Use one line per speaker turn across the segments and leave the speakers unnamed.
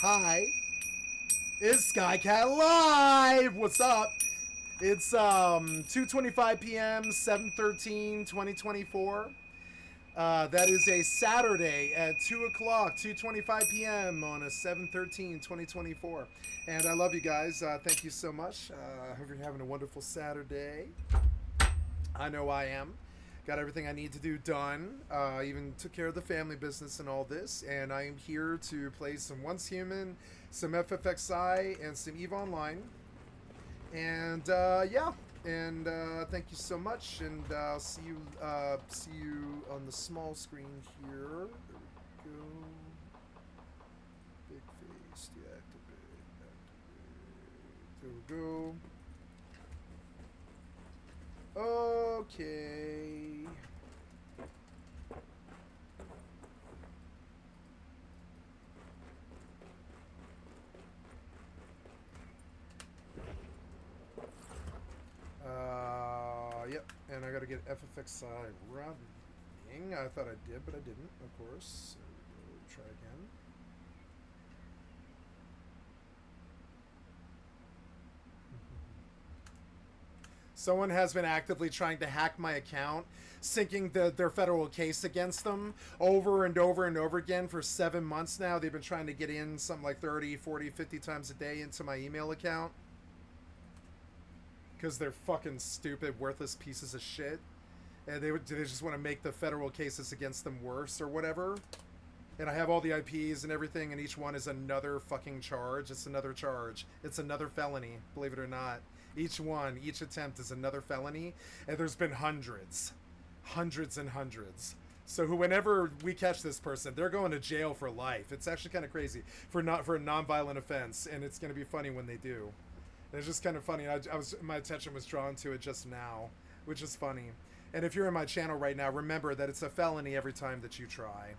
Hi, it's skycat.live. What's up? It's 2:25 p.m. 7/13/2024. That is a Saturday at 2 o'clock, 2:25 p.m. on a 7/13/2024. And I love you guys. Thank you so much. I hope you're having a wonderful Saturday. I know I am. Got everything I need to do done. Even took care of the family business and all this. And I am here to play some Once Human, some FFXI, and some EvE Online. And yeah. And thank you so much. And I'll see you on the small screen here. There we go. Big face, deactivate. There we go. Okay. Yep, and I gotta get FFXI running. I thought I did, but I didn't, of course. So we'll try again. Someone has been actively trying to hack my account, sinking their federal case against them over and over and over again for 7 months now. They've been trying to get in something like 30, 40, 50 times a day into my email account. Because they're fucking stupid, worthless pieces of shit. And they just want to make the federal cases against them worse or whatever. And I have all the IPs and everything, and each one is another fucking charge. It's another charge. It's another felony, believe it or not. Each attempt is another felony, and there's been hundreds. Hundreds and hundreds. So whenever we catch this person, they're going to jail for life. It's actually kind of crazy for a non-violent offense, and it's going to be funny when they do. And it's just kind of funny. My attention was drawn to it just now, which is funny. And if you're in my channel right now, remember that it's a felony every time that you try.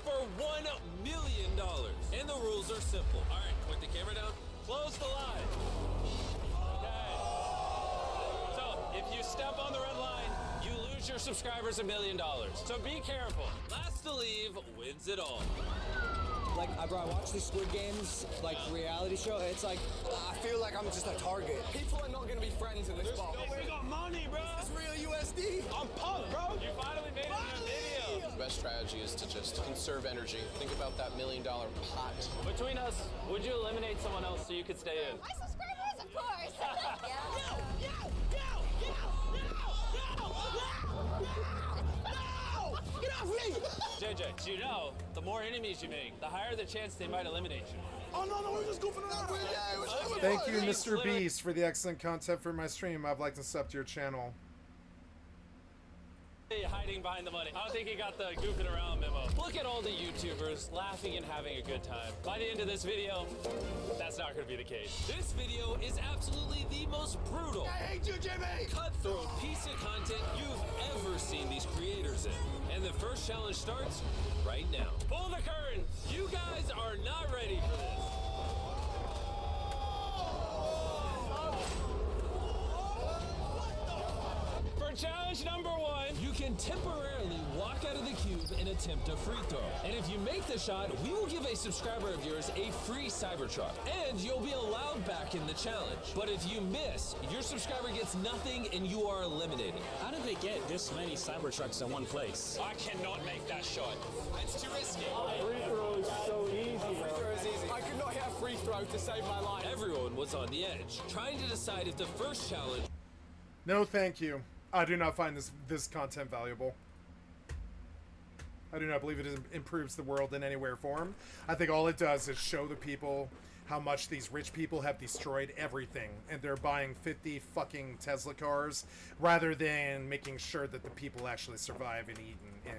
For $1 million. And the rules are simple. All right, put the camera down. Close the line. Okay. So, if you step on the red line, you lose your subscribers $1 million. So be careful. Last to leave wins it all.
Like, bro, I watch these Squid Games, like, reality show. It's like, I feel like I'm just a target. People are not gonna be friends in this box.
We got money, bro.
It's real USD.
I'm pumped, bro. You finally made it in a video.
The best strategy is to just conserve energy. Think about that $1 million pot.
Between us, would you eliminate someone else so you could stay in?
My subscribers, of course.
Get off me!
JJ, do you know, the more enemies you make, the higher the chance they might eliminate you.
Oh, no, we're just goofing around.
Thank you, Mr. Beast, for the excellent content for my stream. I'd like to sub to your channel.
Hiding behind the money. I don't think he got the goofing around memo. Look at all the YouTubers laughing and having a good time. By the end of this video, that's not going to be the case. This video is absolutely the most brutal,
I hate you, Jimmy!
cutthroat piece of content you've ever seen these creators in. And the first challenge starts right now. Pull the curtain. You guys are not ready for this. For challenge number 1, you can temporarily walk out of the cube and attempt a free throw. And if you make the shot, we will give a subscriber of yours a free Cybertruck. And you'll be allowed back in the challenge. But if you miss, your subscriber gets nothing and you are eliminated.
How did they get this many Cybertrucks in one place?
I cannot make that shot. It's too risky.
Free throw is so easy,
Free throw is easy. I could not hit a free throw to save my life.
Everyone was on the edge, trying to decide if the first challenge...
No, thank you. I do not find this content valuable. I do not believe it improves the world in any way or form. I think all it does is show the people how much these rich people have destroyed everything, and they're buying 50 fucking Tesla cars rather than making sure that the people actually survive and eat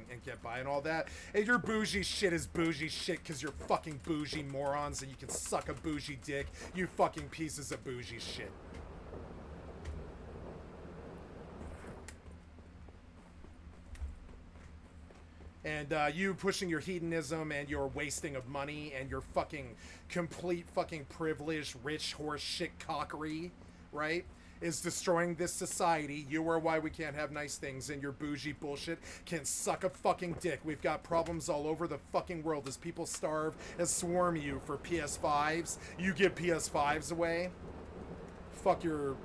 and get by and all that. And your bougie shit is bougie shit because you're fucking bougie morons and you can suck a bougie dick, you fucking pieces of bougie shit. And you pushing your hedonism and your wasting of money and your fucking complete fucking privileged rich horse shit cockery, right, is destroying this society. You are why we can't have nice things, and your bougie bullshit can suck a fucking dick. We've got problems all over the fucking world as people starve and swarm you for PS5s. You give PS5s away. Fuck your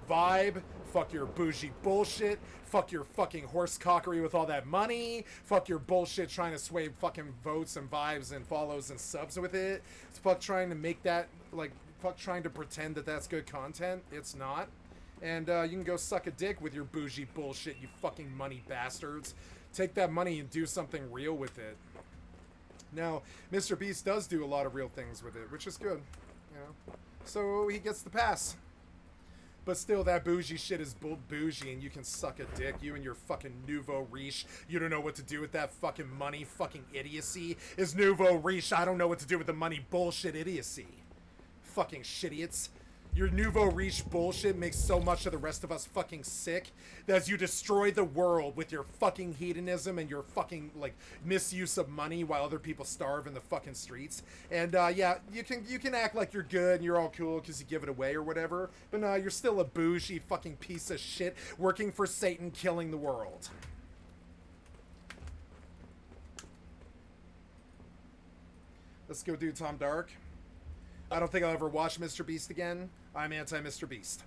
vibe. Fuck your bougie bullshit. Fuck your fucking horse cockery with all that money. Fuck your bullshit trying to sway fucking votes and vibes and follows and subs with it. Fuck trying to make that, like, fuck trying to pretend that that's good content. It's not. And you can go suck a dick with your bougie bullshit, you fucking money bastards. Take that money and do something real with it. Now, Mr. Beast does do a lot of real things with it, which is good, you know. So he gets the pass. But still, that bougie shit is bougie, and you can suck a dick. You and your fucking nouveau riche. You don't know what to do with that fucking money. Fucking idiocy is nouveau riche. I don't know what to do with the money. Bullshit idiocy. Fucking shitiots. Your nouveau riche bullshit makes so much of the rest of us fucking sick that as you destroy the world with your fucking hedonism and your fucking, like, misuse of money while other people starve in the fucking streets. And, yeah, you can act like you're good and you're all cool because you give it away or whatever, but no, you're still a bougie fucking piece of shit working for Satan, killing the world. Let's go do Tom Dark. I don't think I'll ever watch Mr. Beast again. I'm anti-Mr. Beast.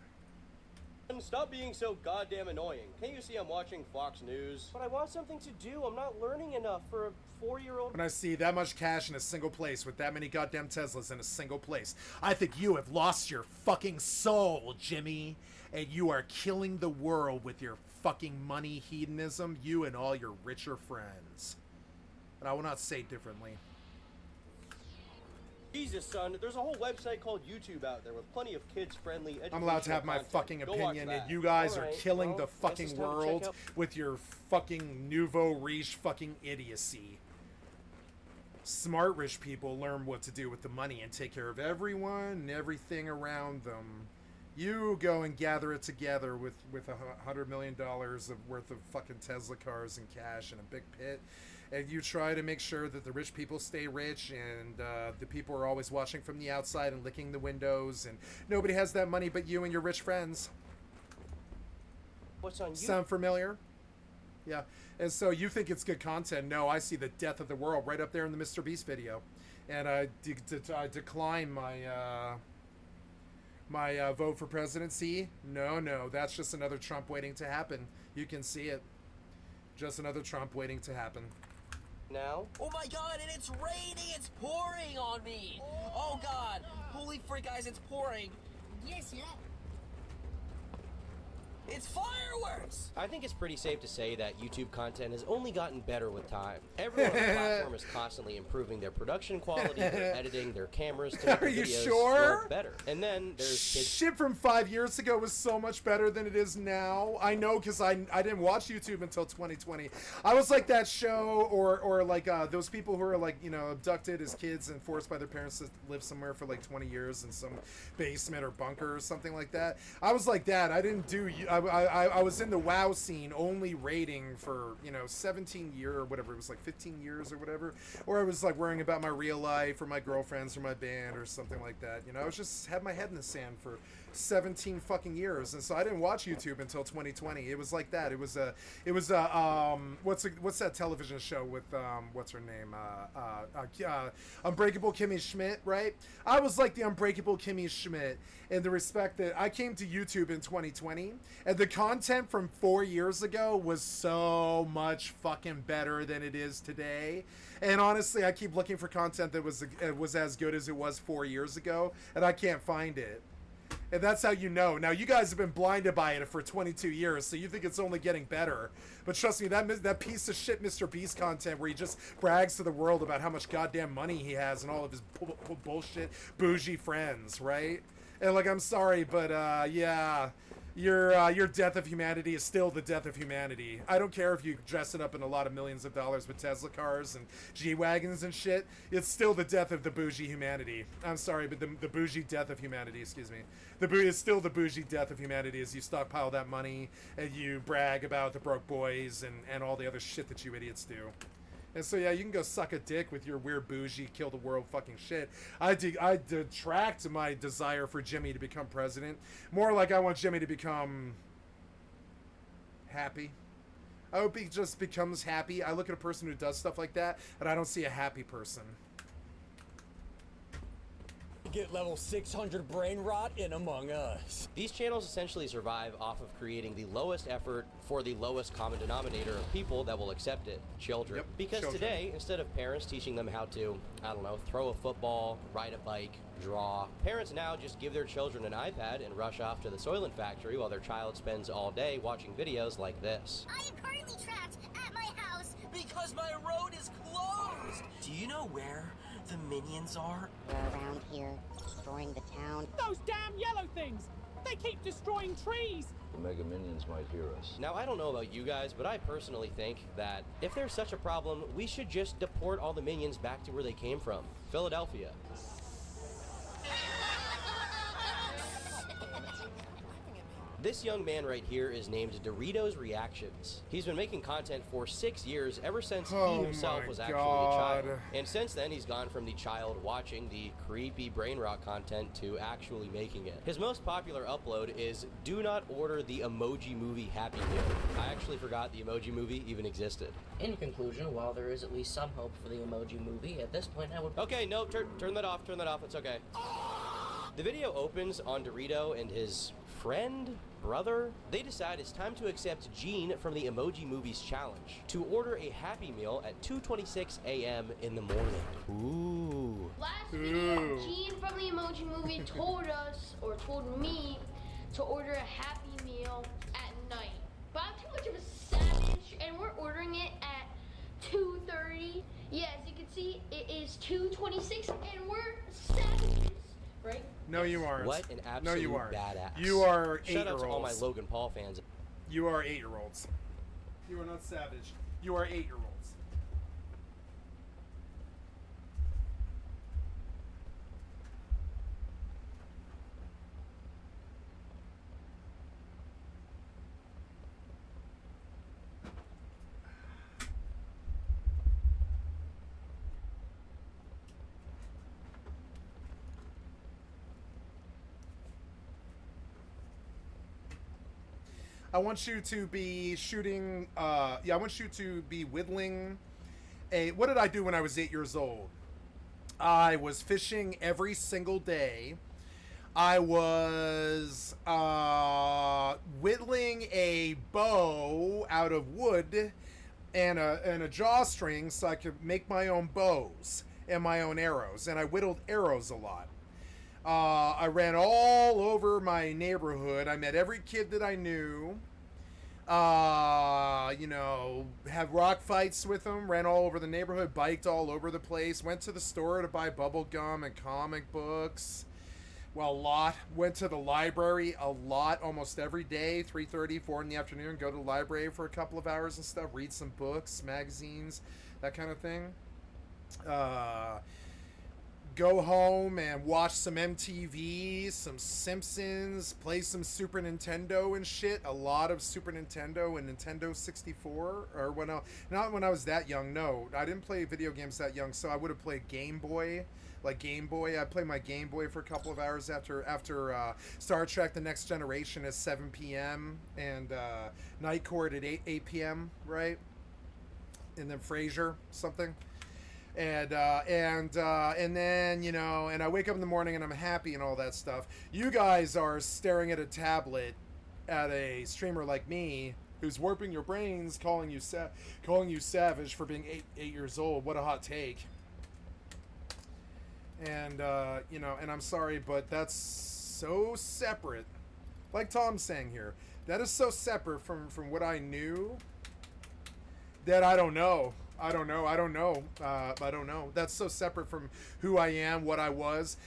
Stop being so goddamn annoying. Can't you see I'm watching Fox News? But I want something to do. I'm not learning enough for a 4-year-old.
When I see that much cash in a single place with that many goddamn Teslas in a single place, I think you have lost your fucking soul, Jimmy. And you are killing the world with your fucking money hedonism, you and all your richer friends. And I will not say differently.
Jesus, son, there's a whole website called YouTube out there with plenty of kids-friendly educational
I'm allowed to have my
content.
fucking
Go watch
opinion,
that.
and you guys are
Alright,
killing
well,
the
guess
fucking
it's time to check
world
out-
with your fucking nouveau riche fucking idiocy. Smart rich people learn what to do with the money and take care of everyone and everything around them. You go and gather it together with $100 million of worth of fucking Tesla cars and cash in a big pit, and you try to make sure that the rich people stay rich, and the people are always watching from the outside and licking the windows, and nobody has that money but you and your rich friends.
What's on you?
Sound familiar? Yeah. And so you think it's good content. No, I see the death of the world right up there in the Mr. Beast video. And I decline my my vote for presidency. No, that's just another Trump waiting to happen. You can see it. Just another Trump waiting to happen.
Now?
Oh my god, and it's raining! It's pouring on me! Oh god! Holy frick, guys, it's pouring! Yes, yeah. It's fireworks!
I think it's pretty safe to say that YouTube content has only gotten better with time. Everyone on the platform is constantly improving their production quality, their editing, their cameras to make
Are
their
you
videos
sure?
look better. And then there's kids.
Shit from 5 years ago was so much better than it is now. I know, because I didn't watch YouTube until 2020. I was like that show, or like those people who are like, you know, abducted as kids and forced by their parents to live somewhere for like 20 years in some basement or bunker or something like that. I was like that. I didn't do... I was in the WoW scene only raiding for, you know, 17 years or whatever. It was like 15 years or whatever. Or I was like worrying about my real life or my girlfriends or my band or something like that. You know, I was just had my head in the sand for 17 fucking years. And so I didn't watch YouTube until 2020. It was like that. It was what's that television show with, what's her name? Unbreakable Kimmy Schmidt, right? I was like the Unbreakable Kimmy Schmidt in the respect that I came to YouTube in 2020 and the content from 4 years ago was so much fucking better than it is today. And honestly, I keep looking for content that was as good as it was 4 years ago, and I can't find it. And that's how you know. Now, you guys have been blinded by it for 22 years, so you think it's only getting better. But trust me, that piece of shit Mr. Beast content where he just brags to the world about how much goddamn money he has and all of his bullshit bougie friends, right? And, like, I'm sorry, but, yeah... Your death of humanity is still the death of humanity. I don't care if you dress it up in a lot of millions of dollars with Tesla cars and G-Wagons and shit. It's still the death of the bougie humanity. I'm sorry, but the bougie death of humanity, excuse me. It's still the bougie death of humanity as you stockpile that money and you brag about the broke boys and all the other shit that you idiots do. And so, yeah, you can go suck a dick with your weird bougie, kill the world fucking shit. I detract my desire for Jimmy to become president. More like I want Jimmy to become happy. I hope he just becomes happy. I look at a person who does stuff like that, and I don't see a happy person.
Get level 600 brain rot in Among Us.
These channels essentially survive off of creating the lowest effort for the lowest common denominator of people that will accept it, children.
Yep,
because
children.
today, instead of parents teaching them how to, I don't know, throw a football, ride a bike, draw, parents now just give their children an iPad and rush off to the Soylent Factory while their child spends all day watching videos like this.
I am currently trapped at my house.
Because my road is closed. Do you know where the minions are?
They're around here, destroying the town.
Those damn yellow things! They keep destroying trees!
The Mega Minions might hear us.
Now, I don't know about you guys, but I personally think that if there's such a problem, we should just deport all the minions back to where they came from, Philadelphia. This young man right here is named Doritos Reactions. He's been making content for 6 years, ever since he himself was actually a child. And since then, he's gone from the child watching the creepy brain rot content to actually making it. His most popular upload is do not order the Emoji Movie Happy Meal. I actually forgot the Emoji Movie even existed.
In conclusion, while there is at least some hope for the Emoji Movie, at this point I would...
Okay, no, turn that off, it's okay. The video opens on Dorito and his friend, brother. They decide it's time to accept Gene from the Emoji Movies challenge to order a Happy Meal at 2:26 a.m. in the morning. Ooh.
Last video, Gene from the Emoji Movie told me to order a Happy Meal at night. But I'm too much of a savage, and we're ordering it at 2:30. Yeah, as you can see, it is 2:26, and we're savages, right?
No, you aren't.
What an absolute badass.
You are 8-year-olds.
Shout out to all my Logan Paul fans.
You are 8-year-olds. You are not savage. You are 8-year-olds. I want you to be shooting, I want you to be whittling what did I do when I was 8 years old? I was fishing every single day. I was whittling a bow out of wood and a drawstring so I could make my own bows and my own arrows, and I whittled arrows a lot. I ran all over my neighborhood. I met every kid that I knew. Had rock fights with them. Ran all over the neighborhood. Biked all over the place. Went to the store to buy bubble gum and comic books. Well, a lot. Went to the library a lot, almost every day. 3:30, 4 in the afternoon. Go to the library for a couple of hours and stuff. Read some books, magazines, that kind of thing. Go home and watch some MTV, some Simpsons, play some Super Nintendo and shit. A lot of Super Nintendo and Nintendo 64. Or not when I was that young. No, I didn't play video games that young. So I would have played Game Boy, like Game Boy. I played my Game Boy for a couple of hours after Star Trek: The Next Generation at 7 p.m. and Night Court at 8 p.m. Right, and then Frasier something. And then, and I wake up in the morning and I'm happy and all that stuff. You guys are staring at a tablet at a streamer like me who's warping your brains, calling you savage for being 8 years old. What a hot take. And, and I'm sorry, but that's so separate, like Tom's saying here, that is so separate from what I knew that I don't know. I don't know. That's so separate from who I am, what I was.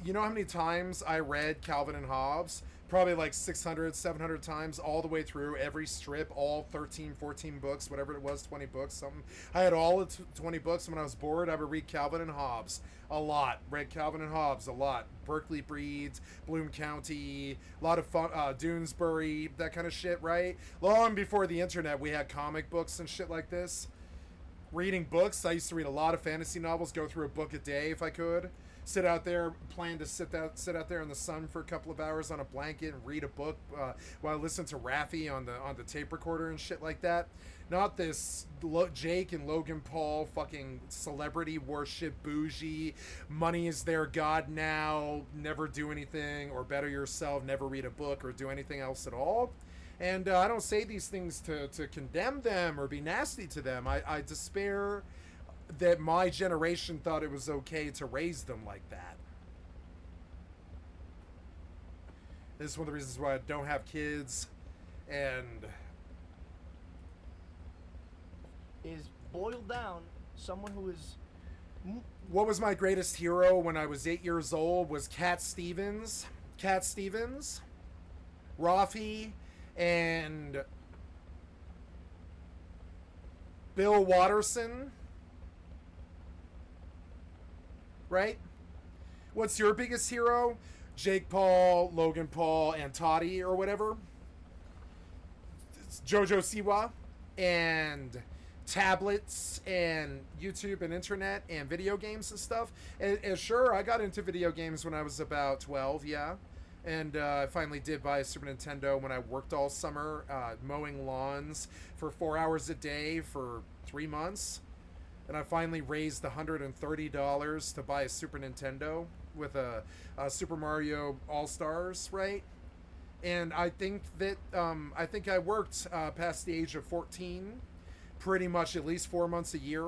You know how many times I read Calvin and Hobbes? Probably like 600, 700 times all the way through, every strip, all 13, 14 books, whatever it was, 20 books, something. I had all the 20 books, and when I was bored, I would read Calvin and Hobbes a lot. Read Calvin and Hobbes a lot. Berkeley Breeds, Bloom County, a lot of fun, Doonesbury, that kind of shit, right? Long before the internet, we had comic books and shit like this. Reading books, I used to read a lot of fantasy novels, go through a book a day if I could. Sit out there, plan to sit out there in the sun for a couple of hours on a blanket and read a book while I listen to Raffi on the tape recorder and shit like that. Not this Jake and Logan Paul fucking celebrity worship, bougie, money is their god now, never do anything or better yourself, never read a book or do anything else at all. And I don't say these things to condemn them or be nasty to them. I despair that my generation thought it was okay to raise them like that. This is one of the reasons why I don't have kids. And
is boiled down someone who is...
What was my greatest hero when I was 8 years old was Cat Stevens. Cat Stevens, Rafi, and Bill Watterson. Right? What's your biggest hero? Jake Paul, Logan Paul, and Toddy or whatever. It's Jojo Siwa. And tablets and YouTube and internet and video games and stuff. And sure, I got into video games when I was about 12, yeah. And I finally did buy a Super Nintendo when I worked all summer mowing lawns for 4 hours a day for 3 months. And I finally raised $130 to buy a Super Nintendo with a Super Mario All-Stars, right? And I think that I worked past the age of 14, pretty much at least 4 months a year,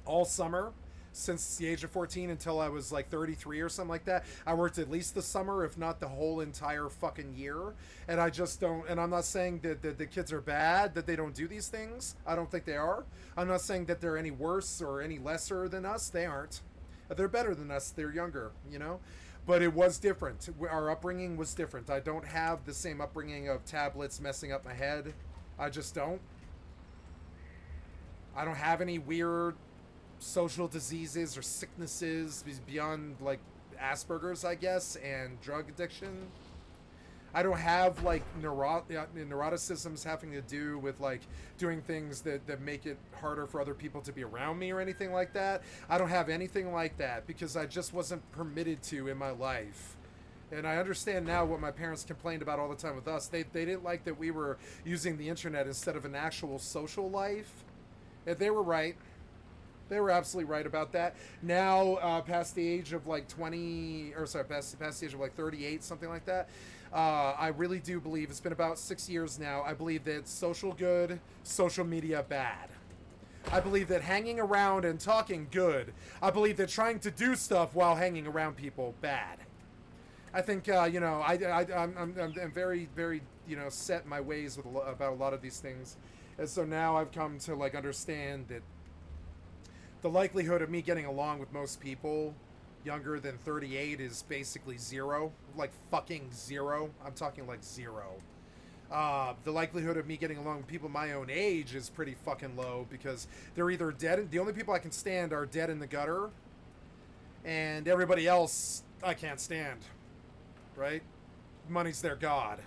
all summer, since the age of 14 until I was like 33 or something like that. I worked at least the summer, if not the whole entire fucking year. And I just don't, and I'm not saying that the kids are bad, that they don't do these things. I don't think they are. I'm not saying that they're any worse or any lesser than us. They aren't. They're better than us. They're younger, you know? But it was different. Our upbringing was different. I don't have the same upbringing of tablets messing up my head. I just don't. I don't have any weird social diseases or sicknesses beyond like Asperger's, I guess, and drug addiction. I don't have like neuroticisms having to do with like doing things that make it harder for other people to be around me or anything like that. I don't have anything like that because I just wasn't permitted to in my life. And I understand now what my parents complained about all the time with us. They didn't like that we were using the internet instead of an actual social life. And they were right. They were absolutely right about that. Now, past the age of like 20, or sorry, past the age of like 38, something like that, I really do believe, it's been about 6 years now, I believe that social good, social media bad. I believe that hanging around and talking good. I believe that trying to do stuff while hanging around people bad. I think, you know, I'm very, very, you know, set in my ways with about a lot of these things. And so now I've come to like understand that the likelihood of me getting along with most people younger than 38 is basically zero. Like fucking zero. I'm talking like zero. The likelihood of me getting along with people my own age is pretty fucking low because they're either dead. The only people I can stand are dead in the gutter. And everybody else I can't stand. Right? Money's their god.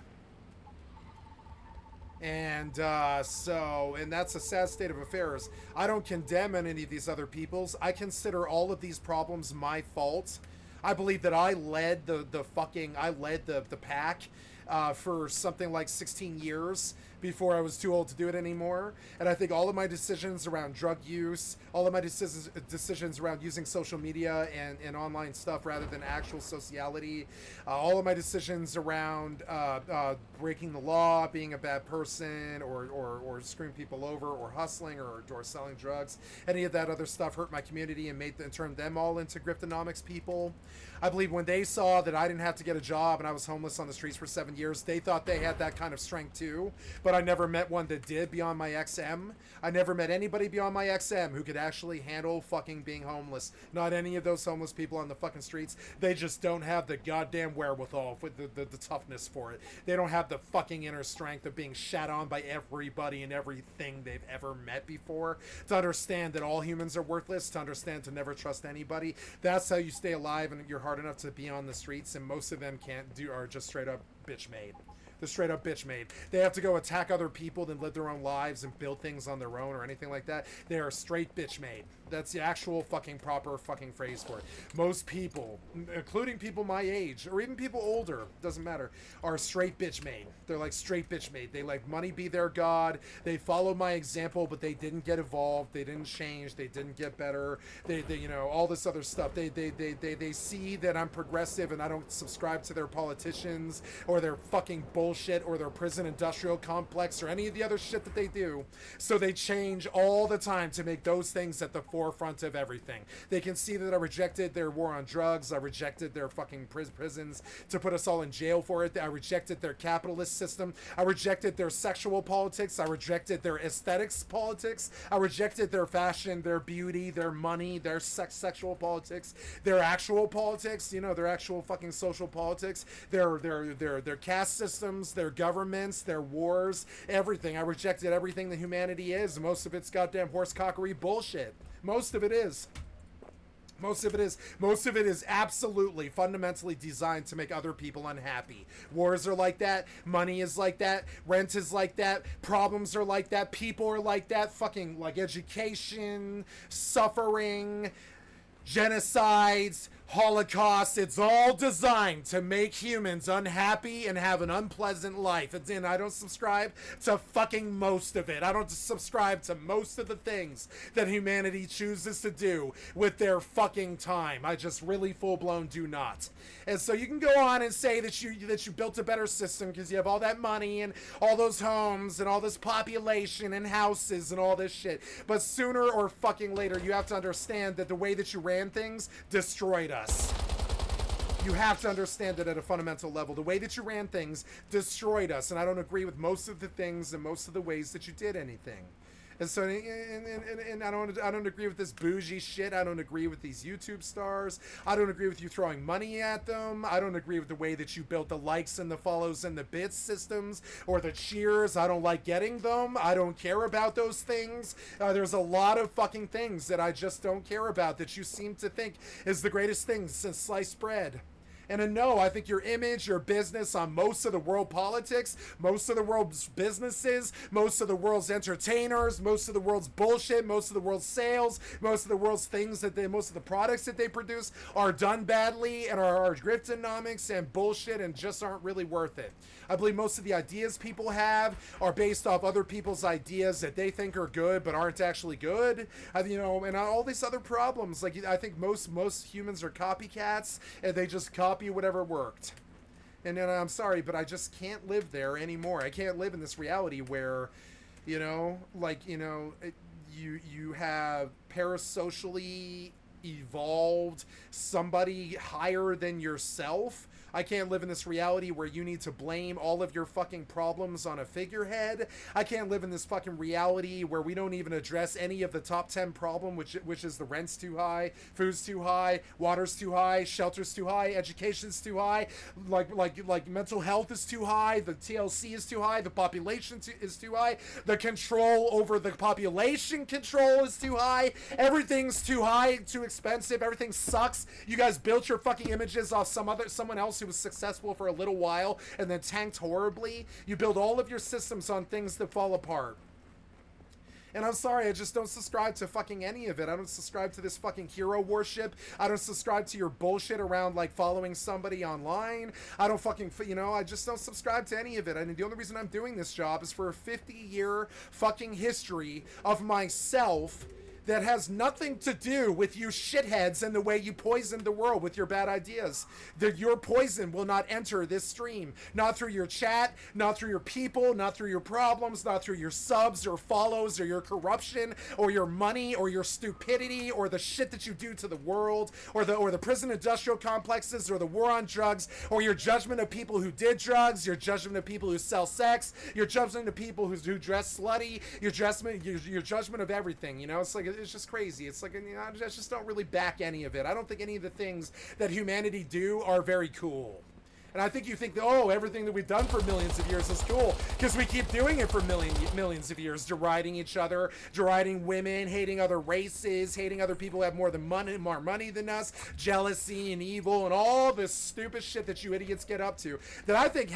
And and that's a sad state of affairs. I don't condemn any of these other peoples. I consider all of these problems my fault. I believe that I led the pack for something like 16 years before I was too old to do it anymore. And I think all of my decisions around drug use, all of my decisions around using social media and online stuff rather than actual sociality, all of my decisions around breaking the law, being a bad person, or screwing people over, or hustling, or selling drugs, any of that other stuff hurt my community and turned them all into griftonomics people. I believe when they saw that I didn't have to get a job and I was homeless on the streets for 7 years, they thought they had that kind of strength too. But I never met one that did beyond my XM. I never met anybody beyond my XM who could actually handle fucking being homeless. Not any of those homeless people on the fucking streets. They just don't have the goddamn wherewithal, with the toughness for it. They don't have the fucking inner strength of being shat on by everybody and everything they've ever met before, to understand that all humans are worthless, to understand to never trust anybody. That's how you stay alive and you're hard enough to be on the streets, and most of them are just straight up bitch made. They're straight up bitch made. They have to go attack other people than live their own lives and build things on their own or anything like that. They are straight bitch made. That's the actual fucking proper fucking phrase for it. Most people, including people my age or even people older, doesn't matter, are straight bitch made. They're like straight bitch made. They like money be their god. They follow my example, but they didn't get evolved. They didn't change. They didn't get better. They you know, all this other stuff. They see that I'm progressive and I don't subscribe to their politicians or their fucking bullshit or their prison industrial complex or any of the other shit that they do. So they change all the time to make those things at the forefront of everything. They can see that I rejected their war on drugs. I rejected their fucking prisons to put us all in jail for it. I rejected their capitalist system. I rejected their sexual politics. I rejected their aesthetics politics. I rejected their fashion, their beauty, their money, their sexual politics, their actual politics, you know, their actual fucking social politics, their caste systems, their governments, their wars, everything. I rejected everything that humanity is. Most of it's goddamn horsecockery bullshit. Most of it is. Most of it is absolutely fundamentally designed to make other people unhappy. Wars are like that. Money is like that. Rent is like that. Problems are like that. People are like that. Fucking like education, suffering, genocides, Holocaust. It's all designed to make humans unhappy and have an unpleasant life. And I don't subscribe to fucking most of it. I don't subscribe to most of the things that humanity chooses to do with their fucking time. I just really full-blown do not. And so you can go on and say that you built a better system because you have all that money and all those homes and all this population and houses and all this shit. But sooner or fucking later, you have to understand that the way that you ran things destroyed us. You have to understand it at a fundamental level. The way that you ran things destroyed us, and I don't agree with most of the things and most of the ways that you did anything. And so, and I don't agree with this bougie shit. I don't agree with these YouTube stars. I don't agree with you throwing money at them. I don't agree with the way that you built the likes and the follows and the bits systems or the cheers. I don't like getting them. I don't care about those things. There's a lot of fucking things that I just don't care about that you seem to think is the greatest thing since sliced bread. And no, I think your image, your business on most of the world politics, most of the world's businesses, most of the world's entertainers, most of the world's bullshit, most of the world's sales, most of the world's things most of the products that they produce are done badly and are griftonomics and bullshit and just aren't really worth it. I believe most of the ideas people have are based off other people's ideas that they think are good but aren't actually good. You know, and all these other problems. Like, I think most humans are copycats and they just copy whatever worked. And then I'm sorry, but I just can't live there anymore. I can't live in this reality where, you know, like, you know, you have parasocially evolved somebody higher than yourself. I can't live in this reality where you need to blame all of your fucking problems on a figurehead. I can't live in this fucking reality where we don't even address any of the top 10 problem, which is the rent's too high, food's too high, water's too high, shelter's too high, education's too high, like mental health is too high, the TLC is too high, the population is too high, the control over the population control is too high, everything's too high, too expensive, everything sucks. You guys built your fucking images off someone else who was successful for a little while and then tanked horribly. You build all of your systems on things that fall apart. And I'm sorry, I just don't subscribe to fucking any of it. I don't subscribe to this fucking hero worship. I don't subscribe to your bullshit around, like, following somebody online. I don't fucking, you know, I just don't subscribe to any of it. And the only reason I'm doing this job is for a 50-year fucking history of myself that has nothing to do with you shitheads and the way you poisoned the world with your bad ideas. That your poison will not enter this stream. Not through your chat, not through your people, not through your problems, not through your subs or follows or your corruption or your money or your stupidity or the shit that you do to the world or the prison industrial complexes or the war on drugs or your judgment of people who did drugs, your judgment of people who sell sex, your judgment of people who dress slutty, your judgment of everything, you know? It's like, it's just crazy. It's like, you know, I just don't really back any of it. I don't think any of the things that humanity do are very cool. And I think you think that, oh, everything that we've done for millions of years is cool because we keep doing it for millions of years, deriding each other, deriding women, hating other races, hating other people who have more money than us, jealousy and evil and all this stupid shit that you idiots get up to. That I think,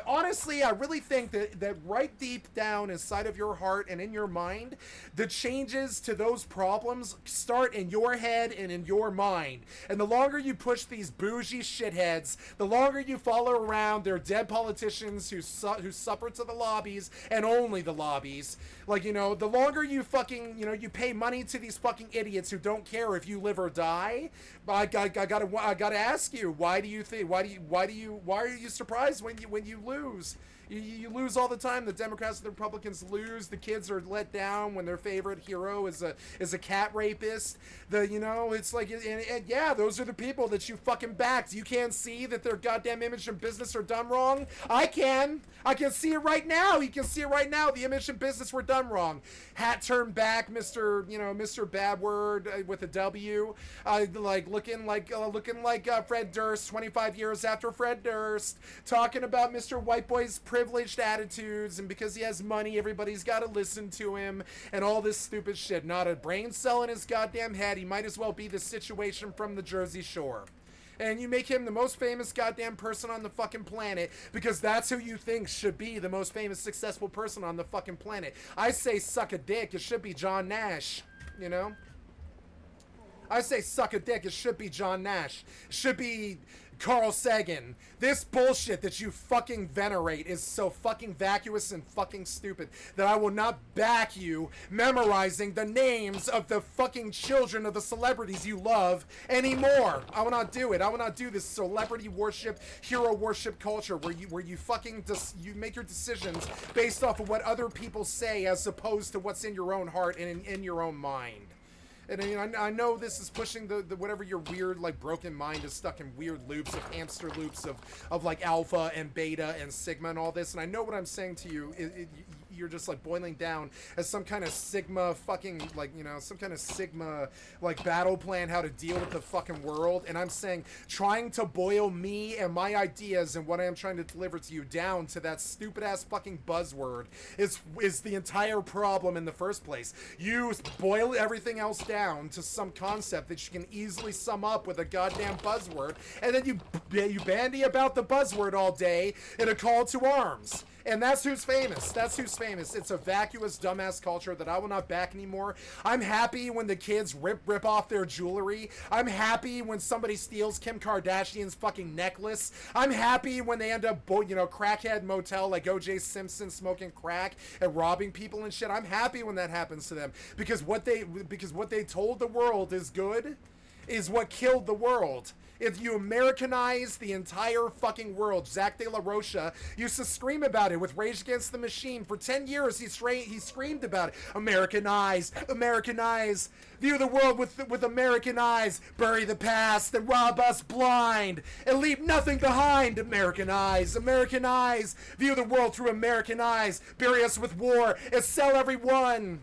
honestly, I really think that right deep down inside of your heart and in your mind, the changes to those problems start in your head and in your mind. And the longer you push these bougie shitheads, the longer you follow around their dead politicians who suffer to the lobbies and only the lobbies. Like, you know, the longer you fucking, you know, you pay money to these fucking idiots who don't care if you live or die. I gotta ask you, why are you surprised when you lose? You lose all the time. The Democrats and the Republicans lose. The kids are let down when their favorite hero is a cat rapist. You know, it's like, and yeah, those are the people that you fucking backed. You can't see that their goddamn image and business are done wrong. I can see it right now. You can see it right now. The image and business were done wrong. Hat turned back, Mr. Bad Word with a W, like looking like Fred Durst, 25 years after Fred Durst, talking about Mr. White Boy's privileged attitudes, and because he has money, everybody's got to listen to him, and all this stupid shit. Not a brain cell in his goddamn head. He might as well be the situation from the Jersey Shore. And you make him the most famous goddamn person on the fucking planet because that's who you think should be the most famous, successful person on the fucking planet. I say suck a dick, it should be John Nash, you know? I say suck a dick, it should be John Nash. It should be Carl Sagan. This bullshit that you fucking venerate is so fucking vacuous and fucking stupid that I will not back you memorizing the names of the fucking children of the celebrities you love anymore. I will not do it. I will not do this celebrity worship, hero worship culture where you fucking you make your decisions based off of what other people say as opposed to what's in your own heart and in your own mind. And I know this is pushing the whatever your weird, like, broken mind is stuck in weird loops of hamster loops of like alpha and beta and sigma and all this. And I know what I'm saying to you. You're just like boiling down as some kind of sigma fucking, like, you know, some kind of sigma like battle plan how to deal with the fucking world. And I'm saying trying to boil me and my ideas and what I am trying to deliver to you down to that stupid ass fucking buzzword is the entire problem in the first place. You boil everything else down to some concept that you can easily sum up with a goddamn buzzword, and then you bandy about the buzzword all day in a call to arms. And that's who's famous. That's who's famous. It's a vacuous, dumbass culture that I will not back anymore. I'm happy when the kids rip off their jewelry. I'm happy when somebody steals Kim Kardashian's fucking necklace. I'm happy when they end up, crackhead motel like O.J. Simpson smoking crack and robbing people and shit. I'm happy when that happens to them because what they told the world is good is what killed the world. If you Americanize the entire fucking world, Zach De La Rocha used to scream about it with Rage Against the Machine. For 10 years, he screamed about it. Americanize, Americanize, view the world with American eyes, bury the past and rob us blind, and leave nothing behind. Americanize, Americanize, view the world through American eyes, bury us with war, and sell everyone,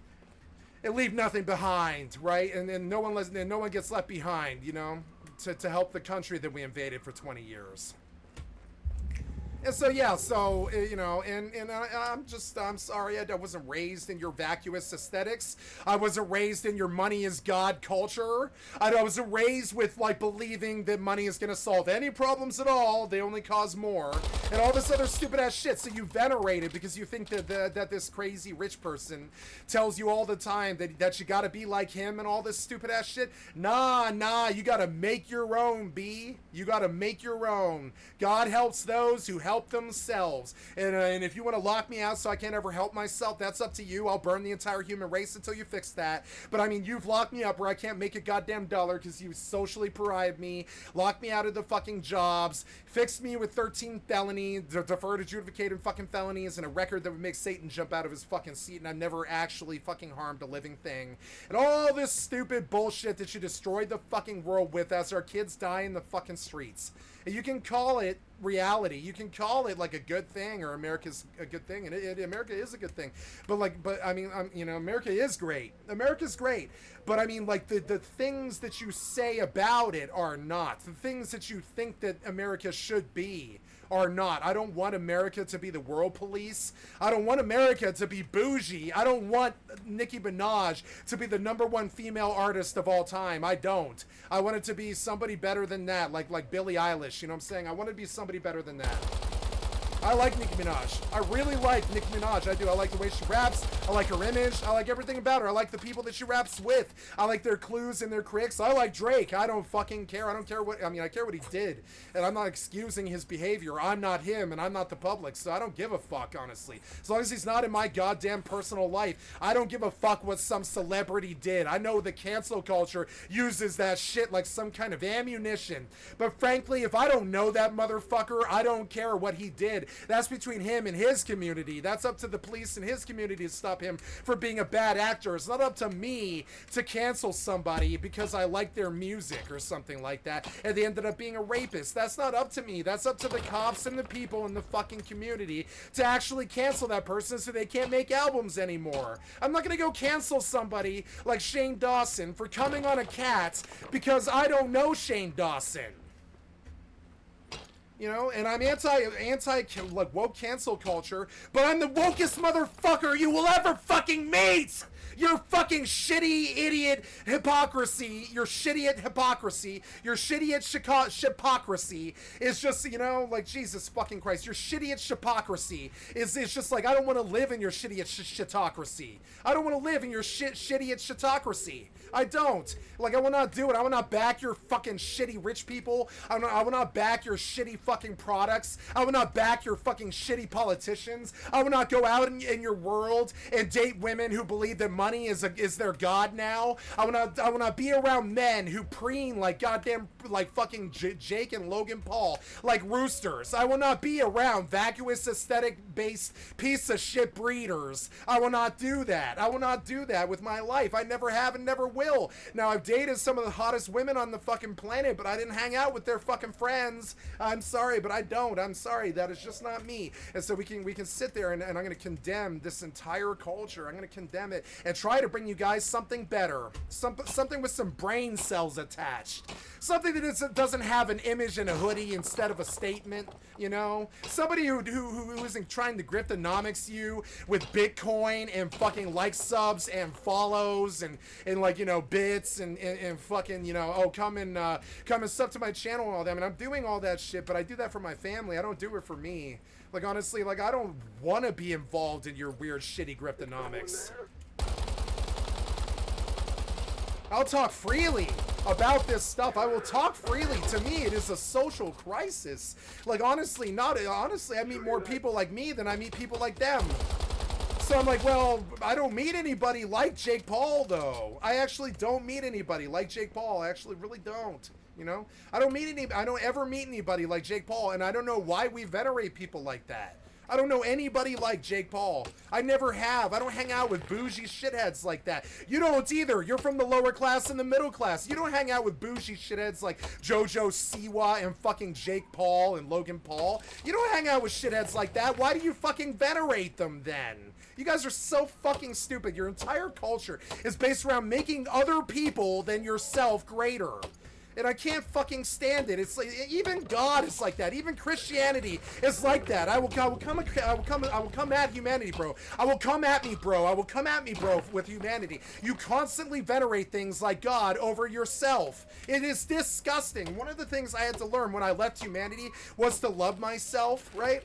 and leave nothing behind, right? And no one gets left behind, you know? To help the country that we invaded for 20 years. And so, yeah, so, you know, and I'm sorry, I wasn't raised in your vacuous aesthetics. I wasn't raised in your money is God culture. I wasn't raised with, like, believing that money is going to solve any problems at all. They only cause more. and all this other stupid ass shit. So you venerate it because you think that this crazy rich person tells you all the time that you gotta be like him and all this stupid ass shit. Nah, you gotta make your own, B. You gotta make your own. God helps those who help themselves. And if you want to lock me out so I can't ever help myself, that's up to you. I'll burn the entire human race until you fix that. But I mean, you've locked me up where I can't make a goddamn dollar because you socially pariahed me, locked me out of the fucking jobs, fixed me with 13 felonies, deferred adjudicated fucking felonies, and a record that would make Satan jump out of his fucking seat, and I've never actually fucking harmed a living thing. And all this stupid bullshit that you destroyed the fucking world with as our kids die in the fucking streets. And you can call it reality. You can call it like a good thing, or America's a good thing, and America is a good thing. But I mean, you know, America is great. America's great. But I mean, like the things that you say about it are not. The things that you think that America should be are not. I don't want America to be the world police. I don't want America to be bougie. I don't want Nicki Minaj to be the #1 female artist of all time. I don't. I want it to be somebody better than that, like Billie Eilish. You know what I'm saying? I want it to be somebody better than that. I like Nicki Minaj. I really like Nicki Minaj. I do. I like the way she raps. I like her image. I like everything about her. I like the people that she raps with. I like their clues and their critics. I like Drake. I don't fucking care. I don't care what... I mean, I care what he did. And I'm not excusing his behavior. I'm not him, and I'm not the public, so I don't give a fuck, honestly. As long as he's not in my goddamn personal life, I don't give a fuck what some celebrity did. I know the cancel culture uses that shit like some kind of ammunition. But frankly, if I don't know that motherfucker, I don't care what he did. That's between him and his community. That's up to the police and his community to stop him from being a bad actor. It's not up to me to cancel somebody because I like their music or something like that, and they ended up being a rapist. That's not up to me. That's up to the cops and the people in the fucking community to actually cancel that person so they can't make albums anymore. I'm not gonna go cancel somebody like Shane Dawson for coming on a cat because I don't know Shane Dawson. You know, and I'm anti like woke cancel culture, but I'm the wokest motherfucker you will ever fucking meet. Your fucking shitty idiot hypocrisy, your shitty hypocrisy is just, you know, like, Jesus fucking Christ, your shitty hypocrisy is just like, I don't want to live in your shitty shitocracy. I don't want to live in your shitty shitocracy. I don't. Like, I will not do it. I will not back your fucking shitty rich people. I will not back your shitty fucking products. I will not back your fucking shitty politicians. I will not go out in your world and date women who believe that money is their god now. I will not be around men who preen like goddamn, like fucking Jake and Logan Paul, like roosters. I will not be around vacuous aesthetic-based piece of shit breeders. I will not do that. I will not do that with my life. I never have and never will. Now, I've dated some of the hottest women on the fucking planet, but I didn't hang out with their fucking friends. I'm sorry, but I don't. I'm sorry. That is just not me. And so we can sit there and I'm going to condemn this entire culture. I'm going to condemn it and try to bring you guys something better. Something with some brain cells attached. Something that doesn't have an image and a hoodie instead of a statement, you know? Somebody who isn't trying to griftonomics you with Bitcoin and fucking like subs and follows and like, you know, bits and fucking, you know, oh, come and sub to my channel and all that. I mean, I'm doing all that shit, but I do that for my family. I don't do it for me. Like, honestly, like, I don't want to be involved in your weird shitty griftonomics. I'll talk freely about this stuff. I will talk freely. To me, it is a social crisis. Like, honestly, I meet more people like me than I meet people like them. So I'm like, well, I don't meet anybody like Jake Paul, though. I actually don't meet anybody like Jake Paul. I actually really don't. You know, I don't ever meet anybody like Jake Paul, and I don't know why we venerate people like that. I don't know anybody like Jake Paul. I never have. I don't hang out with bougie shitheads like that. You don't either. You're from the lower class and the middle class. You don't hang out with bougie shitheads like JoJo Siwa and fucking Jake Paul and Logan Paul. You don't hang out with shitheads like that. Why do you fucking venerate them then? You guys are so fucking stupid. Your entire culture is based around making other people than yourself greater. And I can't fucking stand it. It's like, even God is like that. Even Christianity is like that. I will come at humanity, bro. I will come at me, bro. I will come at me, bro, with humanity. You constantly venerate things like God over yourself. It is disgusting. One of the things I had to learn when I left humanity was to love myself, right?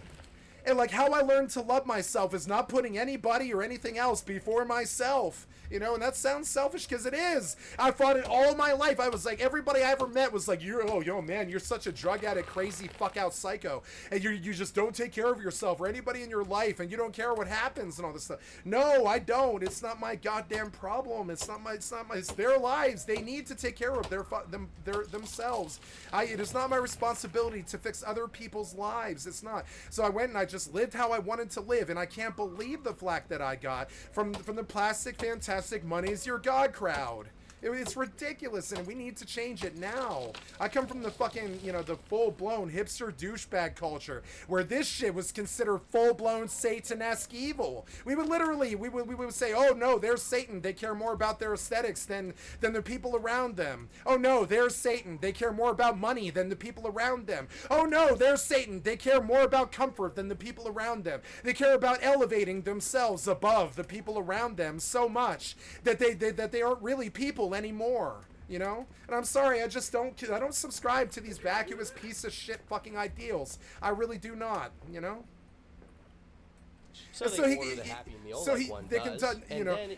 And like how I learned to love myself is not putting anybody or anything else before myself. You know, and that sounds selfish because it is. I fought it all my life. I was like, everybody I ever met was like, yo, man, you're such a drug addict, crazy, fuck out psycho. And you just don't take care of yourself or anybody in your life, and you don't care what happens and all this stuff. No, I don't. It's not my goddamn problem. It's their lives. They need to take care of themselves. It is not my responsibility to fix other people's lives. It's not. So I went and I just lived how I wanted to live, and I can't believe the flack that I got from the plastic fantastic money's your God crowd. It's ridiculous, and we need to change it now. I come from the fucking, the full-blown hipster douchebag culture, where this shit was considered full-blown Satanesque evil. We would literally, we would say, oh no, there's Satan. They care more about their aesthetics than the people around them. Oh no, there's Satan. They care more about money than the people around them. Oh no, there's Satan. They care more about comfort than the people around them. They care about elevating themselves above the people around them so much that they aren't really people anymore, And I'm sorry, I don't subscribe to these vacuous piece of shit fucking ideals. I really do not,
So they order the Happy Meal like one does.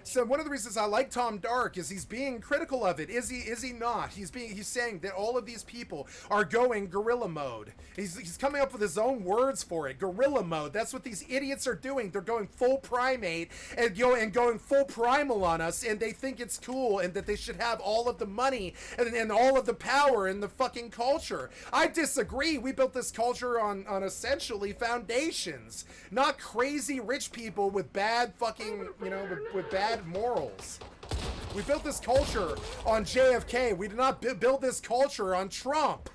So one of the reasons I like Tom Dark is he's being critical of it. Is he not? He's saying that all of these people are going guerrilla mode. He's coming up with his own words for it. Guerrilla mode. That's what these idiots are doing. They're going full primate and going full primal on us, and they think it's cool and that they should have all of the money and all of the power in the fucking culture. I disagree. We built this culture on essentially foundations, not crazy rich people with bad fucking, with bad morals. We built this culture on JFK. We did not build this culture on Trump.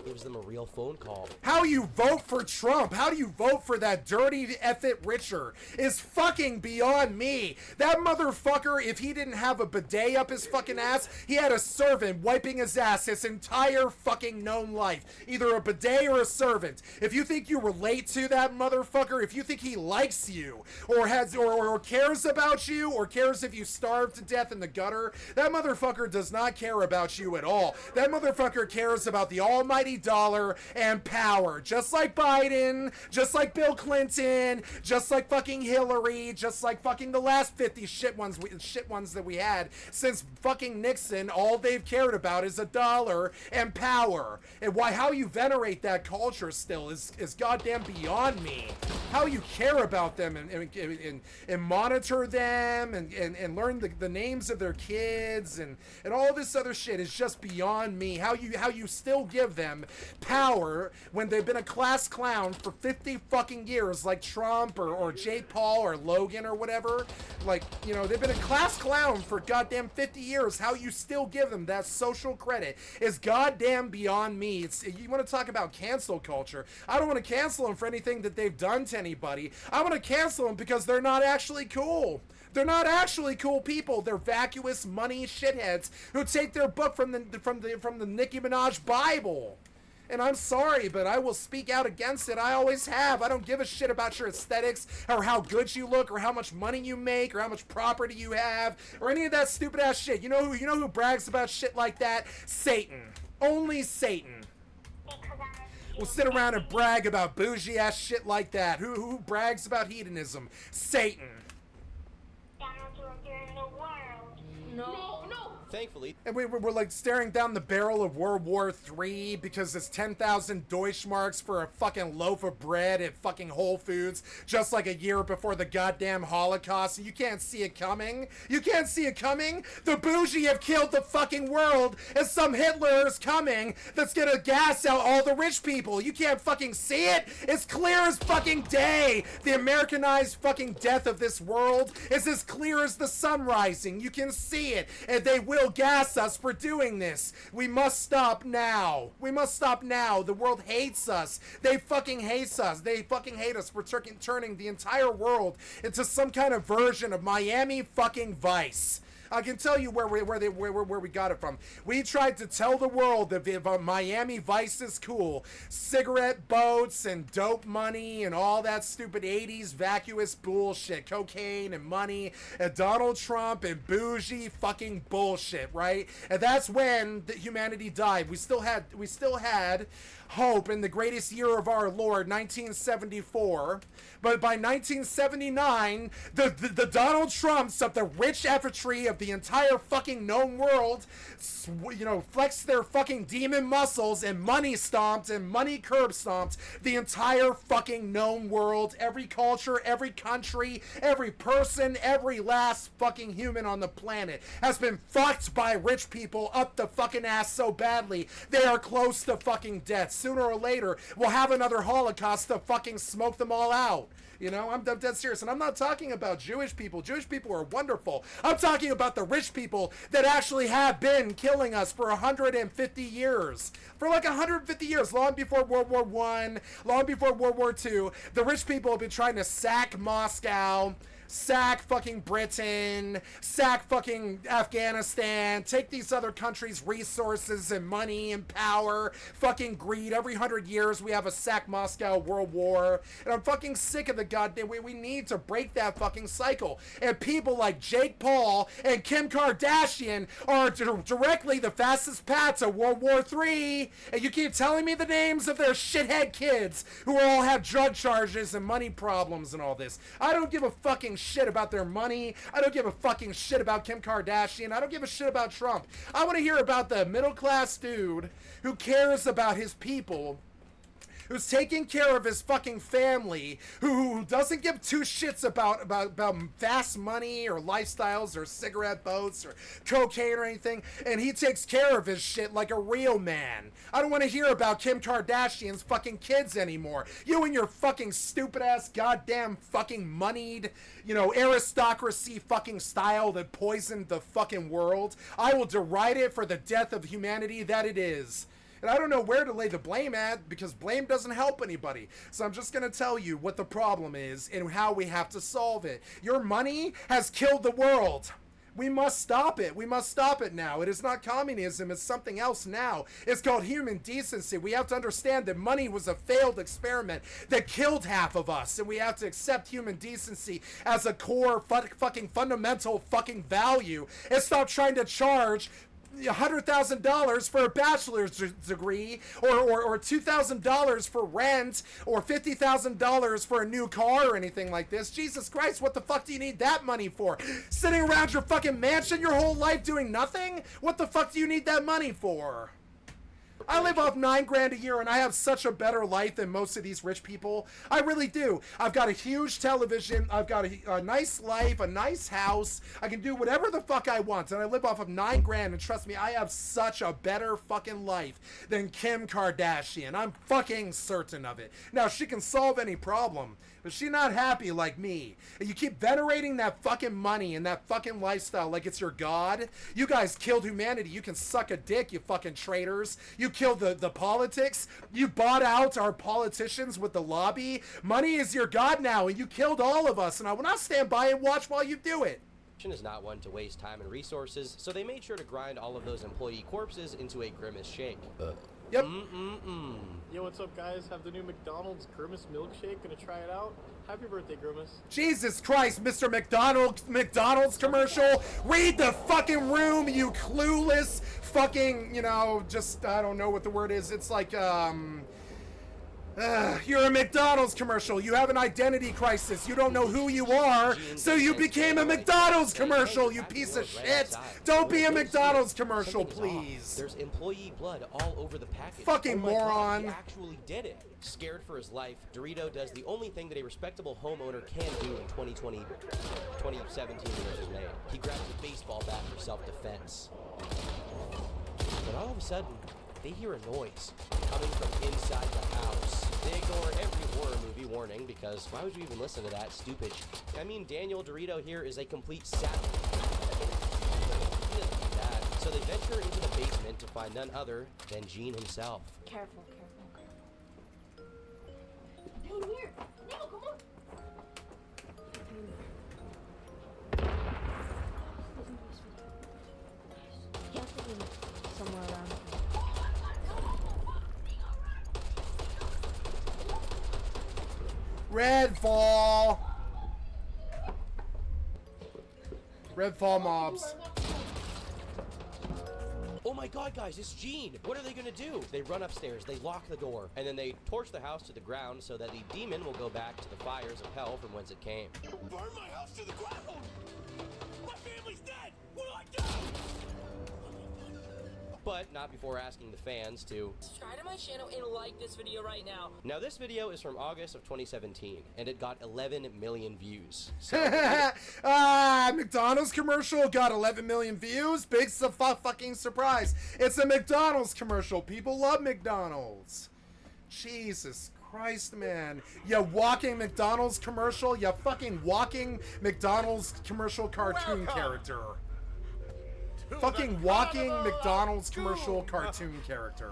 Gives them a real phone call.
How you vote for Trump, how do you vote for that dirty effort Richer is fucking beyond me. That motherfucker, if he didn't have a bidet up his fucking ass, he had a servant wiping his ass his entire fucking known life. Either a bidet or a servant. If you think you relate to that motherfucker, if you think he likes you, or cares about you, or cares if you starve to death in the gutter, that motherfucker does not care about you at all. That motherfucker cares about the almighty dollar and power, just like Biden, just like Bill Clinton, just like fucking Hillary, just like fucking the last 50 shit ones that we had since fucking Nixon. All they've cared about is a dollar and power. And how you venerate that culture still is goddamn beyond me. How you care about them and monitor them and learn the names of their kids and all this other shit is just beyond me. How you still give them power when they've been a class clown for 50 fucking years, like Trump or Jake Paul or Logan or whatever. They've been a class clown for goddamn 50 years. How you still give them that social credit is goddamn beyond me. You want to talk about cancel culture? I don't want to cancel them for anything that they've done to anybody. I want to cancel them because they're not actually cool. They're not actually cool people. They're vacuous money shitheads who take their book from the Nicki Minaj Bible. And I'm sorry, but I will speak out against it. I always have. I don't give a shit about your aesthetics or how good you look or how much money you make or how much property you have or any of that stupid ass shit. You know who brags about shit like that? Satan. Only Satan will sit around and brag about bougie ass shit like that. Who brags about hedonism? Satan.
No.
Thankfully.
And we're like staring down the barrel of World War III because it's 10,000 Deutschmarks for a fucking loaf of bread at fucking Whole Foods just like a year before the goddamn Holocaust. You can't see it coming. You can't see it coming. The bougie have killed the fucking world and some Hitler is coming that's gonna gas out all the rich people. You can't fucking see it. It's clear as fucking day. The Americanized fucking death of this world is as clear as the sun rising. You can see it, and they will gas us for doing this. We must stop now. We must stop now. The world hates us. They fucking hate us. They fucking hate us for turning the entire world into some kind of version of Miami fucking Vice. I can tell you where we got it from. We tried to tell the world that Miami Vice is cool. Cigarette boats and dope money and all that stupid 80s vacuous bullshit. Cocaine and money and Donald Trump and bougie fucking bullshit, right? And that's when humanity died. We still had hope in the greatest year of our Lord, 1974. But by 1979, the Donald Trumps of the rich infantry of the entire fucking known world, you know, flexed their fucking demon muscles and money stomped and money curb stomped the entire fucking known world. Every culture, every country, every person, every last fucking human on the planet has been fucked by rich people up the fucking ass so badly they are close to fucking death. Sooner or later, we'll have another Holocaust to fucking smoke them all out. You know, I'm dead serious. And I'm not talking about Jewish people. Jewish people are wonderful. I'm talking about the rich people that actually have been killing us for 150 years. For like 150 years, long before World War I, long before World War II, the rich people have been trying to sack Moscow, sack fucking Britain, sack fucking Afghanistan, take these other countries' resources and money and power, fucking greed. Every 100 years we have a sack Moscow world war. And I'm fucking sick of the goddamn way. We need to break that fucking cycle. And people like Jake Paul and Kim Kardashian are directly the fastest path to World War III. And you keep telling me the names of their shithead kids who all have drug charges and money problems and all this. I don't give a fucking shit about their money. I don't give a fucking shit about Kim Kardashian. I don't give a shit about Trump. I want to hear about the middle class dude who cares about his people, who's taking care of his fucking family, who doesn't give two shits about fast money or lifestyles or cigarette boats or cocaine or anything, and he takes care of his shit like a real man. I don't want to hear about Kim Kardashian's fucking kids anymore. You and your fucking stupid ass goddamn fucking moneyed, you know, aristocracy fucking style that poisoned the fucking world. I will deride it for the death of humanity that it is. And I don't know where to lay the blame at, because blame doesn't help anybody. So I'm just going to tell you what the problem is and how we have to solve it. Your money has killed the world. We must stop it. We must stop it now. It is not communism. It's something else now. It's called human decency. We have to understand that money was a failed experiment that killed half of us. And we have to accept human decency as a core fucking fundamental fucking value and stop trying to charge $100,000 for a bachelor's degree, or $2,000 for rent, or $50,000 for a new car or anything like this. Jesus Christ, what the fuck do you need that money for? Sitting around your fucking mansion your whole life doing nothing? What the fuck do you need that money for? I live off $9,000 a year and I have such a better life than most of these rich people. I really do. I've got a huge television. I've got a nice life, a nice house. I can do whatever the fuck I want. And I live off of $9,000, and trust me, I have such a better fucking life than Kim Kardashian. I'm fucking certain of it. Now, she can solve any problem, but she's not happy like me. And you keep venerating that fucking money and that fucking lifestyle like it's your god. You guys killed humanity. You can suck a dick, you fucking traitors. You killed the politics. You bought out our politicians with the lobby. Money is your god now, and you killed all of us, and I will not stand by and watch while you do it.
Is not one to waste time and resources, so they made sure to grind all of those employee corpses into a Grimace shake.
Yep.
Yo, what's up, guys? Have the new McDonald's Grimace milkshake. Gonna try it out. Happy birthday, Grimace.
Jesus Christ, Mr. McDonald's commercial. Read the fucking room, you clueless fucking, you know, just, I don't know what the word is. It's like, you're a McDonald's commercial. You have an identity crisis. You don't know who you are, so you became a McDonald's commercial, you piece of shit. Don't be a McDonald's commercial, please.
There's employee blood all over the package.
Fucking moron.
He actually did it. Scared for his life, Dorito does the only thing that a respectable homeowner can do in 2017 years is made. He grabs a baseball bat for self-defense. But all of a sudden, they hear a noise coming from inside the house. They ignore every horror movie warning, because why would you even listen to that stupid I mean, Daniel Dorito here is a complete savage. So they venture into the basement to find none other than Gene himself.
Careful. Hey, here. No, come on.
Redfall! Redfall mobs.
Oh my god, guys, it's Gene! What are they gonna do? They run upstairs, they lock the door, and then they torch the house to the ground so that the demon will go back to the fires of hell from whence it came.
Burn my house to the ground! My family's dead! What do I do?
But not before asking the fans to
Subscribe to my channel and like this video right now.
Now this video is from August of 2017, and it got 11 million views. So
McDonald's commercial got 11 million views. Big fucking surprise. It's a McDonald's commercial. People love McDonald's. Jesus Christ, man. You walking McDonald's commercial. You fucking walking McDonald's commercial cartoon character. Fucking walking McDonald's commercial cartoon character.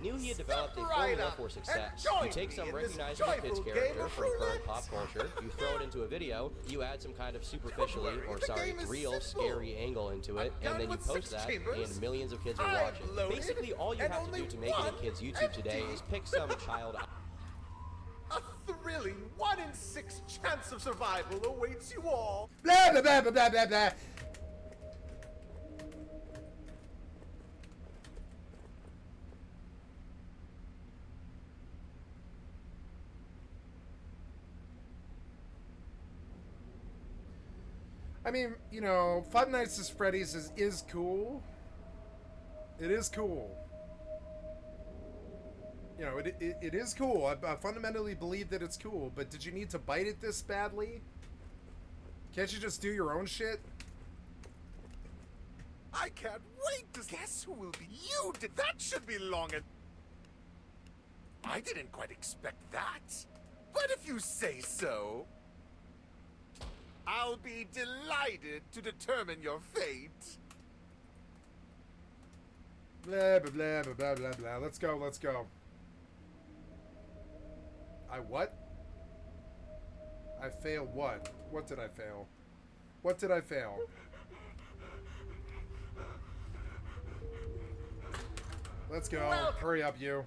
Knew he had developed a formula for success. You take some recognizable kids character from current pop culture, you throw it into a video, you add some kind of superficially, or sorry, real scary angle into it, and then you post that, and millions of kids are watching. Basically, all you have to do to make it in kids' YouTube today is pick some child.
A thrilling 1 in 6 chance of survival awaits you all.
Blah blah blah blah blah blah. I mean, you know, Five Nights at Freddy's is cool. It is cool. You know, it is cool. I fundamentally believe that it's cool, but did you need to bite it this badly? Can't you just do your own shit?
I can't wait to guess who will be you. That should be long enough. I didn't quite expect that. But if you say so, I'll be delighted to determine your fate.
Blah, blah, blah, blah, blah, blah, blah. Let's go, let's go. I what? I failed what? What did I fail? What did I fail? Let's go. Well, hurry up, you.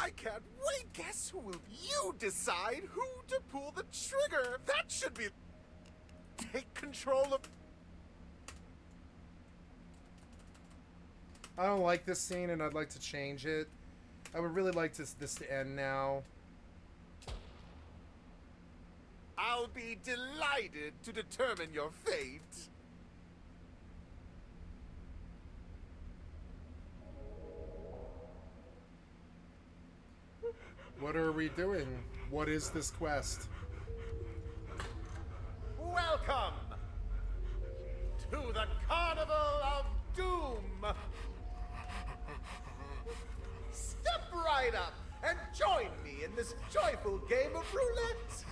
I can't wait. Guess who will you decide who to pull the trigger? That should be... Take control of...
I don't like this scene and I'd like to change it. I would really like this to end now.
I'll be delighted to determine your fate.
What are we doing? What is this quest?
Welcome to the Carnival of Doom. Step right up and join me in this joyful game of roulette.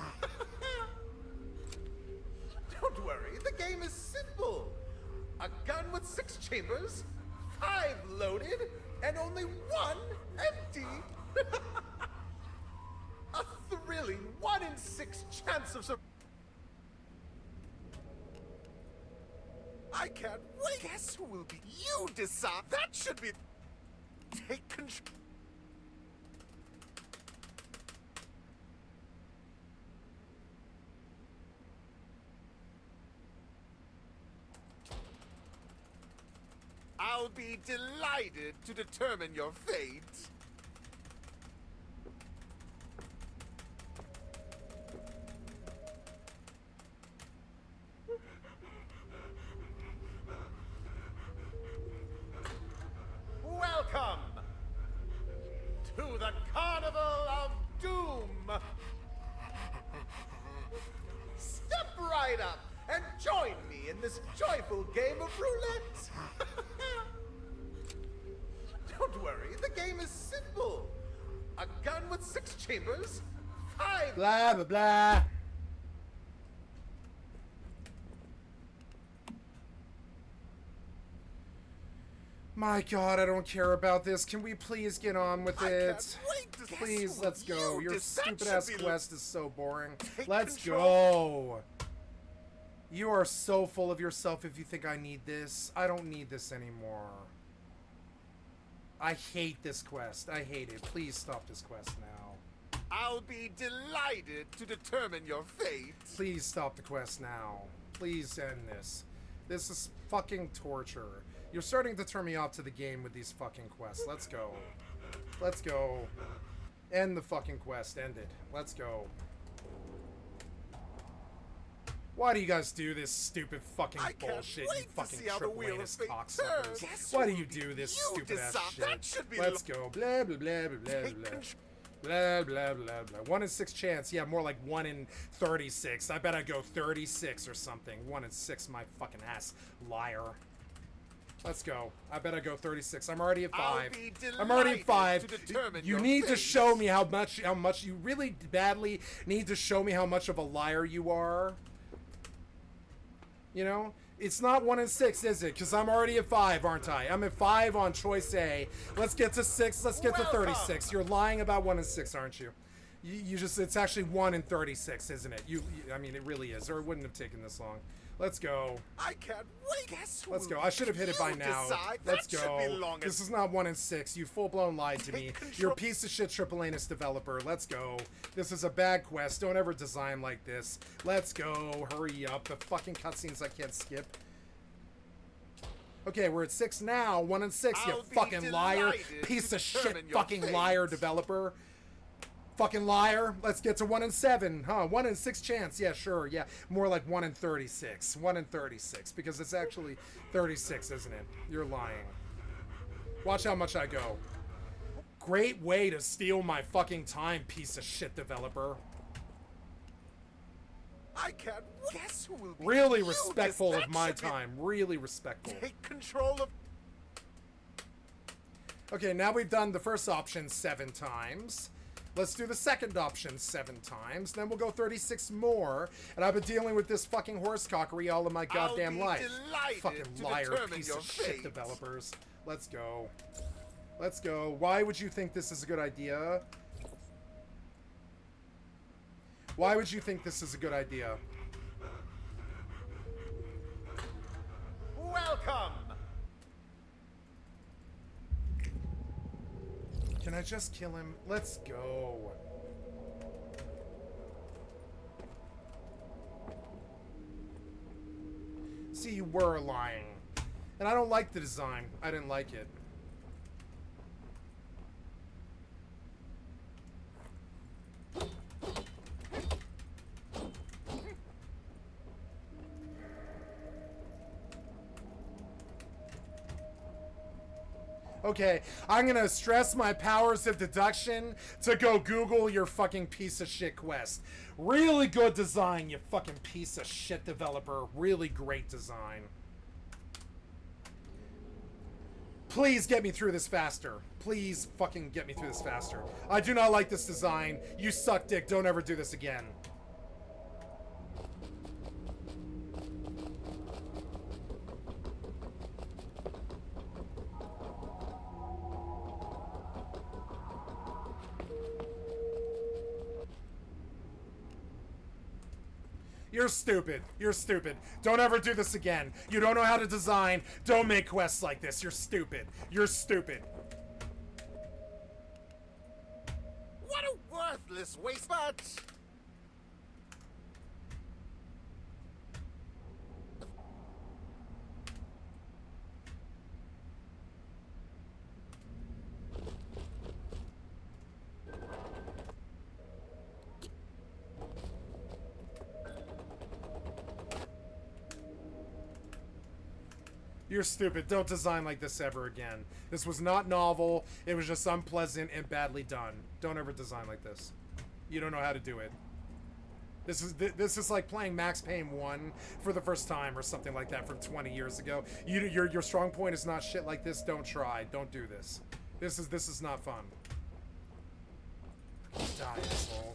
Don't worry, the game is simple. A gun with 6 chambers, 5 loaded, and only 1 empty. A thrilling 1 in 6 chance of survival. I can't wait. Guess who will be you decide? That should be... Take control. I'll be delighted to determine your fate. Welcome to the Carnival of Doom. Step right up and join me in this joyful game of roulette. Don't worry, the game is simple. A gun with 6 chambers, 5...
Blah, blah, blah. My God, I don't care about this. Can we please get on with it? Please, let's go. Your stupid-ass quest is so boring. Let's go. You are so full of yourself if you think I need this. I don't need this anymore. I hate this quest. I hate it. Please stop this quest now.
I'll be delighted to determine your fate.
Please stop the quest now. Please end this. This is fucking torture. You're starting to turn me off to the game with these fucking quests. Let's go. Let's go. End the fucking quest. End it. Let's go. Why do you guys do this stupid fucking bullshit, you fucking triple anus cocksuckers? Why do you do this stupid ass shit? Let's go. Blah, blah, blah, blah, blah, blah. Blah, blah, blah, blah. 1 in 6 chance. Yeah, more like 1 in 36. I bet I'd go 36 or something. 1 in 6, my fucking ass. Liar. Let's go. I bet I go 36. I'm already at 5. I'm already at 5. You need to show me how much you really badly need to show me how much of a liar you are. You know? It's not 1 in 6, is it? Because I'm already at 5, aren't I? I'm at 5 on choice A. Let's get to 6. Let's get to 36. You're lying about 1 in 6, aren't you? You just, it's actually 1 in 36, isn't it? I mean, it really is, or it wouldn't have taken this long. Let's go.
I can't wait.
Let's go. I should have hit it by now. Let's go. This is not 1 in 6. You full-blown lied to me. You're a piece of shit triple anus developer. Let's go. This is a bad quest. Don't ever design like this. Let's go. Hurry up. The fucking cutscenes I can't skip. Okay, we're at 6 now. 1 in 6, you fucking liar. Piece of shit fucking liar developer. Fucking liar. Let's get to 1 in 7. Huh, 1 in 6 chance. Yeah, sure. Yeah, more like 1 in 36. 1 in 36. Because it's actually 36, isn't it? You're lying. Watch how much I go. Great way to steal my fucking time, piece of shit developer.
I can't guess who will be
really respectful of my time. Really respectful.
Take control of...
Okay, now we've done the first option 7 times. Let's do the second option 7 times. Then we'll go 36 more. And I've been dealing with this fucking horsecockery all of my goddamn life. Fucking liar, piece of shit developers. Let's go. Let's go. Why would you think this is a good idea? Why would you think this is a good idea?
Welcome!
Can I just kill him? Let's go. See, you were lying. And I don't like the design. I didn't like it. Okay, I'm gonna stress my powers of deduction to go Google your fucking piece of shit quest. Really good design, you fucking piece of shit developer. Really great design. Please get me through this faster. Please fucking get me through this faster. I do not like this design. You suck dick. Don't ever do this again. You're stupid. You're stupid. Don't ever do this again. You don't know how to design. Don't make quests like this. You're stupid. You're stupid.
What a worthless waste, but...
You're stupid. Don't design like this ever again. This was not novel. It was just unpleasant and badly done. Don't ever design like this. You don't know how to do it. This is like playing Max Payne 1 for the first time or something like that from 20 years ago. Your strong point is not shit like this. Don't try. Don't do this. This is not fun. Die, asshole.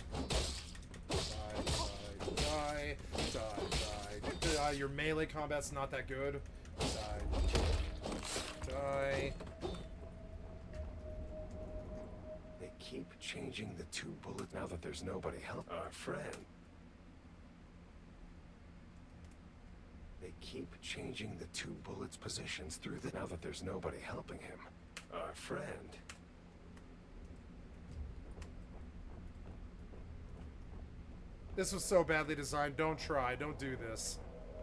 Die. Your melee combat's not that good. Die.
They keep changing the 2 bullets now that there's nobody help our friend. They keep changing the 2 bullets positions through the now that there's nobody helping him. Our friend.
This was so badly designed. Don't try. Don't do this.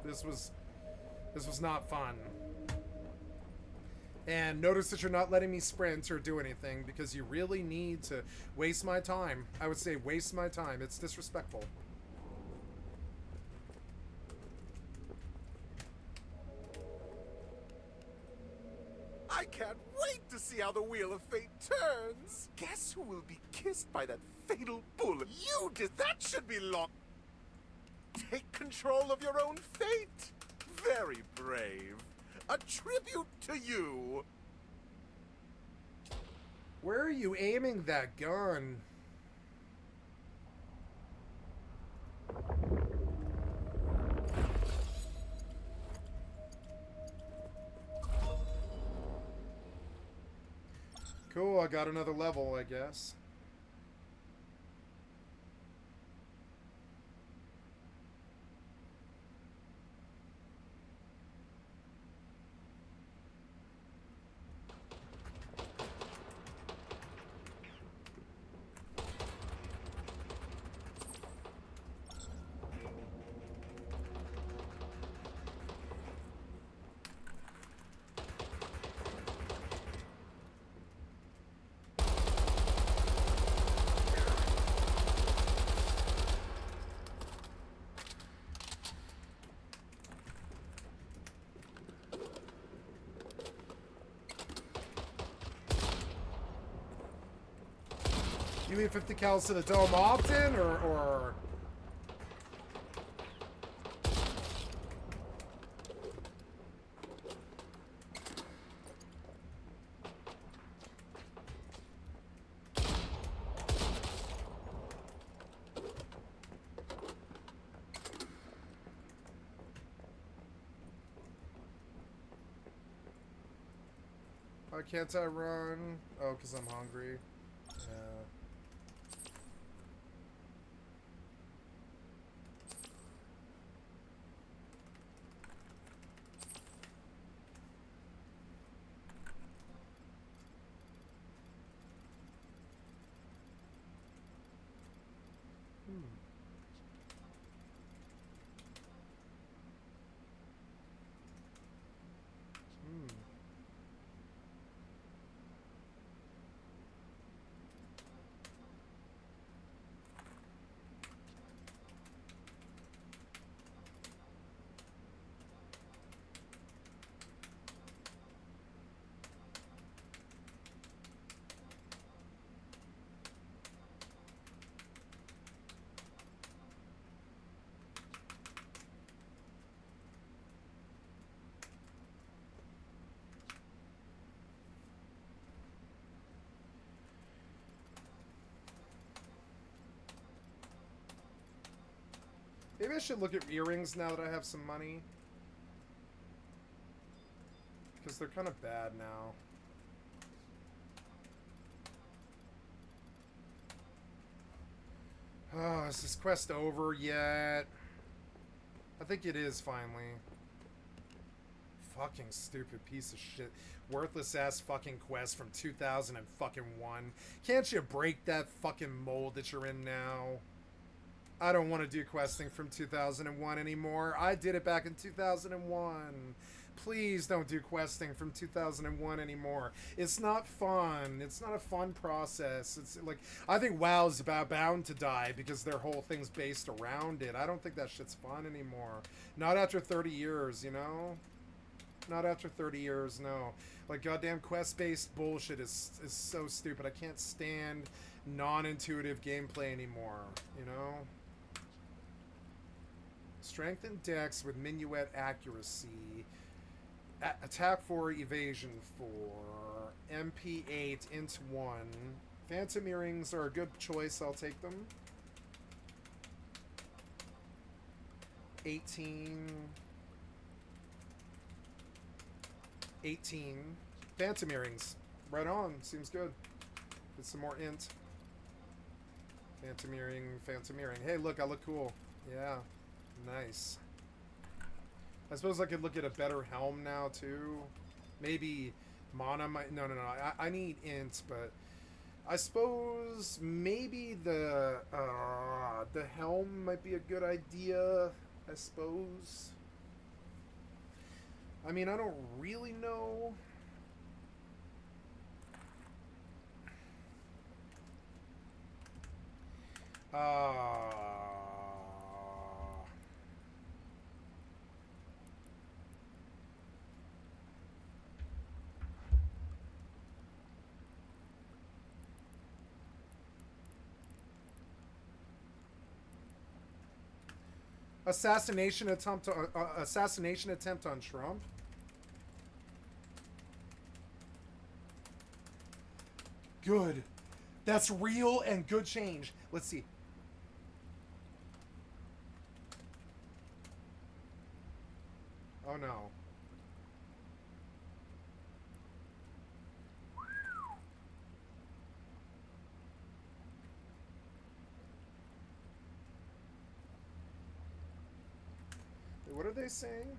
This was not fun. And notice that you're not letting me sprint or do anything because you really need to waste my time. I would say waste my time. It's disrespectful.
I can't wait to see how the Wheel of Fate turns. Guess who will be kissed by that fatal bullet? You did. That should be long. Take control of your own fate. Very brave. A tribute to you.
Where are you aiming that gun? Cool, I got another level, I guess. You leave 50 cals to the dome often, or... Why can't I run? Oh, because I'm hungry. Yeah. Maybe I should look at earrings now that I have some money. Because they're kind of bad now. Oh, is this quest over yet? I think it is finally. Fucking stupid piece of shit. Worthless ass fucking quest from 2001. Can't you break that fucking mold that you're in now? I don't want to do questing from 2001 anymore. I did it back in 2001. Please don't do questing from 2001 anymore. It's not fun. It's not a fun process. It's like, I think WoW's bound to die because their whole thing's based around it. I don't think that shit's fun anymore. Not after 30 years, you know? Not after 30 years, no. Like, goddamn quest-based bullshit is so stupid. I can't stand non-intuitive gameplay anymore, you know? Strength and dex with minuet accuracy. Attack 4, evasion 4. MP 8, int 1. Phantom earrings are a good choice. I'll take them. 18. 18. Phantom earrings. Right on. Seems good. Get some more int. Phantom earring, phantom earring. Hey, look, I look cool. Yeah. Nice. I suppose I could look at a better helm now, too. Maybe Mana might... No. I need int, but... I suppose maybe the helm might be a good idea, I suppose. I mean, I don't really know. Assassination attempt on Trump. Good. That's real and good change. Let's see. Oh no. What are they saying?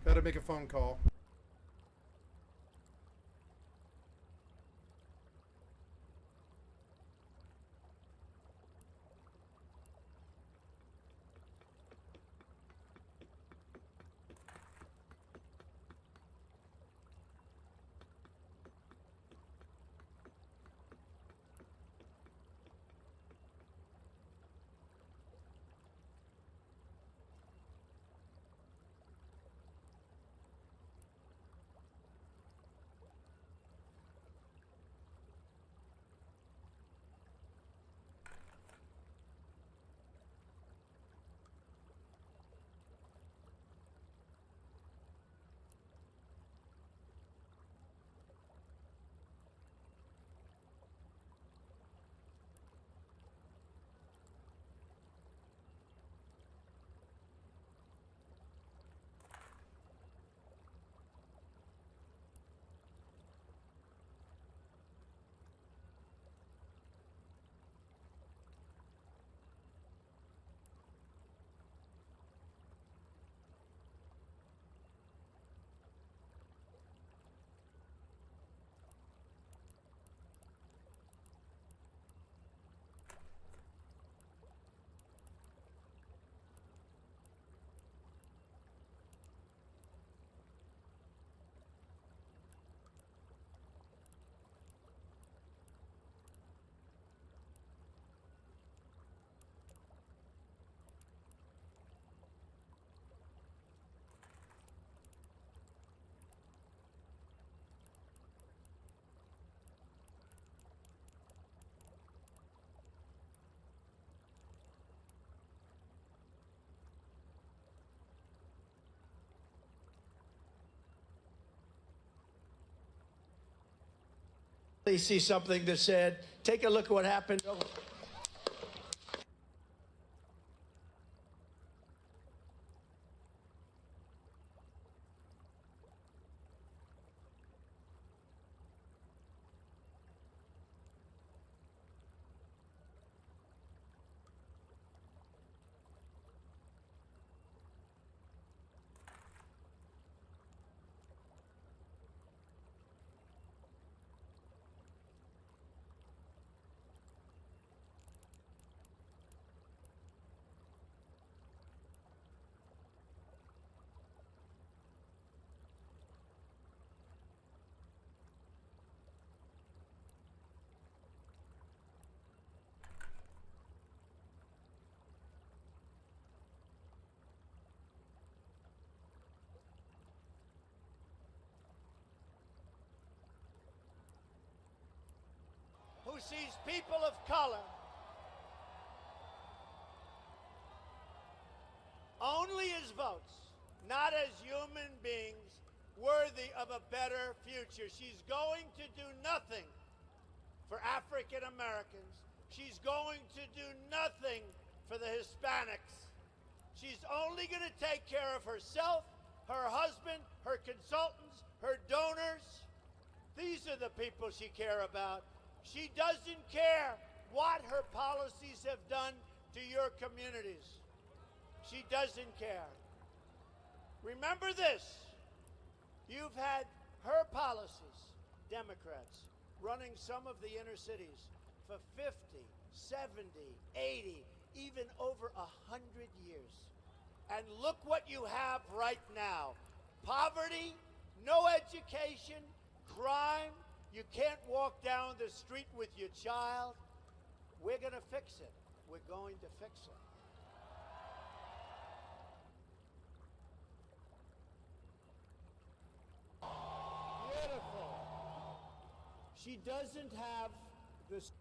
Gotta make a phone call.
They see something that said, take a look at what happened. Who sees people of color only as votes, not as human beings worthy of a better future. She's going to do nothing for African Americans. She's going to do nothing for the Hispanics. She's only going to take care of herself, her husband, her consultants, her donors. These are the people she cares about. She doesn't care what her policies have done to your communities. She doesn't care. Remember this. You've had her policies, Democrats, running some of the inner cities for 50, 70, 80, even over 100 years. And look what you have right now. Poverty, no education, crime. You can't walk down the street with your child. We're going to fix it. We're going to fix it. Beautiful. She doesn't have this.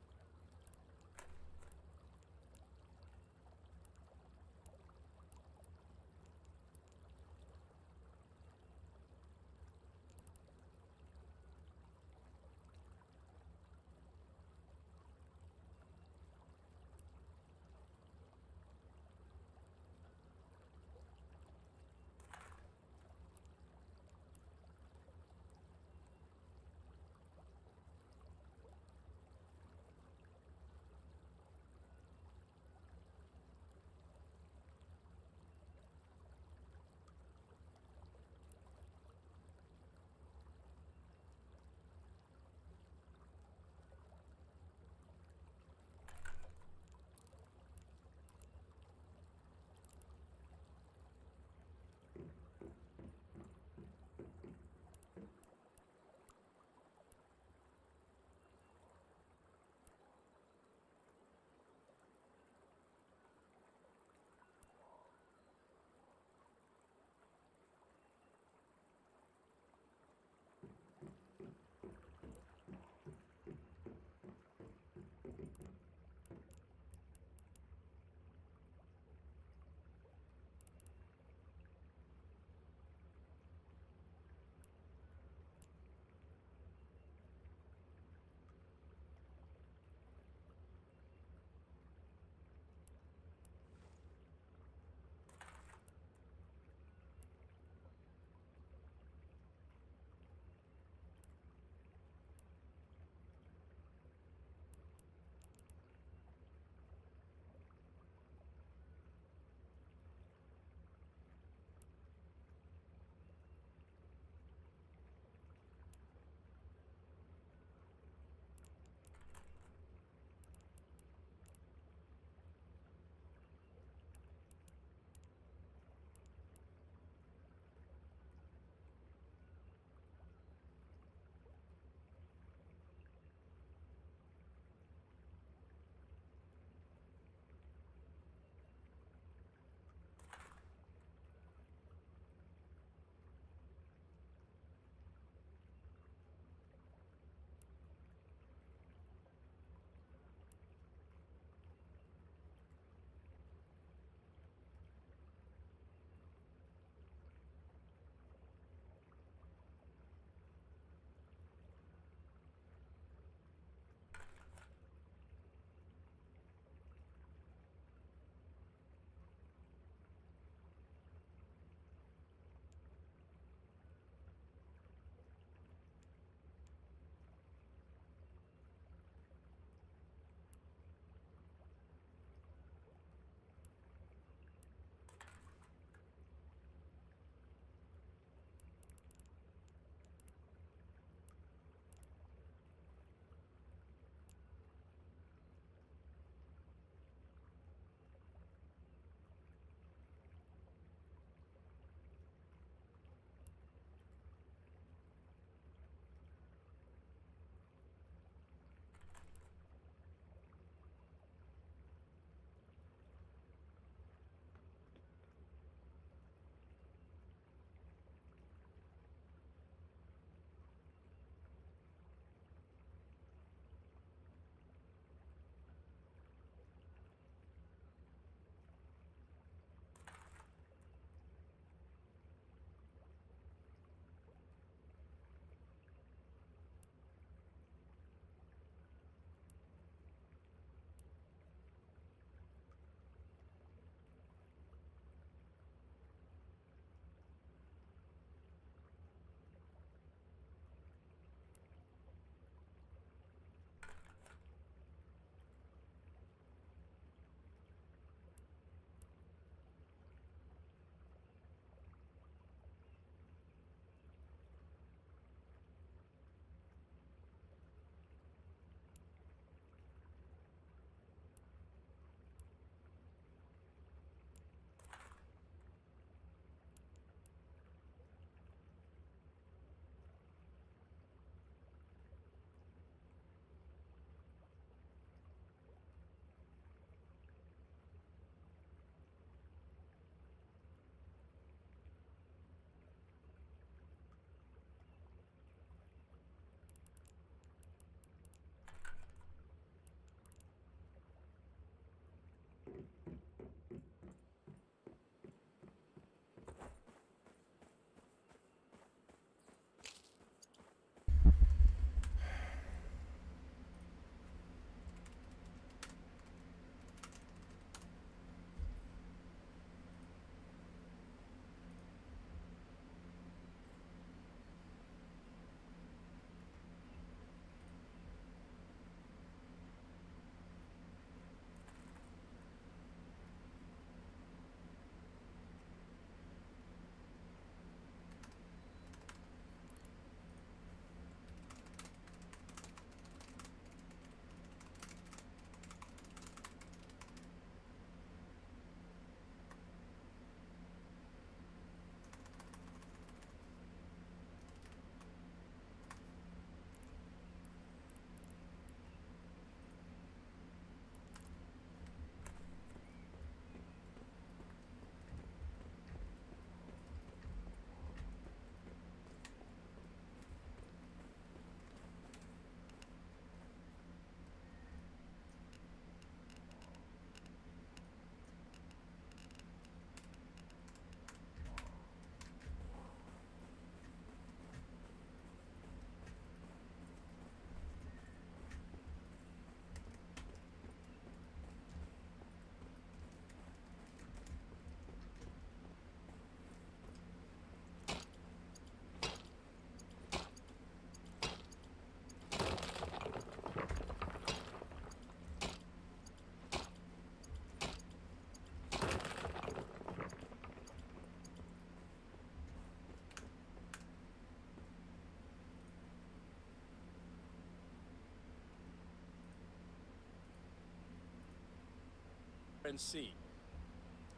RNC.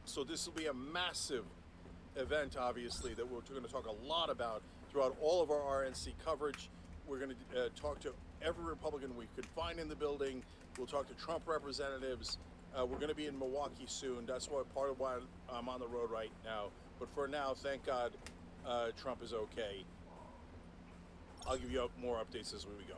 So this will be a massive event, obviously, that we're going to talk a lot about throughout all of our RNC coverage. We're going to talk to every Republican we could find in the building. We'll talk to Trump representatives. We're going to be in Milwaukee soon. That's why part of why I'm on the road right now. But for now, thank God Trump is okay. I'll give you more updates as we go.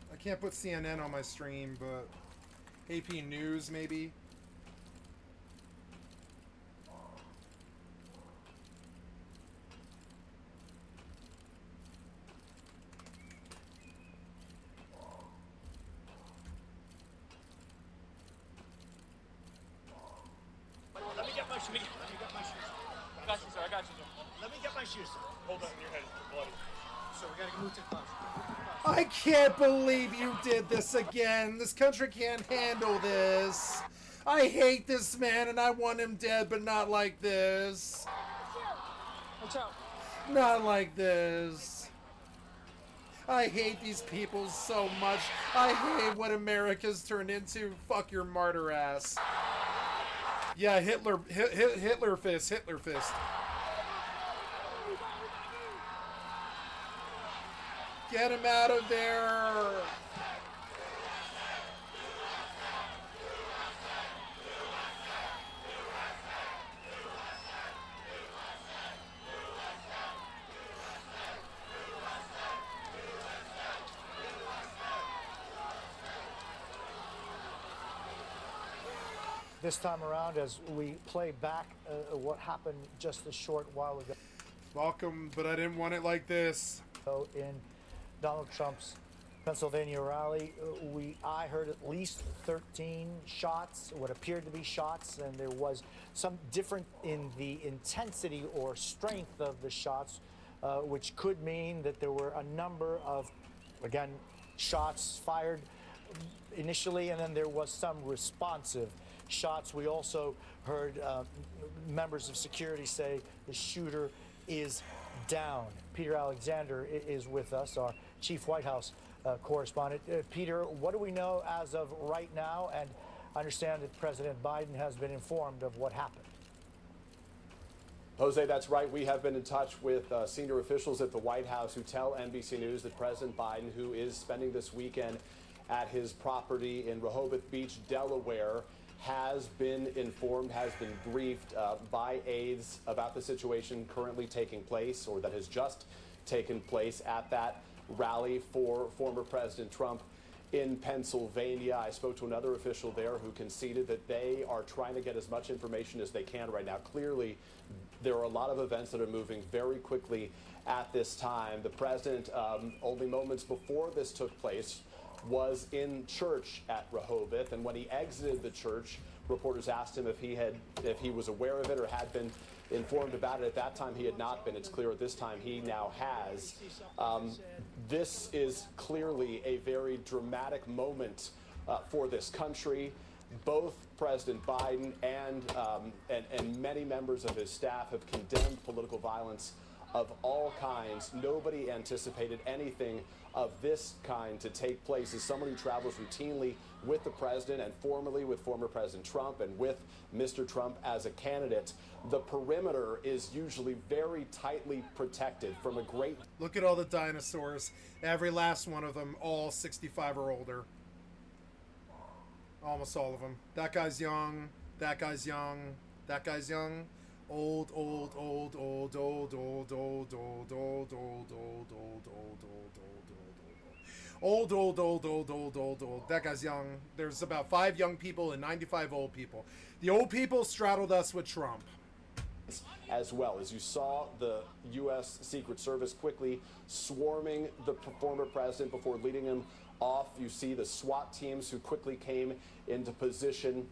I can't put CNN on my stream, but AP News maybe.
Let me get my shoes. I got you, sir. I got you, sir. Let me get my shoes, sir. Hold on, your head is bloody. So we gotta move to the class.
I can't believe you did this again. This country can't handle this. I hate this man and I want him dead, but not like this.
Watch out.
Not like this. I hate these people so much. I hate what America's turned into. Fuck your martyr ass. Yeah, Hitler fist, Hitler fist. Get him out of there!
This time around, as we play back what happened just a short while ago.
Welcome, but I didn't want it like this.
In Donald Trump's Pennsylvania rally, I heard at least 13 shots, what appeared to be shots, and there was some different in the intensity or strength of the shots, which could mean that there were a number of, again, shots fired initially, and then there was some responsive shots. We also heard members of security say the shooter is down. Peter Alexander is with us, our chief White House correspondent. Peter, what do we know as of right now? And I understand that President Biden has been informed of what happened.
Jose, that's right. We have been in touch with senior officials at the White House who tell NBC News that President Biden, who is spending this weekend at his property in Rehoboth Beach, Delaware, has been informed, has been briefed by aides about the situation currently taking place, or that has just taken place at that rally for former President Trump in Pennsylvania. I spoke to another official there who conceded that they are trying to get as much information as they can right now. Clearly, there are a lot of events that are moving very quickly at this time. The president, only moments before this took place, was in church at Rehoboth, and when he exited the church, reporters asked him if he was aware of it or had been informed about it. At that time, he had not been. It's clear at this time he now has. This is clearly a very dramatic moment for this country. Both President Biden and many members of his staff have condemned political violence of all kinds. Nobody anticipated anything of this kind to take place. As someone who travels routinely with the president and formerly with former President Trump and with Mr. Trump as a candidate, the perimeter is usually very tightly protected from a great...
Look at all the dinosaurs. Every last one of them, all 65 or older. Almost all of them. That guy's young. That guy's young. That guy's young. Old, old, old, old, old, old, old, old, old, old, old, old, old, old, old, old. That guy's young. There's about 5 young people and 95 old people. The old people straddled us with Trump.
As well as you saw the U.S. Secret Service quickly swarming the former president before leading him off. You see the SWAT teams who quickly came into position.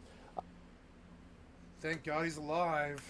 Thank God he's alive.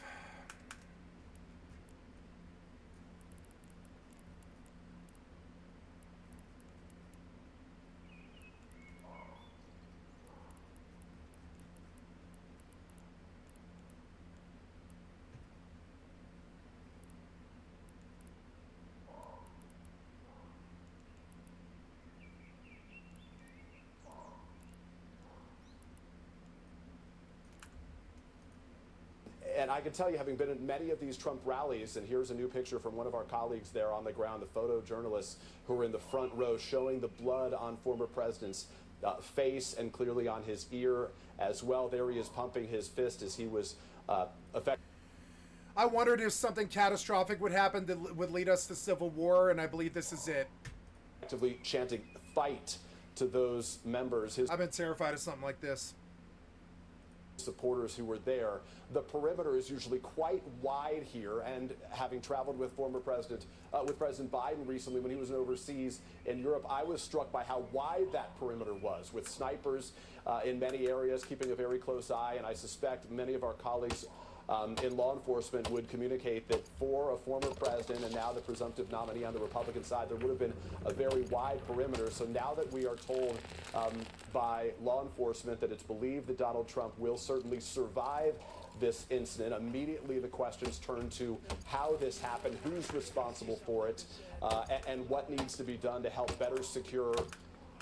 And I can tell you, having been at many of these Trump rallies, and here's a new picture from one of our colleagues there on the ground, the photojournalists who are in the front row, showing the blood on former president's face and clearly on his ear as well. There he is pumping his fist as he was affected.
I wondered if something catastrophic would happen that would lead us to civil war, and I believe this is it.
Actively chanting "fight" to those members.
I've been terrified of something like this.
Supporters who were there. The perimeter is usually quite wide here, and having traveled with President Biden recently when he was overseas in Europe, I was struck by how wide that perimeter was, with snipers in many areas keeping a very close eye. And I suspect many of our colleagues in law enforcement would communicate that for a former president and now the presumptive nominee on the Republican side, there would have been a very wide perimeter. So now that we are told by law enforcement that it's believed that Donald Trump will certainly survive this incident, immediately the questions turn to how this happened, who's responsible for it, and what needs to be done to help better secure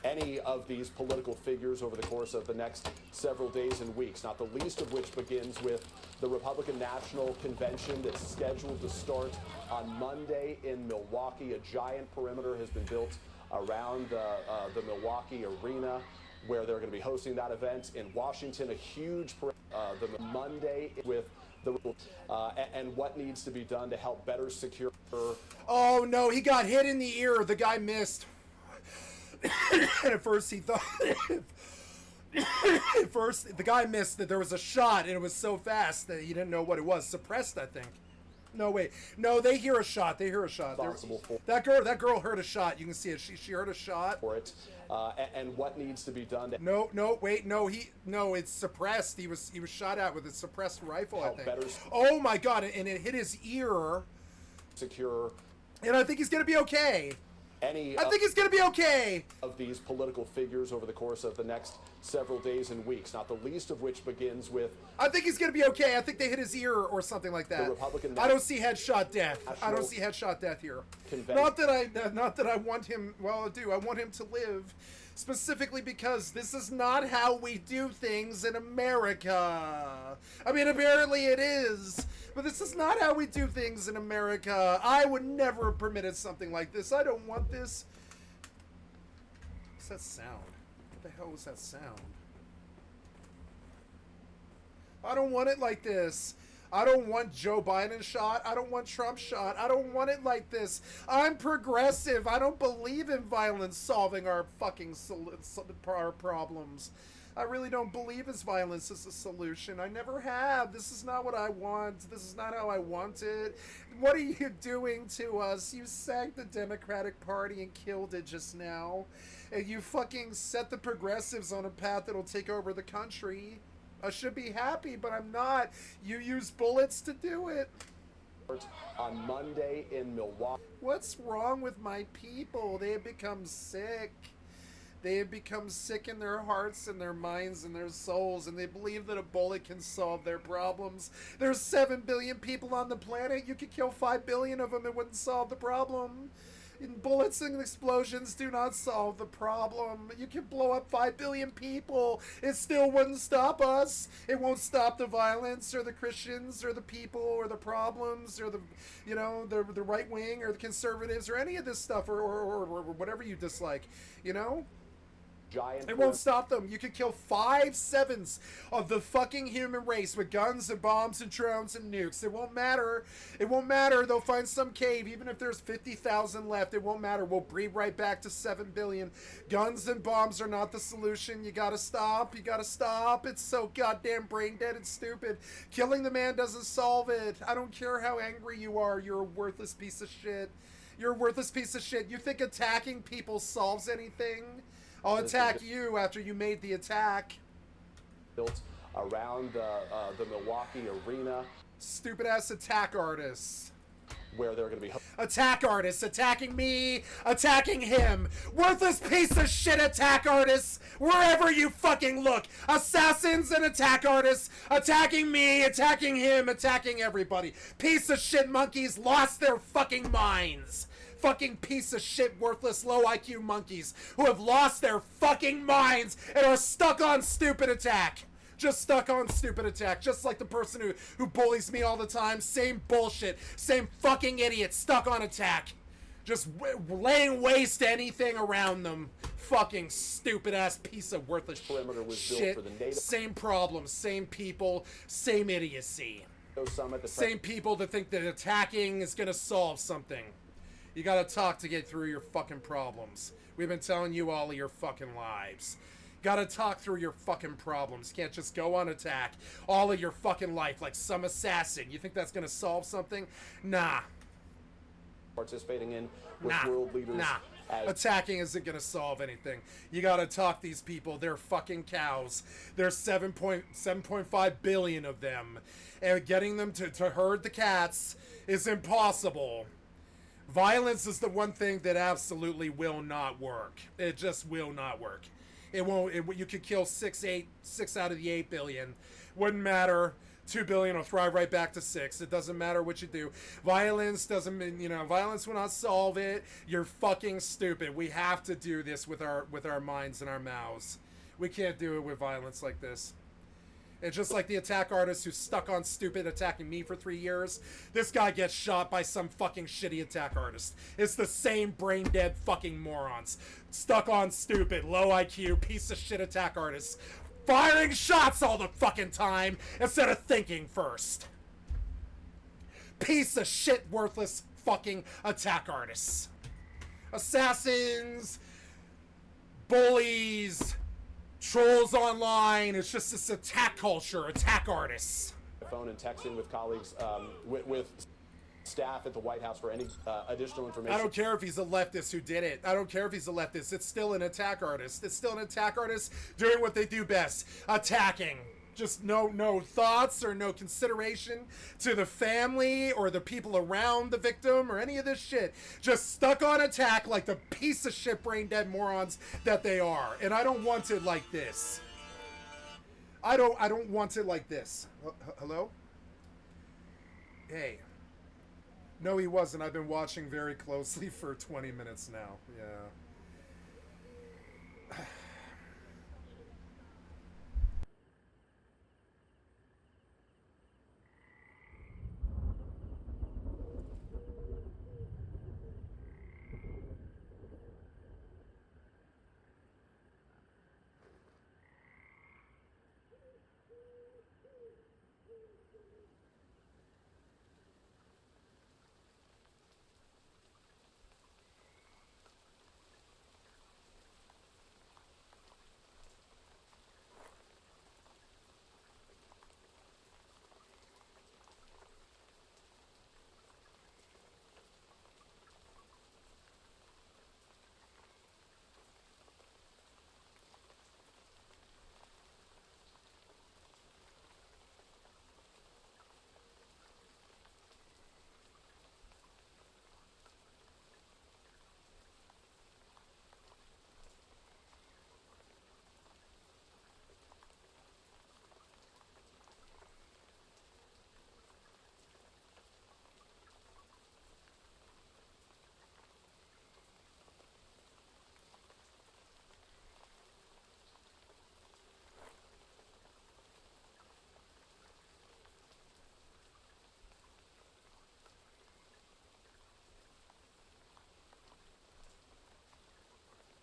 any of these political figures over the course of the next several days and weeks, not the least of which begins with the Republican National Convention that's scheduled to start on Monday in Milwaukee. A giant perimeter has been built around the Milwaukee arena where they're going to be hosting that event. In Washington, a huge the Monday with the and what needs to be done to help better secure.
Oh no, he got hit in the ear. The guy missed. And at first he thought the guy missed that there was a shot, and it was so fast that he didn't know what it was. Suppressed, I think. No, wait. No, they hear a shot. They hear a shot. That girl heard a shot. You can see it. She heard a shot.
For it, and what needs to be done to
No, it's suppressed. He was shot at with a suppressed rifle, I think.
Better
oh my God, and it hit his ear.
Secure.
And I think he's gonna be okay. I think it's going to be okay.
Of these political figures over the course of the next several days and weeks, not the least of which begins with.
I think he's going to be okay. I think they hit his ear or something like that.
The Republican
I don't see headshot death. I don't see headshot death here. Not that I want him. Well, I do. I want him to live Specifically because this is not how we do things in America. I mean, apparently it is, but this is not how we do things in America. I would never have permitted something like this. I don't want this. What's that sound? What the hell was that sound? I don't want it like this. I don't want Joe Biden shot. I don't want Trump shot. I don't want it like this. I'm progressive. I don't believe in violence solving our fucking our problems. I really don't believe as violence is a solution. I never have. This is not what I want. This is not how I want it. What are you doing to us? You sacked the Democratic Party and killed it just now. And you fucking set the progressives on a path that'll take over the country. I should be happy, but I'm not. You use bullets to do it.
On Monday in Milwaukee.
What's wrong with my people? They have become sick. They have become sick in their hearts and their minds and their souls, and they believe that a bullet can solve their problems. There's 7 billion people on the planet. You could kill 5 billion of them. It wouldn't solve the problem. Bullets and explosions do not solve the problem. You can blow up 5 billion people. It still wouldn't stop us. It won't stop the violence or the Christians or the people or the problems or the, you know, the right wing or the conservatives or any of this stuff or whatever you dislike, you know? It won't stop them. You could kill 5/7 of the fucking human race with guns and bombs and drones and nukes. It won't matter. It won't matter. They'll find some cave. Even if there's 50,000 left, it won't matter. We'll breed right back to 7 billion. Guns and bombs are not the solution. You gotta stop. You gotta stop. It's so goddamn brain dead and stupid. Killing the man doesn't solve it. I don't care how angry you are. You're a worthless piece of shit. You're a worthless piece of shit. You think attacking people solves anything? I'll attack you after you made the attack.
Built around the Milwaukee arena.
Stupid ass attack artists.
Where they're going to be
attack artists attacking me, attacking him. Worthless piece of shit attack artists. Wherever you fucking look, assassins and attack artists attacking me, attacking him, attacking everybody. Piece of shit monkeys lost their fucking minds. Fucking piece of shit, worthless, low IQ monkeys who have lost their fucking minds and are stuck on stupid attack. Just stuck on stupid attack. Just like the person who bullies me all the time. Same bullshit. Same fucking idiot stuck on attack. Just laying waste to anything around them. Fucking stupid ass piece of worthless shit. Same problems, same people, same idiocy. Same people that think that attacking is gonna solve something. You gotta talk to get through your fucking problems. We've been telling you all of your fucking lives. Gotta talk through your fucking problems. Can't just go on attack all of your fucking life like some assassin. You think that's gonna solve something? Nah.
Participating in with world leaders.
Nah. Attacking isn't gonna solve anything. You gotta talk these people. They're fucking cows. There's 7.5 billion of them. And getting them to herd the cats is impossible. Violence is the one thing that absolutely will not work. It just will not work. It won't. You could kill 6 out of the 8 billion. Wouldn't matter. 2 billion will thrive right back to 6. It doesn't matter what you do. Violence doesn't mean, you know, violence will not solve it. You're fucking stupid. We have to do this with our minds and our mouths. We can't do it with violence like this. And just like the attack artist who's stuck on stupid attacking me for 3 years, this guy gets shot by some fucking shitty attack artist. It's the same brain dead fucking morons. Stuck on stupid, low IQ, piece of shit attack artists. Firing shots all the fucking time instead of thinking first. Piece of shit, worthless fucking attack artists. Assassins, bullies, trolls online. It's just this attack culture, attack artists.
Phone and texting with colleagues, with staff at the White House for any additional information.
I don't care if he's a leftist who did it. I don't care if he's a leftist. It's still an attack artist. It's still an attack artist doing what they do best, attacking. Just no thoughts or no consideration to the family or the people around the victim or any of this shit. Just stuck on attack like the piece of shit brain dead morons that they are. And I don't want it like this. I don't want it like this. Hello? Hey. No, he wasn't. I've been watching very closely for 20 minutes now. Yeah.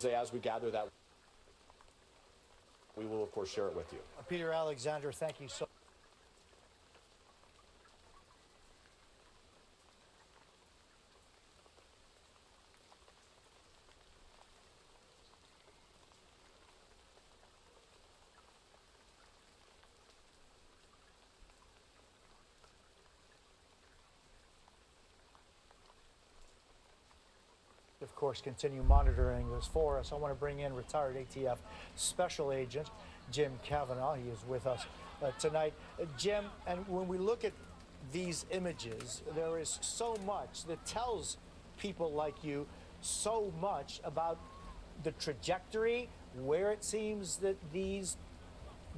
As we gather that, we will, of course, share it with you.
Peter Alexander, thank you so much. Of course, continue monitoring this for us. I want to bring in retired ATF Special Agent Jim Cavanaugh. He is with us tonight. Jim, and when we look at these images, there is so much that tells people like you so much about the trajectory, where it seems that these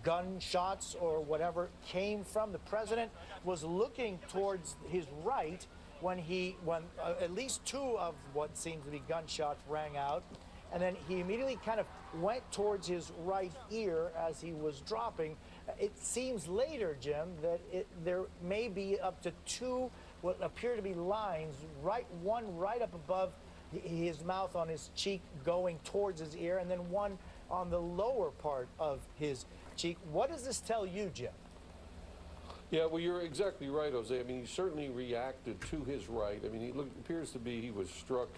gunshots or whatever came from. The president was looking towards his right when at least two of what seemed to be gunshots rang out, and then he immediately kind of went towards his right ear as he was dropping. It seems later, Jim, that there may be up to two what appear to be lines, one right up above his mouth on his cheek going towards his ear, and then one on the lower part of his cheek. What does this tell you, Jim?
Yeah, well, you're exactly right, Jose. I mean, he certainly reacted to his right. I mean, appears to be he was struck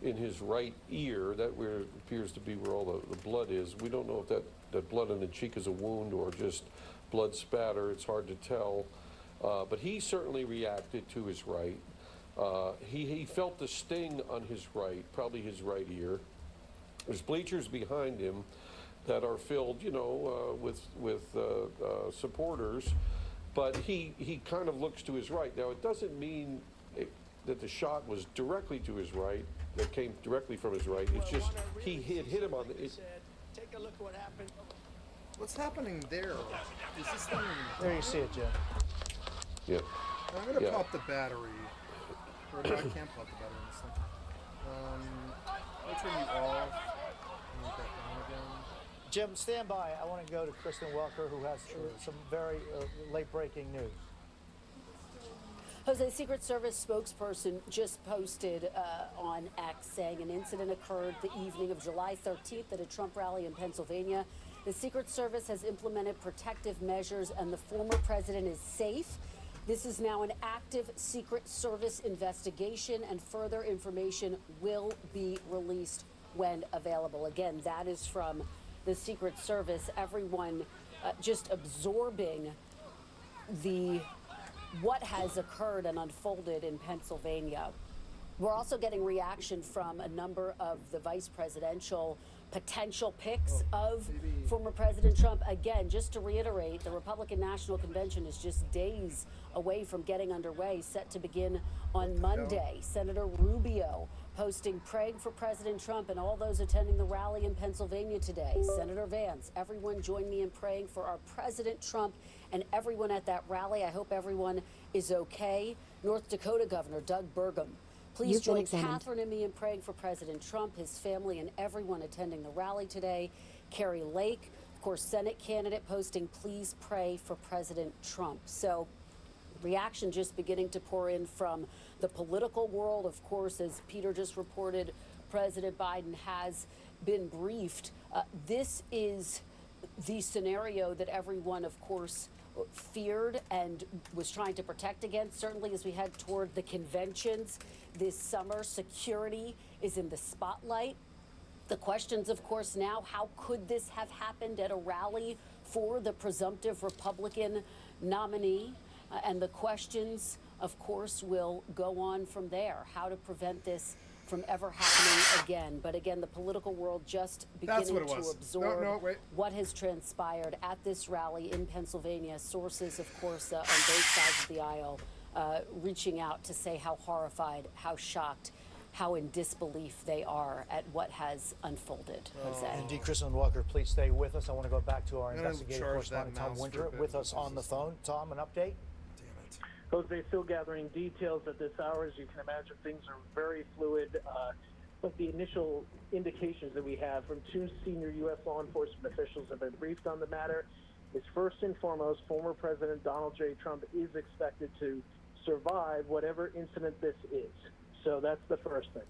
in his right ear. That where appears to be where all the blood is. We don't know if that blood on the cheek is a wound or just blood spatter. It's hard to tell. But he certainly reacted to his right. He felt the sting on his right, probably his right ear. There's bleachers behind him that are filled, with supporters. But he kind of looks to his right. Now, it doesn't mean that the shot was directly to his right, that came directly from his right. It's just he hit him on the...
Take a look what happened.
What's happening there? Is this thing...
There you see it, Jim.
Yeah.
I'm going to pop the battery. Or no, I can't pop the battery in this thing. I'll turn you off. Make that on again.
Jim, stand by. I want to go to Kristen Welker, who has some very late-breaking news.
Jose, Secret Service spokesperson just posted on X saying an incident occurred the evening of July 13th at a Trump rally in Pennsylvania. The Secret Service has implemented protective measures and the former president is safe. This is now an active Secret Service investigation and further information will be released when available. Again, that is from the Secret Service. Everyone just absorbing what has occurred and unfolded in Pennsylvania. We're also getting reaction from a number of the vice presidential potential picks of former President Trump. Again, just to reiterate, the Republican National Convention is just days away from getting underway, set to begin on Monday. Senator Rubio posting praying for President Trump and all those attending the rally in Pennsylvania today. Senator Vance, everyone join me in praying for our President Trump and everyone at that rally. I hope everyone is okay. North Dakota Governor Doug Burgum, please join Catherine and me in praying for President Trump, his family, and everyone attending the rally today. Carrie Lake, of course, Senate candidate, posting, please pray for President Trump. So reaction just beginning to pour in from the political world. Of course, as Peter just reported, President Biden has been briefed. This is the scenario that everyone, of course, feared and was trying to protect against. Certainly as we head toward the conventions this summer, security is in the spotlight. The questions, of course, now, how could this have happened at a rally for the presumptive Republican nominee? And the questions, of course, will go on from there. How to prevent this from ever happening again. But again, the political world just beginning to absorb what has transpired at this rally in Pennsylvania. Sources, of course, on both sides of the aisle reaching out to say how horrified, how shocked, how in disbelief they are at what has unfolded. Jose.
Indeed, Kristen Walker, please stay with us. I want to go back to our investigative correspondent, Tom Winter, with us on the phone. Tom, an update?
Jose, still gathering details at this hour. As you can imagine, things are very fluid. But the initial indications that we have from two senior U.S. law enforcement officials have been briefed on the matter is, first and foremost, former President Donald J. Trump is expected to survive whatever incident this is. So that's the first thing.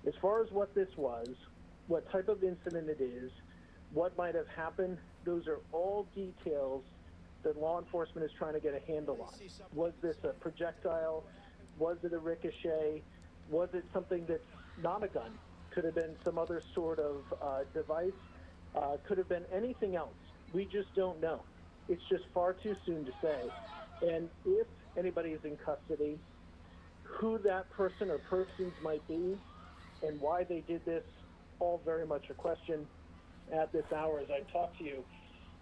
As far as what this was, what type of incident it is, what might have happened. Those are all details that law enforcement is trying to get a handle on. Was this a projectile? Was it a ricochet? Was it something that's not a gun? Could have been some other sort of device. Could have been anything else. We just don't know. It's just far too soon to say. And if anybody is in custody, who that person or persons might be and why they did this, all very much a question at this hour as I talk to you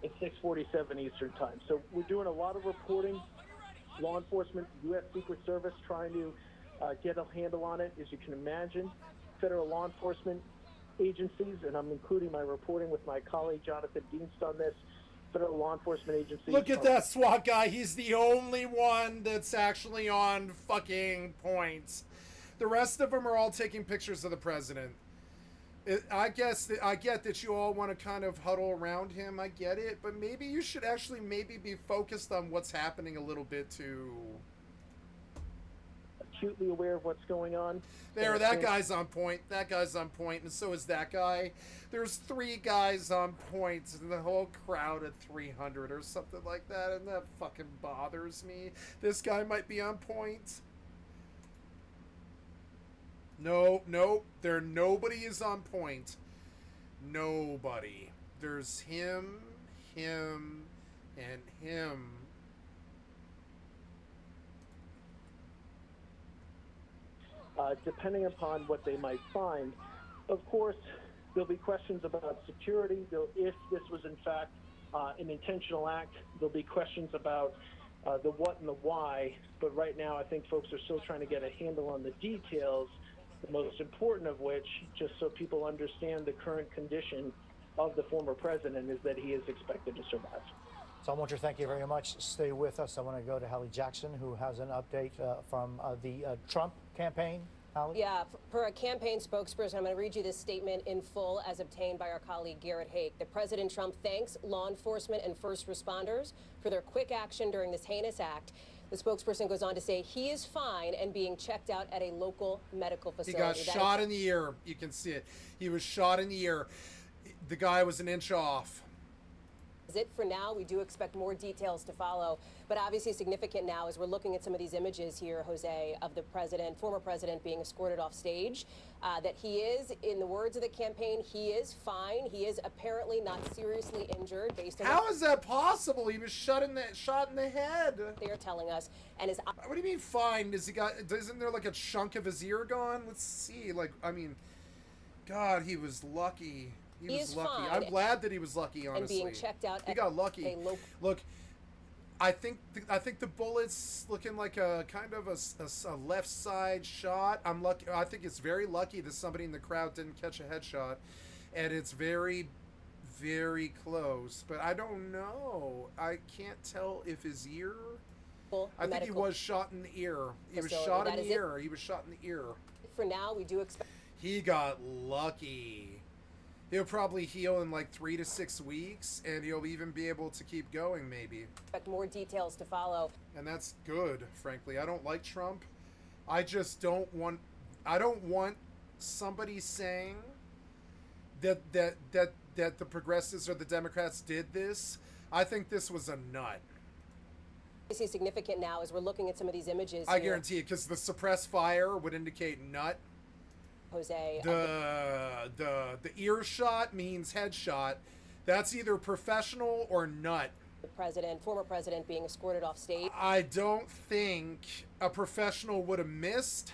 at 6:47 Eastern Time. So we're doing a lot of reporting. Law enforcement, U.S. Secret Service trying to get a handle on it. As you can imagine, federal law enforcement agencies, and I'm including my reporting with my colleague Jonathan Dienst on this, federal law enforcement agencies.
Look at that SWAT guy. He's the only one that's actually on fucking points. The rest of them are all taking pictures of the president. I get that you all want to kind of huddle around him. I get it. But maybe you should actually maybe be focused on what's happening a little bit too.
Acutely aware of what's going on.
There, that guy's on point. That guy's on point, and so is that guy. There's 3 guys on point, and the whole crowd at 300 or something like that, and that fucking bothers me. This guy might be on point. No, nobody is on point. Nobody. There's him, and him.
Depending upon what they might find, of course, there'll be questions about security. If this was in fact an intentional act, there'll be questions about the what and the why. But right now, I think folks are still trying to get a handle on the details, the most important of which, just so people understand the current condition of the former president, is that he is expected to survive.
So I want to thank you very much. Stay with us. I want to go to Hallie Jackson, who has an update from the Trump campaign. Hallie?
Yeah, per a campaign spokesperson, I'm going to read you this statement in full as obtained by our colleague Garrett Haake. The President Trump thanks law enforcement and first responders for their quick action during this heinous act. The spokesperson goes on to say he is fine and being checked out at a local medical facility.
He got shot in the ear. You can see it. He was shot in the ear. The guy was an inch off.
It for now. We do expect more details to follow, but obviously significant now as we're looking at some of these images here, Jose, of the president, former president, being escorted off stage, that he is, in the words of the campaign, he is fine. He is apparently not seriously injured based on
How is that possible? He was shot in the head.
They are telling us, and is.
What do you mean fine? Isn't there like a chunk of his ear gone? Let's see. Like, I mean, God, he was lucky. He was lucky. I'm glad that he was lucky, honestly.
And being checked out.
He got lucky. Look, I think the bullet's looking like a kind of a left side shot. I'm lucky. I think it's very lucky that somebody in the crowd didn't catch a headshot, and it's very, very close. But I don't know. I can't tell if his ear. I think he was shot in the ear. He was shot in the ear. He was shot in the ear.
For now, we do expect.
He got lucky. He'll probably heal in like 3 to 6 weeks, and he'll even be able to keep going, maybe.
Expect more details to follow.
And that's good, frankly. I don't like Trump. I just don't want. I don't want somebody saying that the progressives or the Democrats did this. I think this was a nut.
This is significant now as we're looking at some of these images.
I guarantee it, because the suppressed fire would indicate nut.
Jose.
The ear shot means headshot. That's either professional or nut.
The former president being escorted off stage.
I don't think a professional would have missed.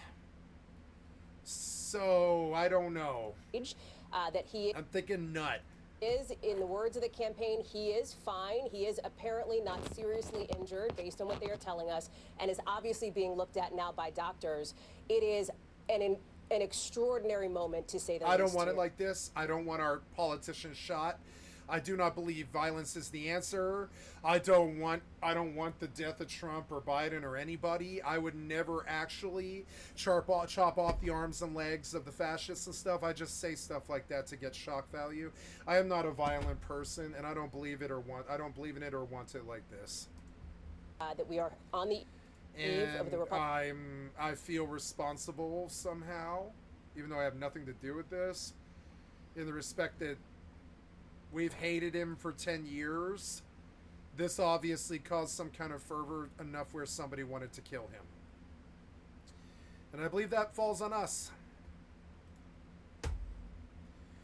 So I don't know. I'm thinking nut.
Is, in the words of the campaign, he is fine. He is apparently not seriously injured based on what they are telling us, and is obviously being looked at now by doctors. It is an extraordinary moment, to say the least.
I don't want it like this. I don't want our politicians shot. I do not believe violence is the answer. I don't want the death of Trump or Biden or anybody. I would never actually chop off the arms and legs of the fascists and stuff. I just say stuff like that to get shock value. I am not a violent person, and I don't believe it or believe in it or want it like this.
That we are on the eve of the Republic.
I feel responsible somehow, even though I have nothing to do with this. in the respect that we've hated him for 10 years. This obviously caused some kind of fervor enough where somebody wanted to kill him. And I believe that falls on us.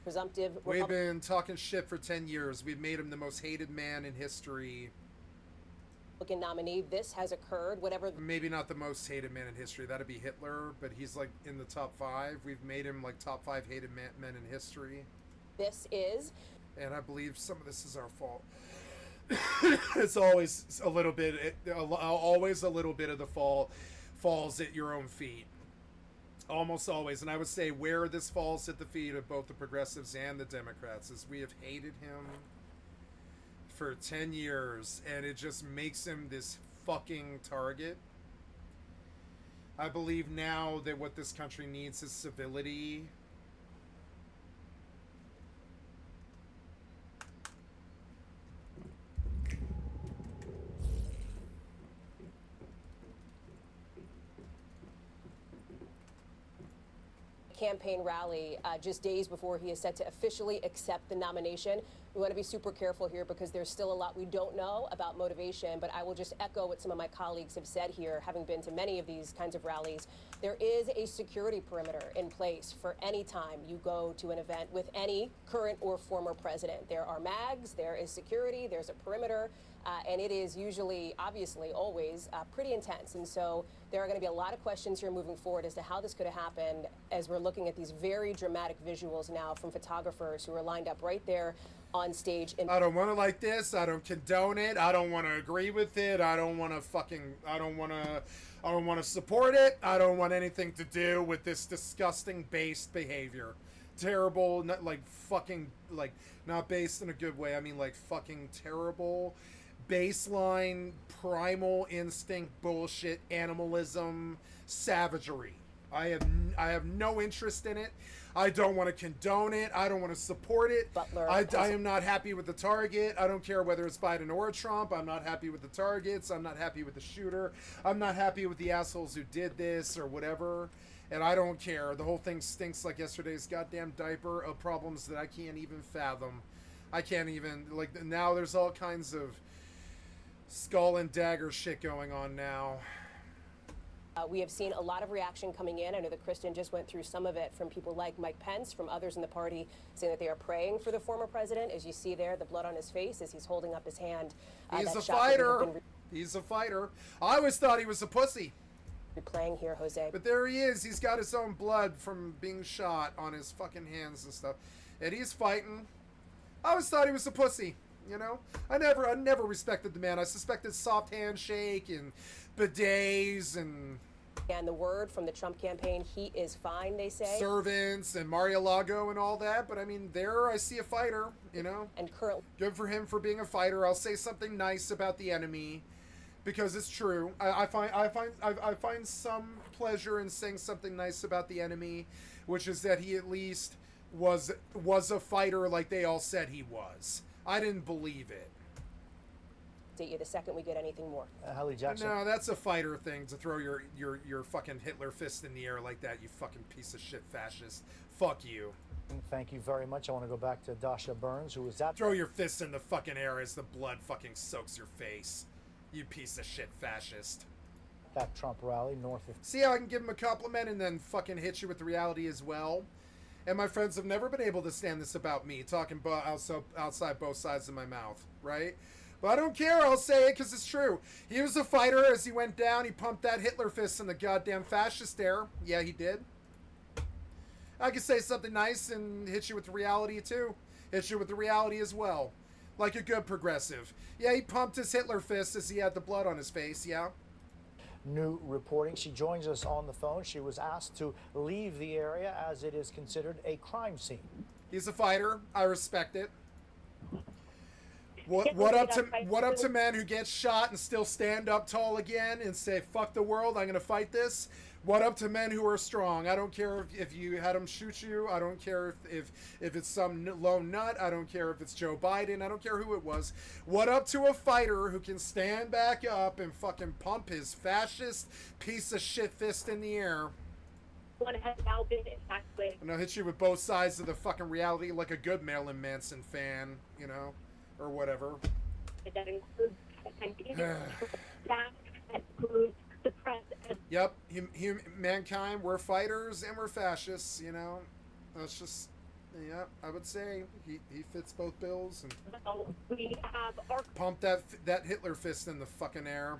Presumptive.
We've been talking shit for 10 years. We've made him the most hated man in history.
Republican nominee. This has occurred. Whatever.
Maybe not the most hated man in history. That'd be Hitler, but he's like in the top 5. We've made him like top 5 hated men in history.
This is.
And I believe some of this is our fault. It's always a little bit. Always a little bit of the fault falls at your own feet. Almost always. And I would say where this falls at the feet of both the progressives and the Democrats is we have hated him for 10 years, and it just makes him this fucking target. I believe now that what this country needs is civility.
Campaign rally just days before he is set to officially accept the nomination. We want to be super careful here because there's still a lot we don't know about motivation, but I will just echo what some of my colleagues have said here, having been to many of these kinds of rallies. There is a security perimeter in place for any time you go to an event with any current or former president. There are mags, there is security, there's a perimeter, and it is usually, obviously, always pretty intense. And so there are going to be a lot of questions here moving forward as to how this could have happened as we're looking at these very dramatic visuals now from photographers who are lined up right there on stage.
I don't want to like this. I don't condone it. I don't want to agree with it. I don't want to support it. I don't want anything to do with this disgusting based behavior. Terrible, not like fucking, like, not based in a good way. I mean, like, fucking terrible, baseline, primal instinct bullshit, animalism, savagery. I have no interest in it. I don't want to condone it. I don't want to support it. I am not happy with the target. I don't care whether it's Biden or Trump. I'm not happy with the targets. I'm not happy with the shooter. I'm not happy with the assholes who did this or whatever. And I don't care. The whole thing stinks like yesterday's goddamn diaper of problems that I can't even fathom. I can't even, like, now there's all kinds of skull and dagger shit going on now.
We have seen a lot of reaction coming in. I know that Kristen just went through some of it from people like Mike Pence, from others in the party, saying that they are praying for the former president. As you see there, the blood on his face as he's holding up his hand.
He's a fighter. He's a fighter. I always thought he was a pussy.
Playing here, Jose.
But there he is. He's got his own blood from being shot on his fucking hands and stuff. And he's fighting. I always thought he was a pussy. You know, I never respected the man. I suspected soft handshake and bidets and
the word from the Trump campaign, he is fine, they say.
Servants and Mar-a-Lago and all that. But I mean, there I see a fighter, you know.
And currently,
good for him for being a fighter. I'll say something nice about the enemy because it's true. I find some pleasure in saying something nice about the enemy, which is that he at least was a fighter like they all said he was. I didn't believe it.
You the second we get anything more.
Hallie Jackson.
No, that's a fighter thing to throw your fucking Hitler fist in the air like that, you fucking piece of shit fascist. Fuck you.
Thank you very much. I want to go back to Dasha Burns, who was at...
Throw your fist in the fucking air as the blood fucking soaks your face. You piece of shit fascist.
That Trump rally north of...
See how I can give him a compliment and then fucking hit you with the reality as well? And my friends have never been able to stand this about me, talking outside both sides of my mouth, right? But I don't care, I'll say it because it's true. He was a fighter. As he went down, he pumped that Hitler fist in the goddamn fascist air. Yeah, he did. I could say something nice and hit you with the reality too. Hit you with the reality as well. Like a good progressive. Yeah, he pumped his Hitler fist as he had the blood on his face, yeah.
New reporting. She joins us on the phone. She was asked to leave the area as it is considered a crime scene.
He's a fighter. I respect it. What up to men who get shot and still stand up tall again and say, fuck the world, I'm going to fight this? What up to men who are strong? I don't care if you had them shoot you. I don't care if it's some lone nut. I don't care if it's Joe Biden. I don't care who it was. What up to a fighter who can stand back up and fucking pump his fascist piece of shit fist in the air?
one has now been evacuated.
And I'll hit you with both sides of the fucking reality like a good Marilyn Manson fan, you know, or whatever.
That includes that includes the press.
Yep, mankind, we're fighters and we're fascists, you know. That's just, yeah, I would say he fits both bills. And
we have our
pump that Hitler fist in the fucking air.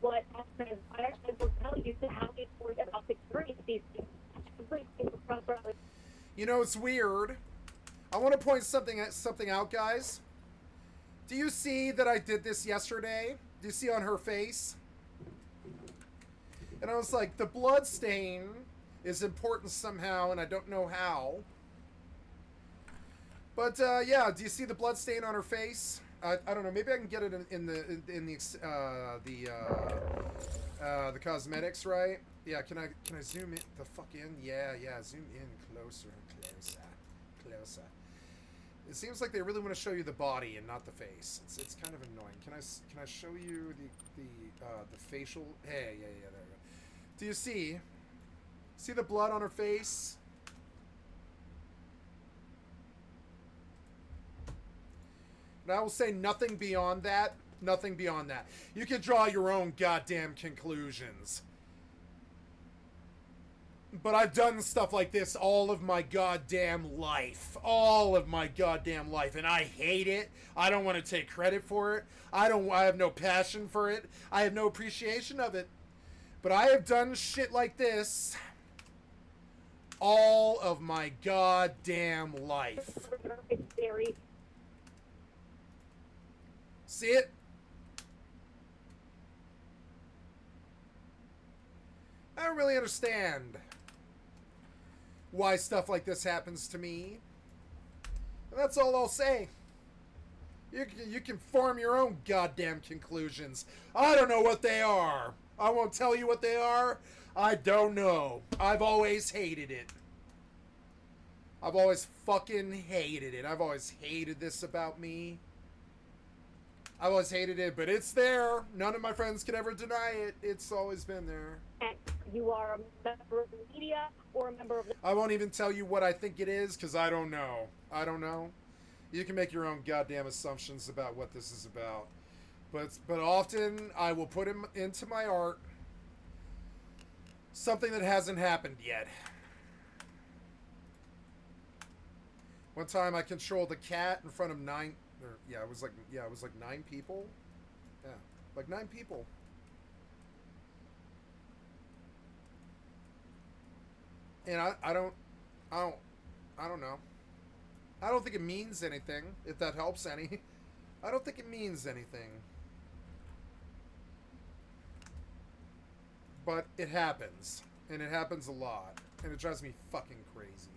What has transpired, and will tell you how important about experience these things.
You know, it's weird. I want to point something out, guys. Do you see that I did this yesterday? Do you see on her face? And I was like, the blood stain is important somehow, and I don't know how. But yeah, do you see the blood stain on her face? I don't know. Maybe I can get it in the cosmetics, right? Yeah. Can I zoom in the fuck in? Yeah. Zoom in closer. It seems like they really want to show you the body and not the face. It's kind of annoying. Can I show you the facial? Hey, yeah. There we go. Do you see the blood on her face? And I will say nothing beyond that. Nothing beyond that. You can draw your own goddamn conclusions. But I've done stuff like this all of my goddamn life. All of my goddamn life. And I hate it. I don't want to take credit for it. I have no passion for it. I have no appreciation of it. But I have done shit like this all of my goddamn life. See it? I don't really understand why stuff like this happens to me. And that's all I'll say. You can form your own goddamn conclusions. I don't know what they are. I won't tell you what they are. I don't know. I've always hated it. I've always fucking hated it. I've always hated this about me. I've always hated it, but it's there. None of my friends can ever deny it. It's always been there.
You are a member of the media or a member of the...
I won't even tell you what I think it is, because I don't know. I don't know. You can make your own goddamn assumptions about what this is about. But often, I will put into my art something that hasn't happened yet. One time, I controlled a cat in front of 9... it was like 9 people. Yeah, like 9 people. And I don't know. I don't think it means anything, if that helps any. I don't think it means anything. But it happens. And it happens a lot. And it drives me fucking crazy.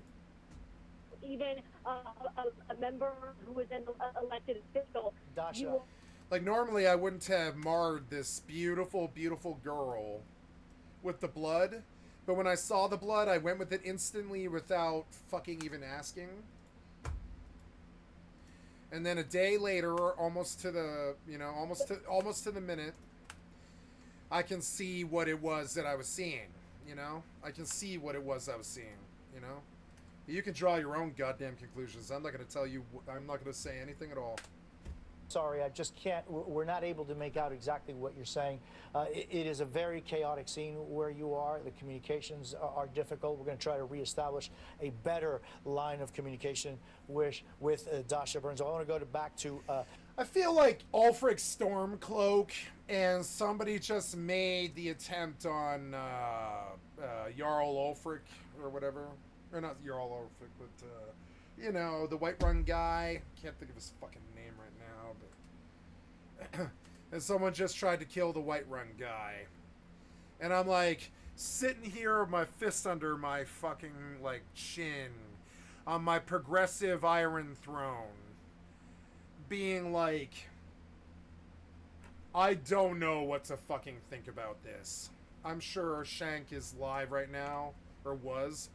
Even a member who was an elected official.
Dasha.
Like, normally I wouldn't have marred this beautiful, beautiful girl with the blood. But when I saw the blood, I went with it instantly without fucking even asking. And then a day later, almost to the minute, I can see what it was that I was seeing, you know? I can see what it was I was seeing, you know? You can draw your own goddamn conclusions. I'm not going to tell you, I'm not going to say anything at all.
Sorry, I just can't, we're not able to make out exactly what you're saying. It is a very chaotic scene where you are. The communications are difficult. We're going to try to reestablish a better line of communication with Dasha Burns. I want to go back to...
I feel like Ulfric Stormcloak and somebody just made the attempt on Jarl Ulfric or whatever. Or not Jarl Ulfric, but, you know, the Whiterun guy. Can't think of his fucking name right now, but... and someone just tried to kill the Whiterun guy. And I'm like, sitting here with my fist under my fucking, like, chin, on my progressive Iron Throne, being like, I don't know what to fucking think about this. I'm sure Shank is live right now, or was.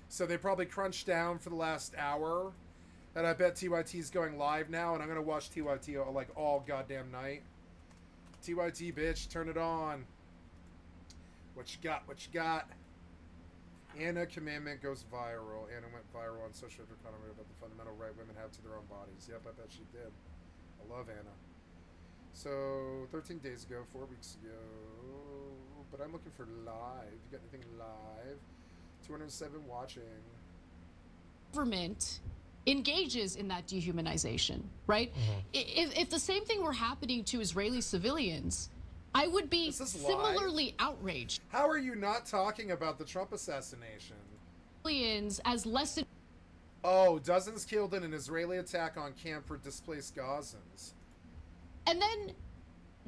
So they probably crunched down for the last hour. And I bet TYT's going live now, and I'm going to watch TYT like all goddamn night. TYT, bitch, turn it on. What you got? What you got? Anna commandment goes viral. Anna went viral on social economy about the fundamental right women have to their own bodies. Yep, I bet she did. I love Anna. So, 13 days ago, 4 weeks ago, but I'm looking for live. You got anything live? 207 watching.
Government engages in that dehumanization, right? If the same thing were happening to Israeli civilians, I would be similarly outraged.
How are you not talking about the Trump assassination?
Civilians as less than...
Oh, dozens killed in an Israeli attack on camp for displaced Gazans.
And then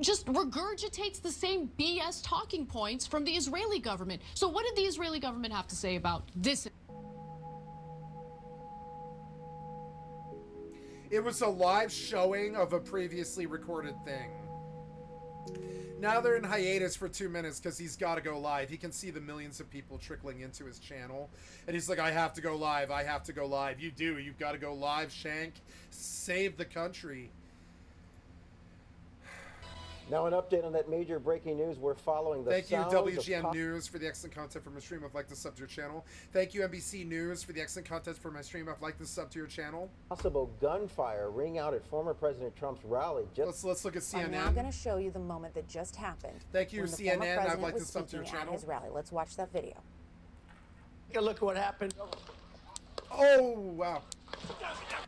just regurgitates the same BS talking points from the Israeli government. So what did the Israeli government have to say about this?
It was a live showing of a previously recorded thing. Now they're in hiatus for 2 minutes because he's got to go live. He can see the millions of people trickling into his channel. And he's like, I have to go live. I have to go live. You do. You've got to go live, Shank. Save the country.
Now an update on that major breaking news. We're following the
Thank you,
sounds
WGN
of
News, for the excellent content from my stream. I've liked the sub to your channel. Thank you, NBC News, for the excellent content from my stream. I've liked the sub to your channel.
possible gunfire ring out at former President Trump's rally.
Let's look at CNN.
I'm now going to show you the moment that just happened.
Thank you,
when the
CNN.
former
I've
president
liked
was
the sub to your
speaking at
channel.
his rally. Let's watch that video.
Take a look at what happened.
Oh, wow.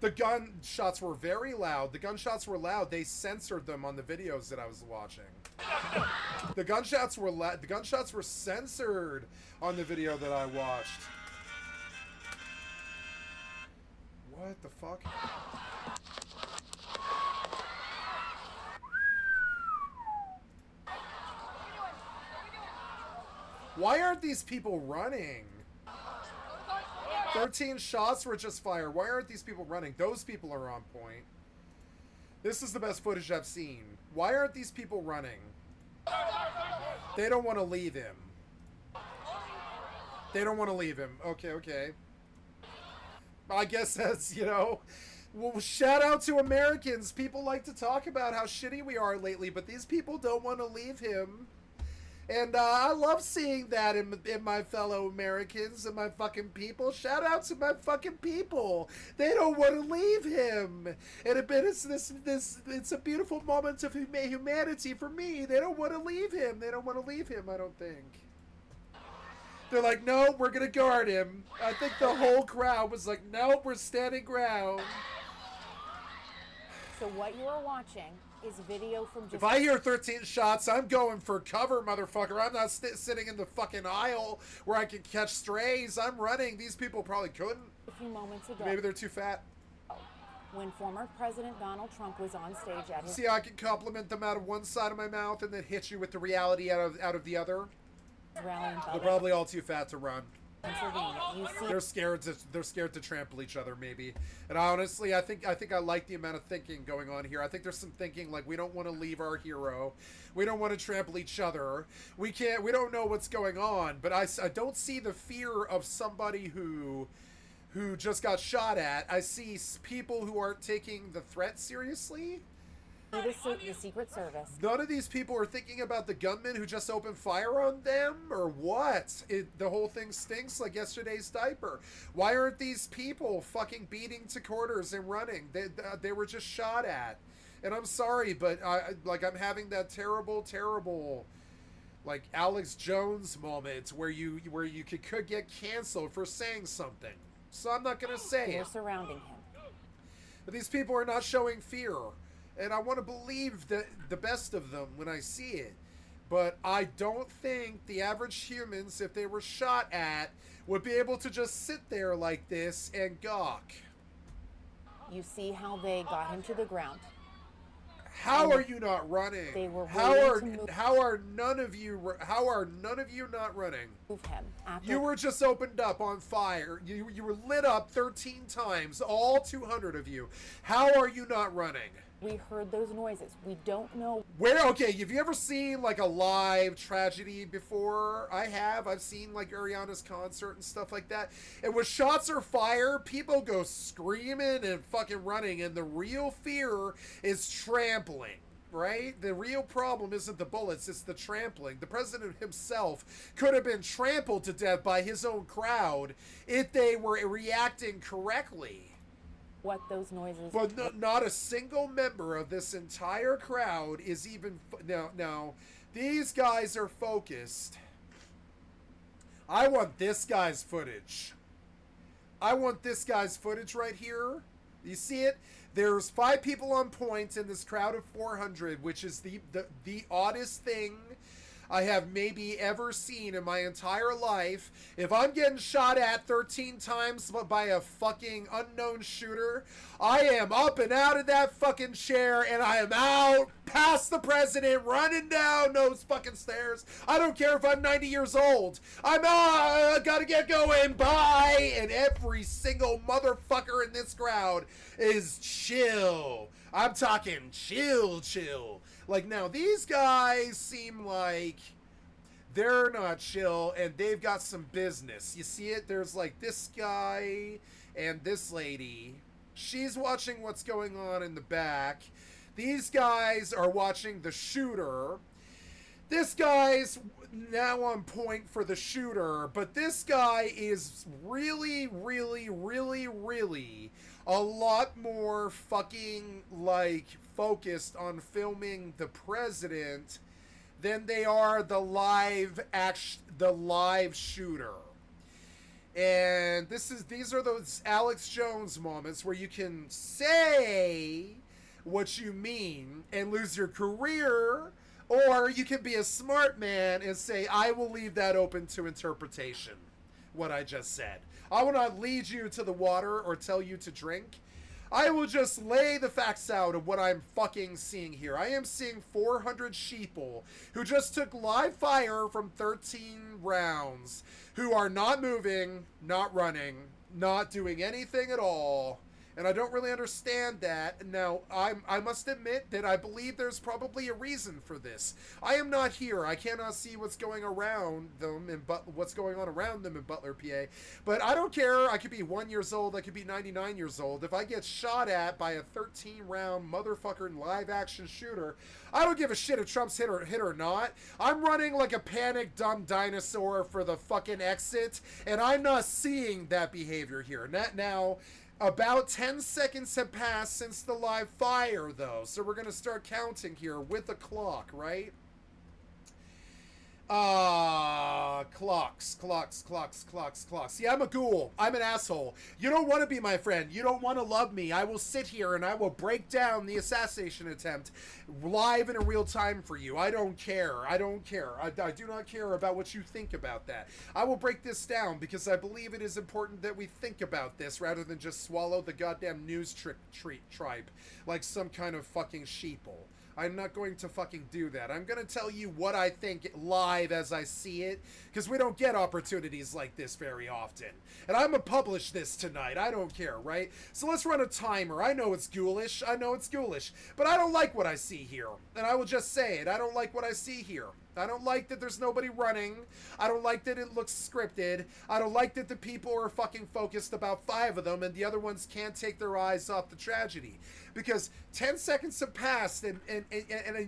The gunshots were very loud. The gunshots were loud. They censored them on the videos that I was watching. The gunshots were the gunshots were censored on the video that I watched. What the fuck? Why aren't these people running? 13 shots were just fired. Why aren't these people running? Those people are on point. This is the best footage I've seen. Why aren't these people running? They don't want to leave him. They don't want to leave him. Okay, okay. I guess that's, you know... Well, shout out to Americans. People like to talk about how shitty we are lately, but these people don't want to leave him. And I love seeing that in my fellow Americans and my fucking people. Shout out to my fucking people. They don't want to leave him. And it's a beautiful moment of humanity for me. They don't want to leave him. They don't want to leave him, I don't think. They're like, no, we're going to guard him. I think the whole crowd was like, no, we're standing ground.
So what you are watching is video from just...
If I hear 13 shots, I'm going for cover, motherfucker. I'm not sitting in the fucking aisle where I can catch strays. I'm running. These people probably couldn't.
A few moments ago.
Maybe they're too fat.
When former President Donald Trump was on stage at his...
See, I can compliment them out of one side of my mouth and then hit you with the reality out of the other. They're probably all too fat to run.
You see...
They're scared to trample each other, maybe. And honestly, I think I like the amount of thinking going on here. I think there's some thinking like we don't want to leave our hero, we don't want to trample each other. We don't know what's going on. But I don't see the fear of somebody who just got shot at. I see people who aren't taking the threat seriously.
The Secret Service.
None of these people are thinking about the gunman who just opened fire on them, or what? The whole thing stinks like yesterday's diaper. Why aren't these people fucking beating to quarters and running? They were just shot at. And I'm sorry, but I'm having that terrible, like Alex Jones moment where you could get canceled for saying something. So I'm not gonna say
They're
it.
surrounding him.
But these people are not showing fear. And I want to believe the best of them when I see it. But I don't think the average humans, if they were shot at, would be able to just sit there like this and gawk.
You see how they got him to the ground.
How are you not running?
They were
how are none of you not running?
Move him after
You were just opened up on fire. You were lit up 13 times, all 200 of you. How are you not running?
We heard those noises. We don't know.
Okay, have you ever seen like a live tragedy before? I have. I've seen like Ariana's concert and stuff like that. And when shots are fired, people go screaming and fucking running. And the real fear is trampling, right? The real problem isn't the bullets, it's the trampling. The president himself could have been trampled to death by his own crowd if they were reacting correctly.
What those noises.
But not a single member of this entire crowd is even... No, these guys are focused. I want this guy's footage. I want this guy's footage right here. You see it? There's 5 people on point in this crowd of 400, which is the oddest thing I have maybe ever seen in my entire life. If I'm getting shot at 13 times by a fucking unknown shooter, I am up and out of that fucking chair and I am out past the president, running down those fucking stairs. I don't care if I'm 90 years old. I'm gotta get going, bye. And every single motherfucker in this crowd is chill. I'm talking chill. Like, now, these guys seem like they're not chill, and they've got some business. You see it? There's, like, this guy and this lady. She's watching what's going on in the back. These guys are watching the shooter. This guy's now on point for the shooter, but this guy is really a lot more fucking, like, focused on filming the president than they are the live shooter. And these are those Alex Jones moments where you can say what you mean and lose your career, or you can be a smart man and say, I will leave that open to interpretation, what I just said. I will not lead you to the water or tell you to drink. I will just lay the facts out of what I'm fucking seeing here. I am seeing 400 sheeple who just took live fire from 13 rounds, who are not moving, not running, not doing anything at all. And I don't really understand that. Now, I must admit that I believe there's probably a reason for this. I am not here. I cannot see what's going around them and what's going on around them in Butler, PA. But I don't care. I could be 1 year old. I could be 99 years old. If I get shot at by a 13-round motherfucker live action shooter, I don't give a shit if Trump's hit or not. I'm running like a panicked dumb dinosaur for the fucking exit, and I'm not seeing that behavior here. Now, about 10 seconds have passed since the live fire, though, so we're going to start counting here with the clock, right? Clocks. See, I'm a ghoul. I'm an asshole. You don't want to be my friend. You don't want to love me. I will sit here and I will break down the assassination attempt live in a real time for you. I don't care. I do not care about what you think about that. I will break this down because I believe it is important that we think about this rather than just swallow the goddamn news tribe like some kind of fucking sheeple. I'm not going to fucking do that. I'm going to tell you what I think live as I see it, because we don't get opportunities like this very often. And I'm going to publish this tonight. I don't care, right? So let's run a timer. I know it's ghoulish. But I don't like what I see here. And I will just say it. I don't like what I see here. I don't like that there's nobody running. I don't like that it looks scripted. I don't like that the people are fucking focused, about 5 of them, and the other ones can't take their eyes off the tragedy. Because 10 seconds have passed, and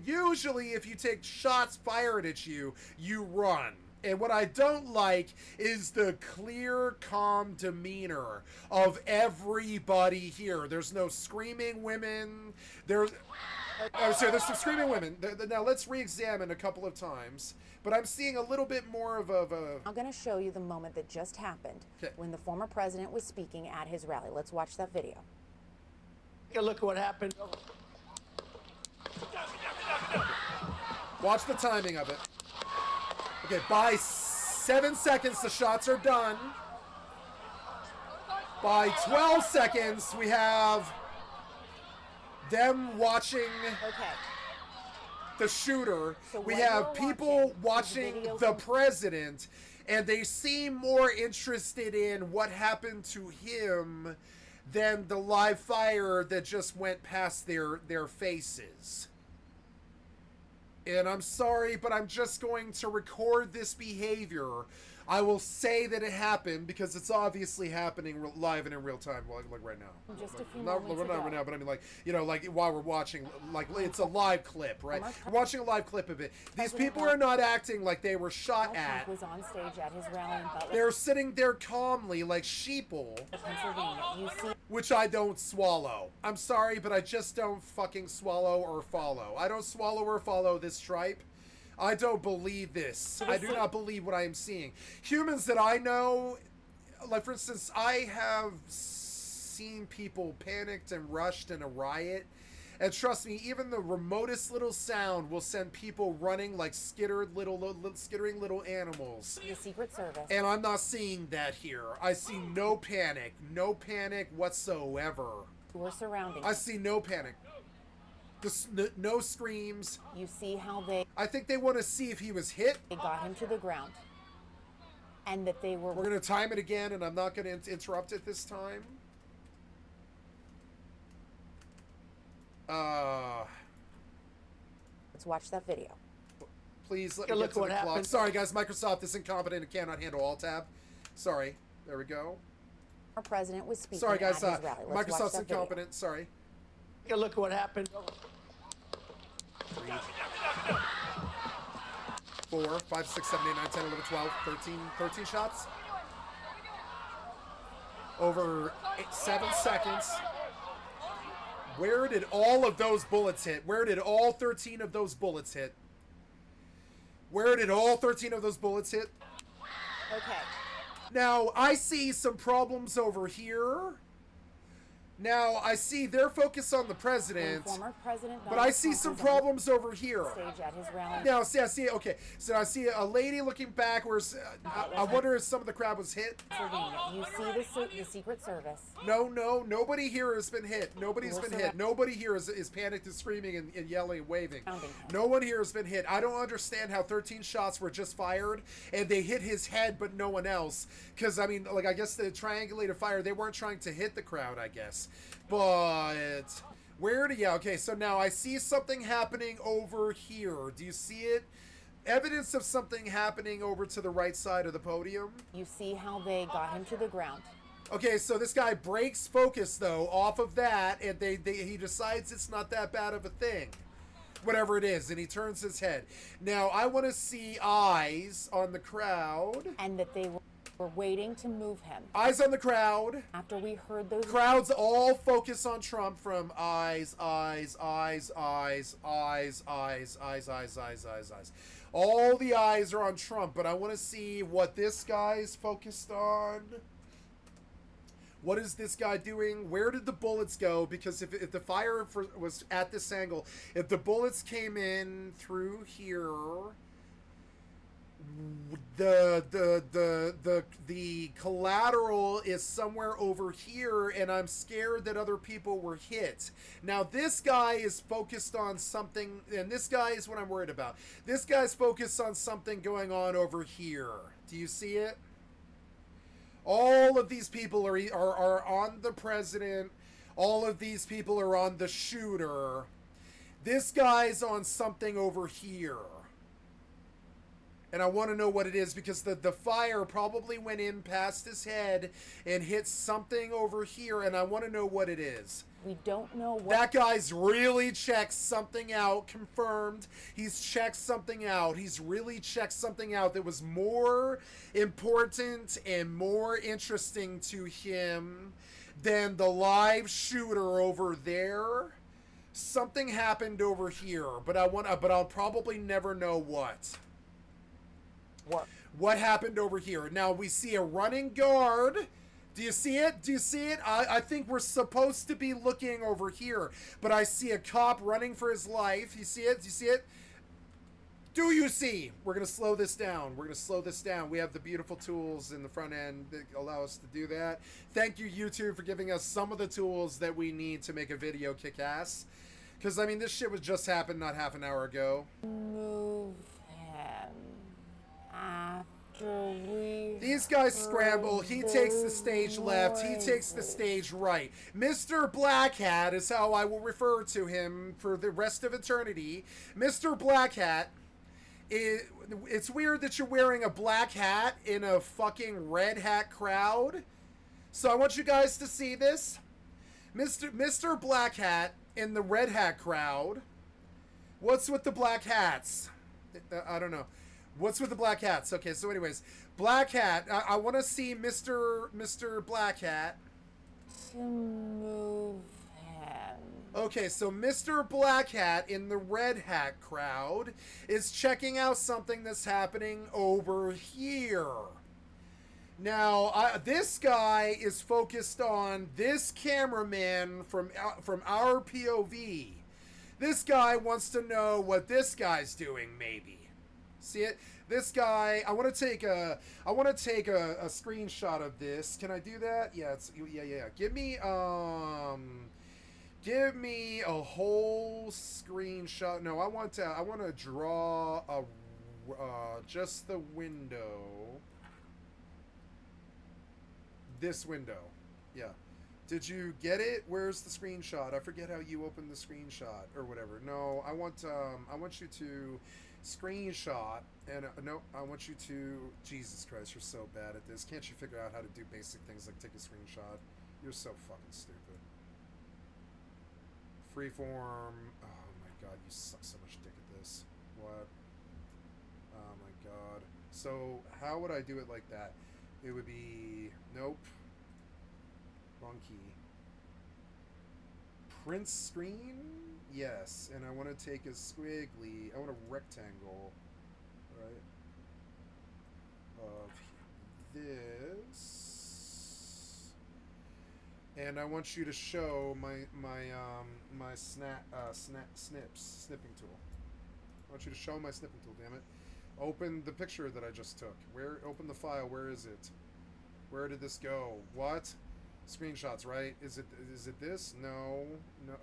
usually if you take shots fired at you, you run. And what I don't like is the clear, calm demeanor of everybody here. There's no screaming women. There's some screaming women. Now, let's re-examine a couple of times. But I'm seeing a little bit more of a...
I'm going to show you the moment that just happened when the former president was speaking at his rally. Let's watch that video.
Take a look at what happened.
Watch the timing of it. Okay, by 7 seconds, the shots are done. By 12 seconds, we have them watching the shooter. So we have people watching the president, and they seem more interested in what happened to him than the live fire that just went past their faces. And I'm sorry, but I'm just going to record this behavior. I will say that it happened because it's obviously happening live and in real time, like right now.
Just a few
not
moments ago.
right now, but I mean, like, you know, like while we're watching, like it's a live clip, right? We're watching a live clip of it. These people are not acting like they were shot at.
Trump was on stage at his rally in Butler,
They're sitting there calmly, like sheeple,
Pennsylvania. You see
which I don't swallow. I'm sorry, but I just don't fucking swallow or follow. I don't swallow or follow this tripe. I don't believe this. I do not believe what I am seeing. Humans that I know, like for instance, I have seen people panicked and rushed in a riot. And trust me, even the remotest little sound will send people running like skittering little animals.
the Secret Service.
And I'm not seeing that here. I see no panic whatsoever.
Who are surrounding
I see no panic. No screams.
You see how they...
I think they want to see if he was hit.
They got him to the ground. And that they were...
We're going to time it again, and I'm not going to interrupt it this time.
Let's watch that video.
Please let me get to the clock. Sorry, guys. Microsoft is incompetent and cannot handle Alt-Tab. Sorry. There we go.
Our president was speaking
Sorry, guys.
at his rally. Let's
Microsoft's
watch that video.
incompetent. Sorry.
Take a look at what happened.
3, 4, 5, 6, 7, 8, 9, 10, 11, 12, 13 shots. Over 7 seconds. Where did all of those bullets hit? Where did all 13 of those bullets hit? Where did all 13 of those bullets hit?
Okay.
Now, I see some problems over here. Now, I see they're focused on the president,
Former President
but I see some problems over here.
Stage at his rally.
Now, see, I see, okay, so I see a lady looking backwards. I wonder if some of the crowd was hit.
You see the Secret Service.
No, nobody here has been hit. Nobody's been hit. Nobody here is panicked and screaming and yelling and waving. No one here has been hit. I don't understand how 13 shots were just fired and they hit his head but no one else. Because, I mean, like, I guess the triangulated fire, they weren't trying to hit the crowd, I guess. But yeah, okay, so now I see something happening over here. Do you see it? Evidence of something happening over to the right side of the podium.
You see how they got him to the ground.
Okay, so this guy breaks focus though off of that, and he decides it's not that bad of a thing, whatever it is, and he turns his head. Now I want to see eyes on the crowd,
and that they were waiting to move him.
Eyes on the crowd.
After we heard those...
Crowds all focus on Trump from eyes, eyes, eyes, eyes, eyes, eyes, eyes, eyes, eyes, eyes, eyes. All the eyes are on Trump, but I want to see what this guy's focused on. What is this guy doing? Where did the bullets go? Because if the fire was at this angle, if the bullets came in through here... The collateral is somewhere over here, and I'm scared that other people were hit. Now this guy is focused on something, and this guy is what I'm worried about. This guy's focused on something going on over here. Do you see it? All of these people are on the president. All of these people are on the shooter. This guy's on something over here. And I want to know what it is because the fire probably went in past his head and hit something over here, and I want to know what it is.
We don't know what...
That guy's really checked something out, confirmed. He's checked something out. He's really checked something out that was more important and more interesting to him than the live shooter over there. Something happened over here, but I'll probably never know what. What happened over here? Now we see a running guard. Do you see it? Do you see it? I think we're supposed to be looking over here, but I see a cop running for his life. You see it? Do you see it? Do you see? We're going to slow this down. We're going to slow this down. We have the beautiful tools in the front end that allow us to do that. Thank you, YouTube, for giving us some of the tools that we need to make a video kick ass. Because, I mean, this shit was just happened not half an hour ago.
Move him after
These guys scramble. He takes the stage left. He takes the stage right. Mr. Black Hat is how I will refer to him for the rest of eternity. Mr. Black Hat. It's weird that you're wearing a black hat in a fucking red hat crowd. So I want you guys to see this. Mr. Black Hat in the red hat crowd. What's with the black hats? I don't know. What's with the black hats? Okay, so anyways, Black Hat. I want to see Mr. Black Hat.
Move hand.
Okay, so Mr. Black Hat in the red hat crowd is checking out something that's happening over here. Now, this guy is focused on this cameraman from our POV. This guy wants to know what this guy's doing, maybe. See it? This guy, I want to take a screenshot of this. Can I do that? Yeah, yeah. Give me a whole screenshot. No, I want to draw just the window. This window. Yeah. Did you get it? Where's the screenshot? I forget how you open the screenshot or whatever. No, I want you to screenshot and no, I want you to. Jesus Christ, you're so bad at this. Can't you figure out how to do basic things like take a screenshot? You're so fucking stupid. Freeform. Oh my god, you suck so much dick at this. What? Oh my god. So how would I do it like that? It would be nope. Wrong key. Print screen? Yes. And I want to take a squiggly. I want a rectangle. Right? Of this. And I want you to show my snipping tool. I want you to show my snipping tool, damn it. Open the picture that I just took. Open the file. Where is it? Where did this go? What? Screenshots, right? Is it this? No.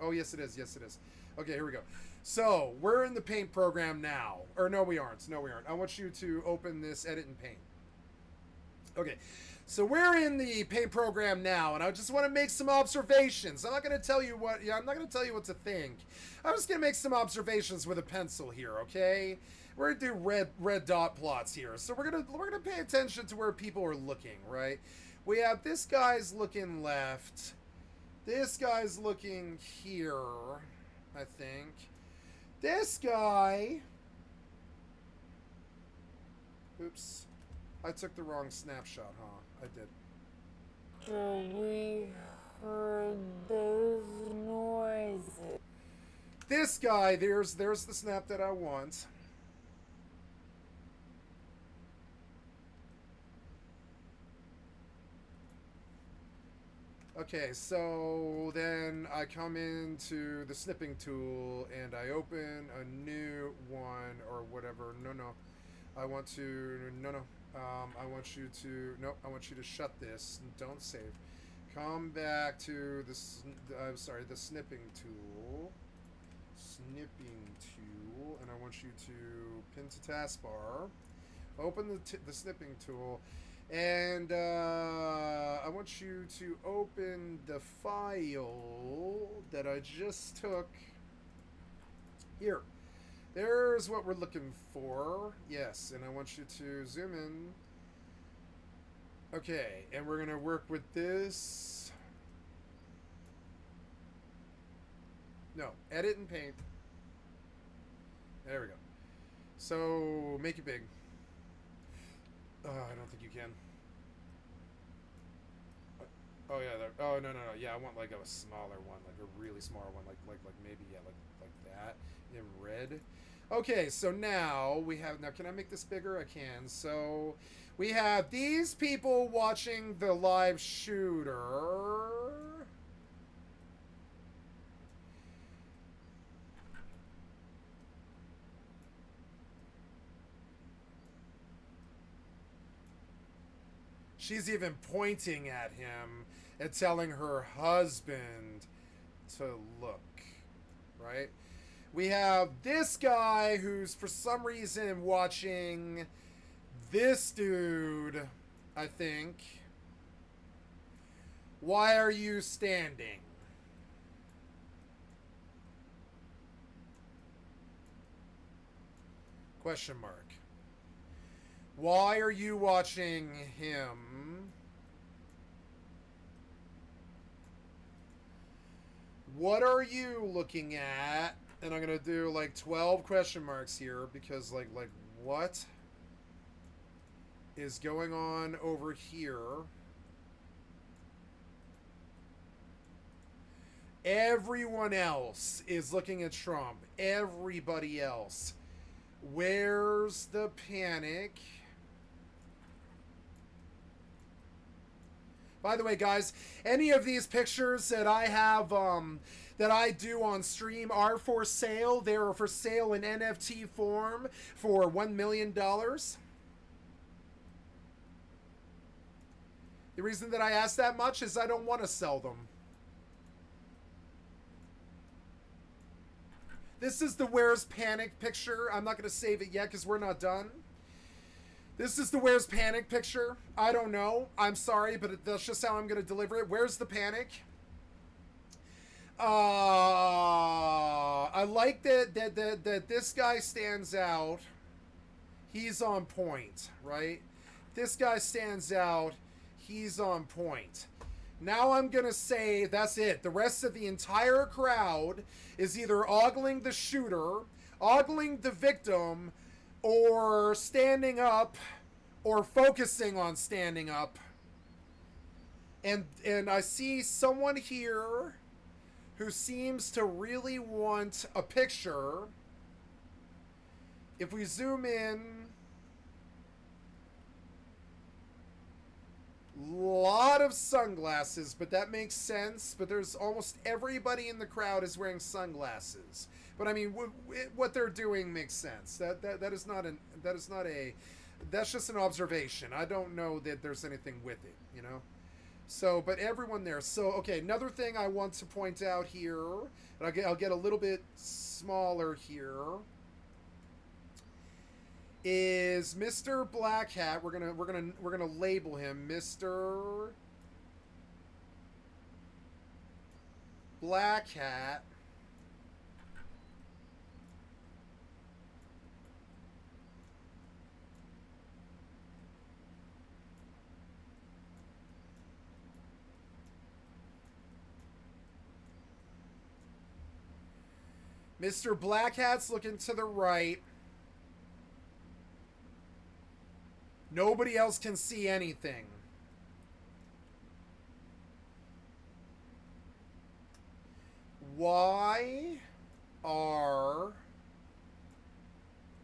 Oh, yes it is. Yes it is. Okay, here we go. So, we're in the Paint program now. Or no, we aren't. No, we aren't. I want you to open this edit in Paint. Okay. So, we're in the Paint program now, and I just want to make some observations. I'm not going to tell you what to think. I'm just going to make some observations with a pencil here, okay? We're going to do red dot plots here. So, we're going to pay attention to where people are looking, right? We have this guy's looking left. This guy's looking here, I think. This guy... Oops. I took the wrong snapshot, huh? I did.
We heard those noises.
This guy, there's the snap that I want. Okay, so then I come into the snipping tool and I open a new one or whatever. No. I want you to shut this. Don't save. Come back to the snipping tool. And I want you to pin to taskbar. Open the snipping tool. And I want you to open the file that I just took. Here. There's what we're looking for. Yes, and I want you to zoom in. Okay, and we're going to work with this. No, edit and paint. There we go. So, make it big. I don't think you can. Oh yeah. Oh no. Yeah, I want like a smaller one, like a really small one, like maybe like that in red. Okay, so now we have. Now, can I make this bigger? I can. So we have these people watching the live shooter. She's even pointing at him and telling her husband to look, right? We have this guy who's for some reason watching This dude, I think. Why are you standing? Question mark. Why are you watching him? What are you looking at? And I'm gonna do like 12 question marks here because like what is going on over here? Everyone else is looking at Trump. Everybody else. Where's the panic? By the way, guys, any of these pictures that I have, that I do on stream are for sale. They are for sale in NFT form for $1 million. The reason that I ask that much is I don't want to sell them. This is the Where's Panic picture. I'm not going to save it yet because we're not done. This is the Where's Panic picture. I don't know. I'm sorry, but that's just how I'm going to deliver it. Where's the panic? I like that this guy stands out. He's on point, right? This guy stands out. He's on point. Now I'm going to say that's it. The rest of the entire crowd is either ogling the shooter, ogling the victim, or standing up, or focusing on standing up. And I see someone here who seems to really want a picture. If we zoom in, lot of sunglasses, but that makes sense. But there's almost everybody in the crowd is wearing sunglasses. But I mean, what they're doing makes sense. That is not that's just an observation. I don't know that there's anything with it, you know. So, but everyone there. So, okay, another thing I want to point out here, and I'll get a little bit smaller here, is Mr. Black Hat. We're gonna label him Mr. Black Hat. Mr. Black Hat's looking to the right. Nobody else can see anything. Why are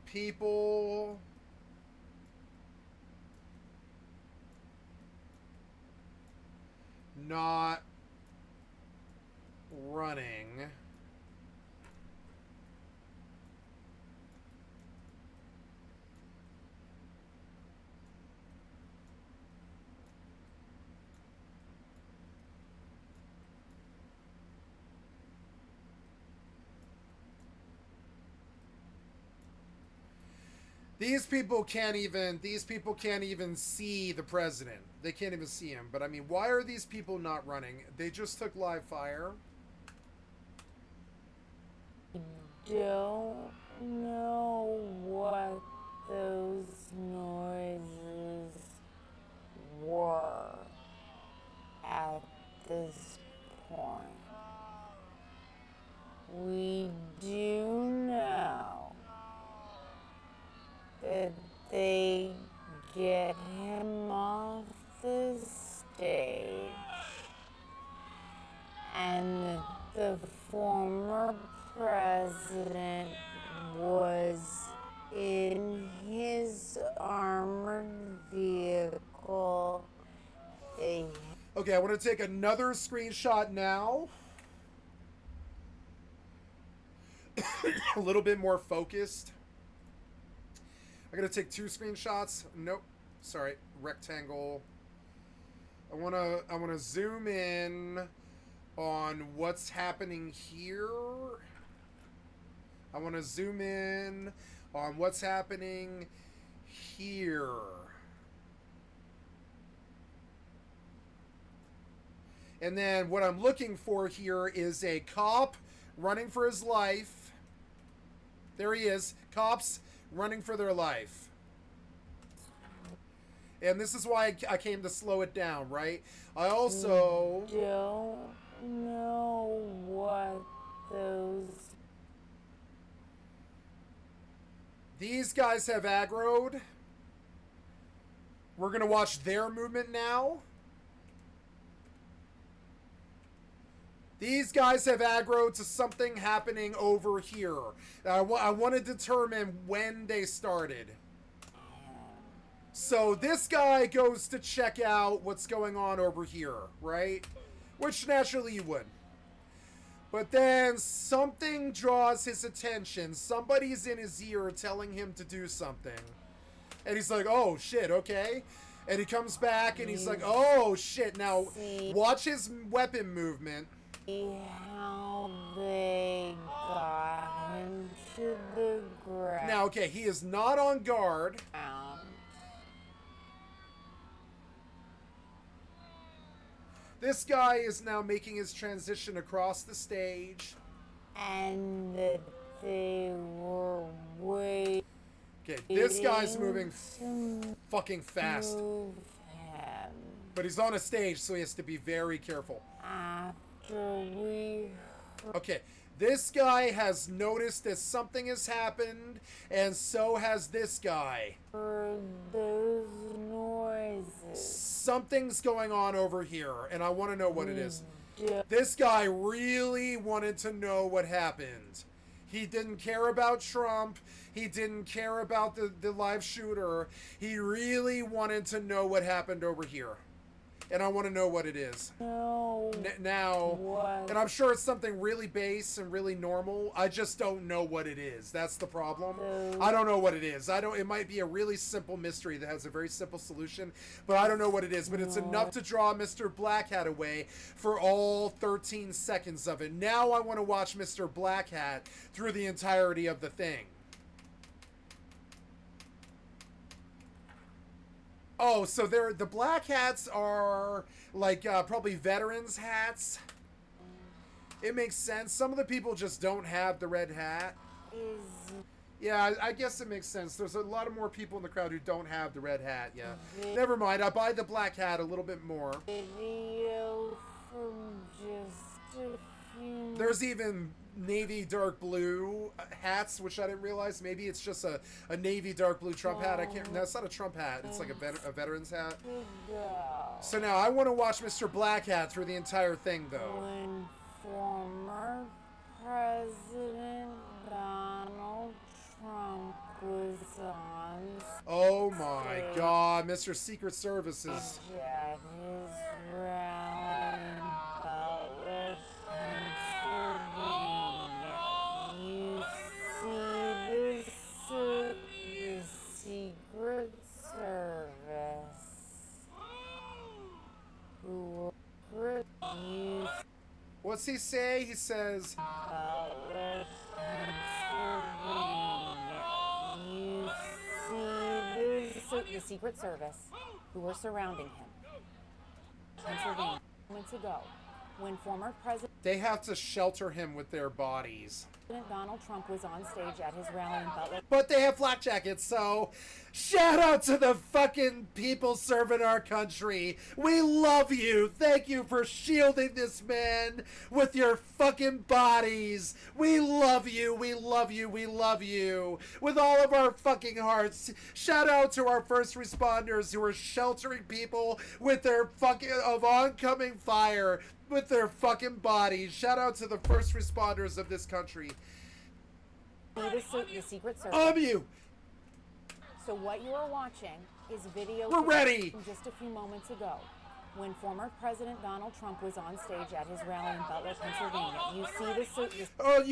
people not running? These people can't even see the president. They can't even see him. But I mean, why are these people not running? They just took live fire.
Don't know what those noises were at this point. We do know that they get him off the stage and the former president was in his armored vehicle.
Okay, I want to take another screenshot now. A little bit more focused. I'm gonna take 2 screenshots. Nope. Sorry. Rectangle. I wanna zoom in on what's happening here. I wanna zoom in on what's happening here. And then what I'm looking for here is a cop running for his life. There he is. Cops running for their life. And this is why I came to slow it down, right? I also
don't know what those...
These guys have aggroed. We're going to watch their movement now. These guys have aggroed to something happening over here. I want to determine when they started. So this guy goes to check out what's going on over here, right? Which naturally you would. But then something draws his attention. Somebody's in his ear telling him to do something. And he's like, oh, shit, okay. And he comes back and he's like, oh, shit. Now, watch his weapon movement.
How they got him to the ground.
Now, okay, he is not on guard. This guy is now making his transition across the stage.
And they were waiting.
Okay, this guy's moving fucking fast. But he's on a stage, so he has to be very careful. Okay, this guy has noticed that something has happened, and so has this guy.
Those noises.
Something's going on over here, and I want to know what it is. This guy really wanted to know what happened. He didn't care about Trump. He didn't care about the live shooter. He really wanted to know what happened over here. And I want to know what it is. Now, and I'm sure it's something really base and really normal. I just don't know what it is. That's the problem. I don't know what it is. It might be a really simple mystery that has a very simple solution, but I don't know what it is. But it's enough to draw Mr. Black Hat away for all 13 seconds of it. Now I want to watch Mr. Black Hat through the entirety of the thing. Oh, so the black hats are like probably veterans hats. It makes sense. Some of the people just don't have the red hat. Yeah, I guess it makes sense. There's a lot of more people in the crowd who don't have the red hat. Yeah. Never mind. I buy the black hat a little bit more.
Video from just a few...
There's even navy dark blue hats, which I didn't realize. Maybe it's just a navy dark blue Trump hat. I can't. No, it's not a Trump hat. It's like a veteran's hat. So now I want to watch Mr. Black Hat through the entire thing, though.
When former President Donald Trump was on.
Oh my God, Mr. Secret Service is.
At his rally in Butler, the Secret Service who
What's he say? He says
the Secret Service who were surrounding him. Pennsylvania, moments ago, when former President
they have to shelter him with their bodies.
Donald Trump was on stage at his rally in Butler.
But they have flak jackets, so shout out to the fucking people serving our country. We love you. Thank you for shielding this man with your fucking bodies. We love you. We love you. We love you. With all of our fucking hearts. Shout out to our first responders who are sheltering people with their fucking of oncoming fire with their fucking bodies. Shout out to the first responders of this country.
The Secret Service.
You.
So what you are watching is video
We're ready.
From just a few moments ago, when former President Donald Trump was on stage at his rally in Butler, Pennsylvania. You see
are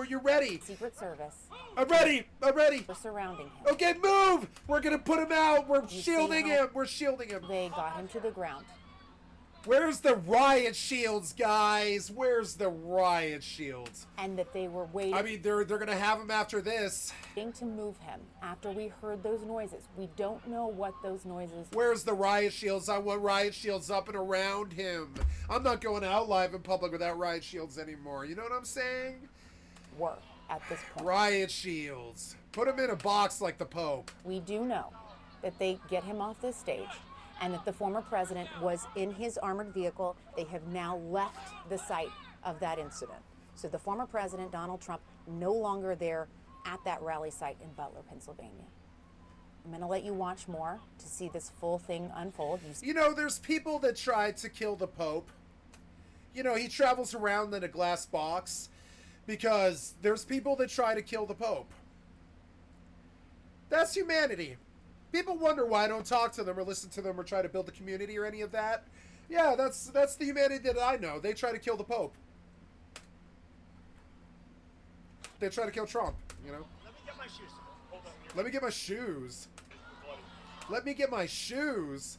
you ready?
Secret Service.
I'm ready. I'm ready.
We're surrounding him.
Okay, move. We're gonna put him out. We're shielding him. We're shielding him.
They got him to the ground.
Where's the riot shields, guys? Where's the riot shields?
And that they were waiting.
I mean, they're gonna have him after this.
To move him after we heard those noises. We don't know what those noises.
Where's the riot shields? I want riot shields up and around him. I'm not going out live in public without riot shields anymore. You know what I'm saying?
Were at this point.
Riot shields. Put him in a box like the Pope.
We do know that they get him off this stage and that the former president was in his armored vehicle. They have now left the site of that incident. So the former president, Donald Trump, no longer there at that rally site in Butler, Pennsylvania. I'm going to let you watch more to see this full thing unfold.
You know, there's people that tried to kill the Pope. You know, he travels around in a glass box because there's people that try to kill the Pope. That's humanity. People wonder why I don't talk to them or listen to them or try to build a community or any of that. Yeah, that's the humanity that I know. They try to kill the Pope. They try to kill Trump, you know?
Let me get my shoes. Hold on.
Let me get my shoes. Let me get my shoes?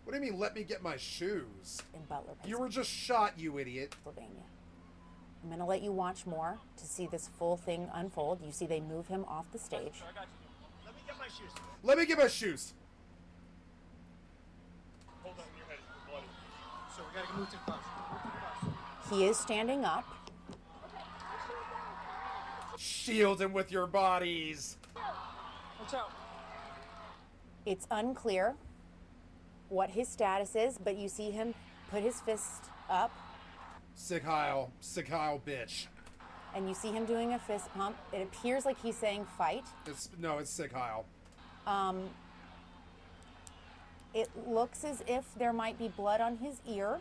What do you mean, let me get my shoes?
In Butler,
You were just shot, you idiot.
Pennsylvania. I'm going to let you watch more to see this full thing unfold. You see they move him off the stage.
I got you. Let me get my shoes.
Let me get my shoes.
Hold on, your head is bloody. So we gotta move to the closet.
He is standing up.
Shield him with your bodies.
Watch out.
It's unclear what his status is, but you see him put his fist up.
Sig Heil, bitch.
And you see him doing a fist pump. It appears like he's saying fight.
It's Sig Heil.
It looks as if there might be blood on his ear.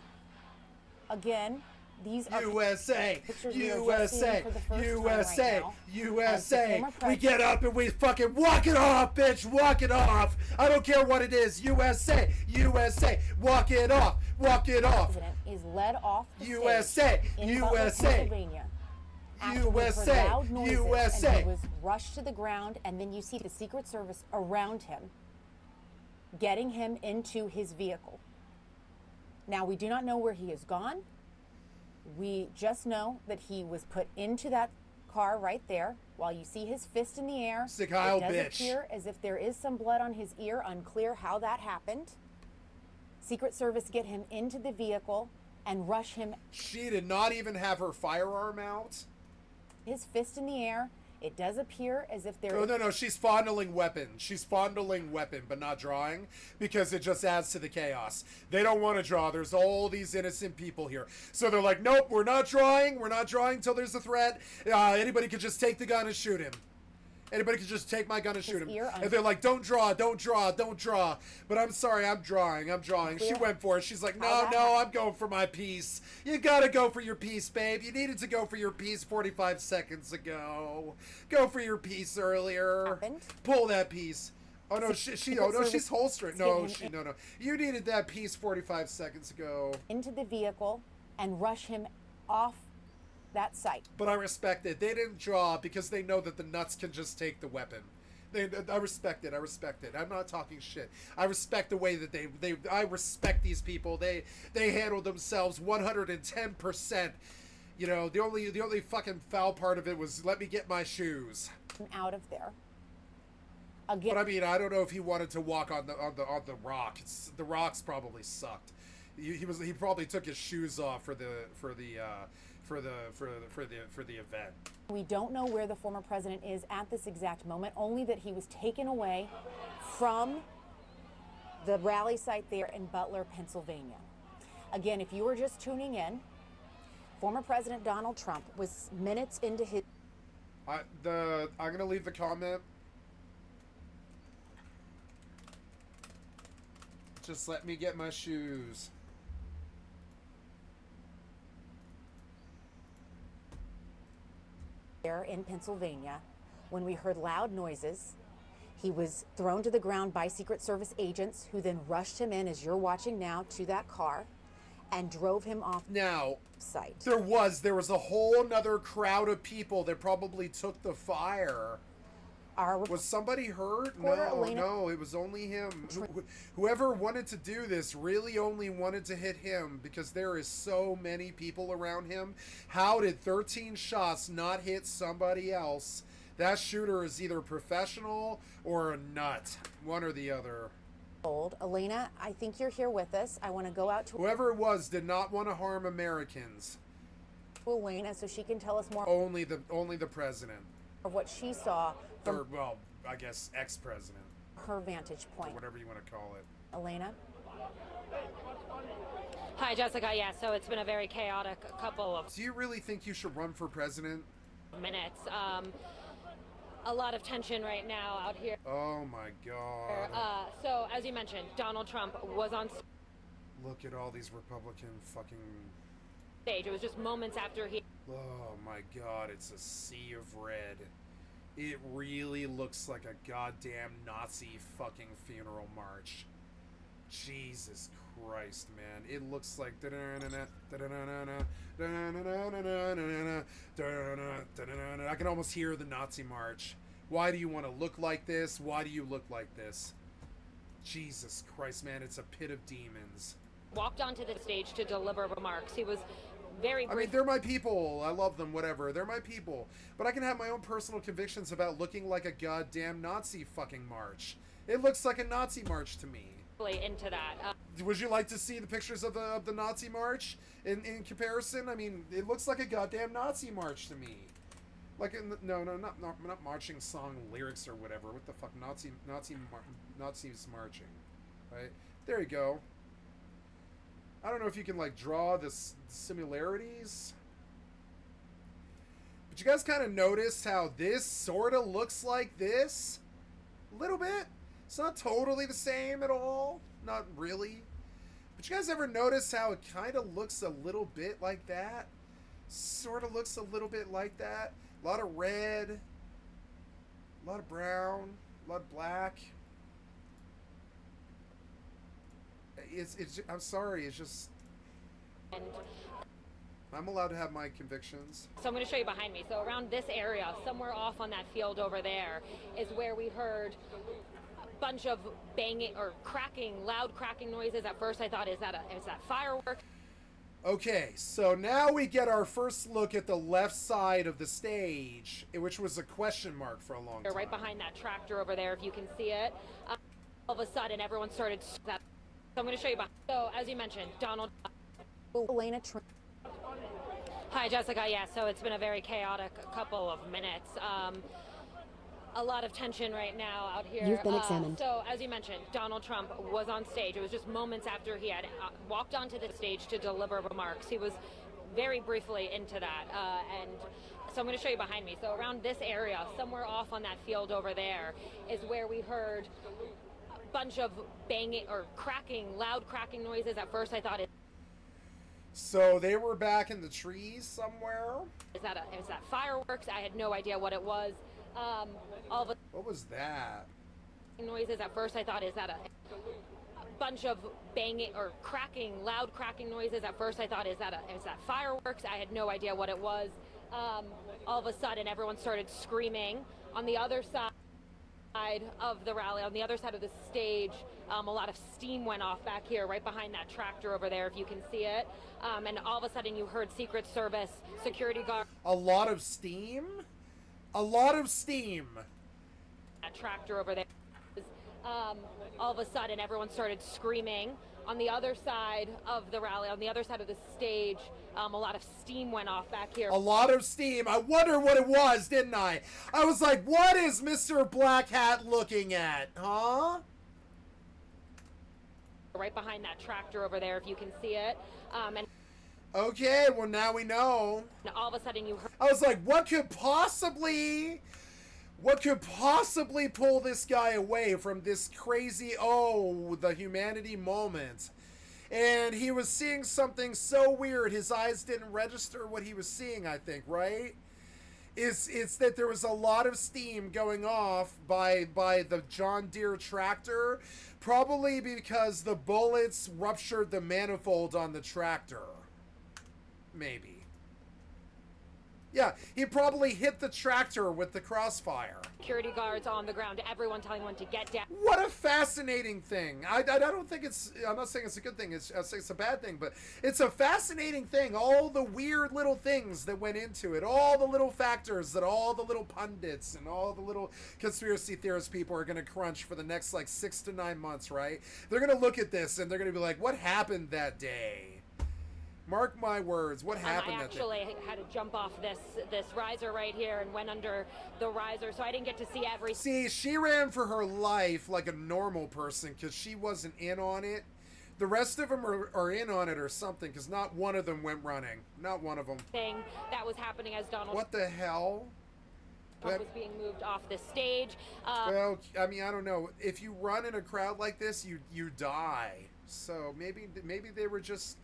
Again, these are
USA,
pictures we are just
USA,
seeing for the first time
USA,
right now.
USA. We get up and we fucking walk it off, bitch. Walk it off. I don't care what it is. USA, USA. Walk it off. Walk it off.
President is led off the
USA,
stage in Butler,
USA.
Pennsylvania. After we heard
USA,
loud noises,
USA.
And he was rushed to the ground, and then you see the Secret Service around him, getting him into his vehicle. Now, we do not know where he has gone. We just know that he was put into that car right there. While you see his fist in the air,
Sig Heil,
it does
bitch.
appear as if there is some blood on his ear. Unclear how that happened. Secret Service get him into the vehicle and rush him.
She did not even have her firearm out.
His fist in the air. It does appear as if there.
No. She's fondling weapon. She's fondling weapon, but not drawing because it just adds to the chaos. They don't want to draw. There's all these innocent people here, so they're like, nope, we're not drawing. We're not drawing till there's a threat. Anybody could just take the gun and shoot him. Anybody could just take my gun and shoot him. And they're like, don't draw, don't draw, don't draw. But I'm sorry, I'm drawing, I'm drawing. She went for it. She's like, no, I'm going for my piece. You gotta go for your piece, babe. You needed to go for your piece 45 seconds ago. Go for your piece earlier. Pull that piece. Oh no, she's holstering. No. You needed that piece 45 seconds ago.
Into the vehicle and rush him off that site.
But I respect it. They didn't draw because they know that the nuts can just take the weapon. I respect it. I respect it. I'm not talking shit. I respect the way that I respect these people. They handle themselves 110%. You know, the only fucking foul part of it was let me get my shoes
out of there. Again.
But I mean, I don't know if he wanted to walk on the rock. The rocks probably sucked. He probably took his shoes off for the event.
We don't know where the former president is at this exact moment, only that he was taken away from the rally site there in Butler, Pennsylvania. Again, if you were just tuning in, former President Donald Trump was minutes into his...
I'm going to leave the comment. Just let me get my shoes.
There in Pennsylvania, when we heard loud noises, he was thrown to the ground by Secret Service agents who then rushed him in, as you're watching now, to that car and drove him off site.
There was a whole nother crowd of people that probably took the fire Was somebody hurt? No, it was only him. Whoever wanted to do this really only wanted to hit him because there is so many people around him. How did 13 shots not hit somebody else? That shooter is either professional or a nut. One or the other.
Elena, I think you're here with us. I want to go out to
whoever it was did not want to harm Americans.
Elena, so she can tell us more.
Only the president.
Of what she saw.
Or, well, I guess ex-president.
Her vantage point.
Or whatever you want to call it.
Elena?
Hi, Jessica. Yeah, so it's been a very chaotic couple of...
Do you really think you should run for president?
...minutes. A lot of tension right now out here.
Oh, my God.
So, as you mentioned, Donald Trump was on...
Look at all these Republican fucking...
...stage. It was just moments after he...
Oh, my God. It's a sea of red. It really looks like a goddamn Nazi fucking funeral march. Jesus Christ, man. It looks like... I can almost hear the Nazi march. Why do you want to look like this? Why do you look like this? Jesus Christ, man. It's a pit of demons.
Walked onto the stage to deliver remarks. He was... very brief.
I mean, they're my people. I love them, whatever. They're my people. But I can have my own personal convictions about looking like a goddamn Nazi fucking march. It looks like a Nazi march to me.
Into that.
Would you like to see the pictures of the Nazi march in comparison? I mean, it looks like a goddamn Nazi march to me. Like, not marching song lyrics or whatever. What the fuck? Nazis marching. Right? There you go. I don't know if you can, like, draw the similarities. But you guys kind of notice how this sort of looks like this? A little bit. It's not totally the same at all. Not really. But you guys ever notice how it kind of looks a little bit like that? Sort of looks a little bit like that. A lot of red. A lot of brown. A lot of black. I'm sorry, it's just... I'm allowed to have my convictions.
So I'm going to show you behind me. So around this area, somewhere off on that field over there, is where we heard a bunch of banging or cracking, loud cracking noises. At first I thought, is that fireworks?
Okay, so now we get our first look at the left side of the stage, which was a question mark for a long time.
Right behind that tractor over there, if you can see it. All of a sudden, everyone started... So I'm going to show you behind. So, as you mentioned, Donald...
Elena...
Hi, Jessica. Yeah, so it's been a very chaotic couple of minutes. A lot of tension right now out here.
You've been examined.
So, as you mentioned, Donald Trump was on stage. It was just moments after he had walked onto the stage to deliver remarks. He was very briefly into that. And so I'm going to show you behind me. So around this area, somewhere off on that field over there, is where we heard... bunch of banging or cracking, loud cracking noises. At first I thought it...
So they were back in the trees somewhere?
Is that fireworks? I had no idea what it was.
What was that?
Noises. At first I thought, is that a bunch of banging or cracking, loud cracking noises. At first I thought, is that fireworks? I had no idea what it was. All of a sudden everyone started screaming. On the other side of the rally, on the other side of the stage, a lot of steam went off back here, right behind that tractor over there, if you can see it. And all of a sudden you heard Secret Service security guard.
A lot of steam? A lot of steam.
That tractor over there. All of a sudden everyone started screaming. On the other side of the rally, on the other side of the stage, a lot of steam went off back here.
A lot of steam. I wonder what it was, didn't I? I was like, what is Mr. Black Hat looking at? Huh?
Right behind that tractor over there, if you can see it. And
okay, well now we know.
All of a sudden you heard...
I was like, what could possibly pull this guy away from this crazy, the humanity moment? And he was seeing something so weird, his eyes didn't register what he was seeing, I think, right? It's that there was a lot of steam going off by the John Deere tractor, probably because the bullets ruptured the manifold on the tractor. Maybe. Yeah, he probably hit the tractor with the crossfire.
Security guards on the ground, everyone telling one to get down.
What a fascinating thing. I don't think it's, I'm not saying it's a good thing, I'm saying it's a bad thing, but it's a fascinating thing. All the weird little things that went into it, all the little factors that all the little pundits and all the little conspiracy theorist people are going to crunch for the next like 6 to 9 months, right? They're going to look at this and they're going to be like, what happened that day? Mark my words, what happened that day?
I actually had to jump off this riser right here and went under the riser, so I didn't get to see everything.
See, she ran for her life like a normal person because she wasn't in on it. The rest of them are in on it or something, because not one of them went running. Not one of them.
Thing that was happening as Donald
What the hell?
Trump was being moved off the stage.
Well, I mean, I don't know. If you run in a crowd like this, you die. So maybe they were just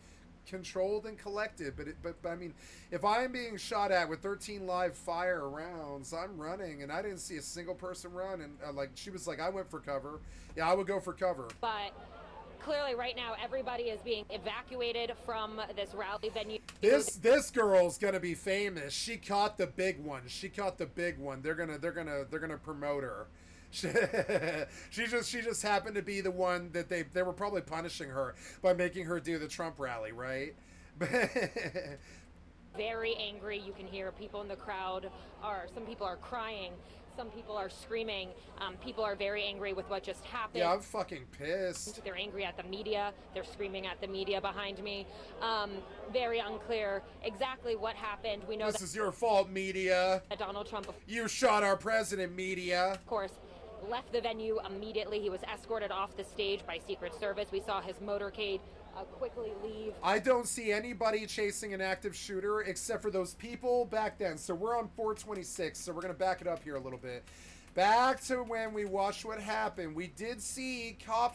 controlled and collected, but I mean, if I'm being shot at with 13 live fire rounds, I'm running, and I didn't see a single person run, and like she was like, I went for cover. Yeah, I would go for cover.
But clearly, right now, everybody is being evacuated from this rally venue.
This girl's gonna be famous. She caught the big one. She caught the big one. They're gonna promote her. She just happened to be the one that they were probably punishing her by making her do the Trump rally, right?
Very angry. You can hear people in the crowd some people are crying, some people are screaming. People are very angry with what just happened.
Yeah, I'm fucking pissed.
They're angry at the media. They're screaming at the media behind me. Very unclear exactly what happened. We know
this is your fault, media.
Donald Trump,
you shot our president, media.
Of course, left the venue immediately. He was escorted off the stage by Secret Service. We saw his motorcade quickly leave.
I don't see anybody chasing an active shooter except for those people back then. So we're on 426, so we're going to back it up here a little bit. Back to when we watched what happened. We did see cops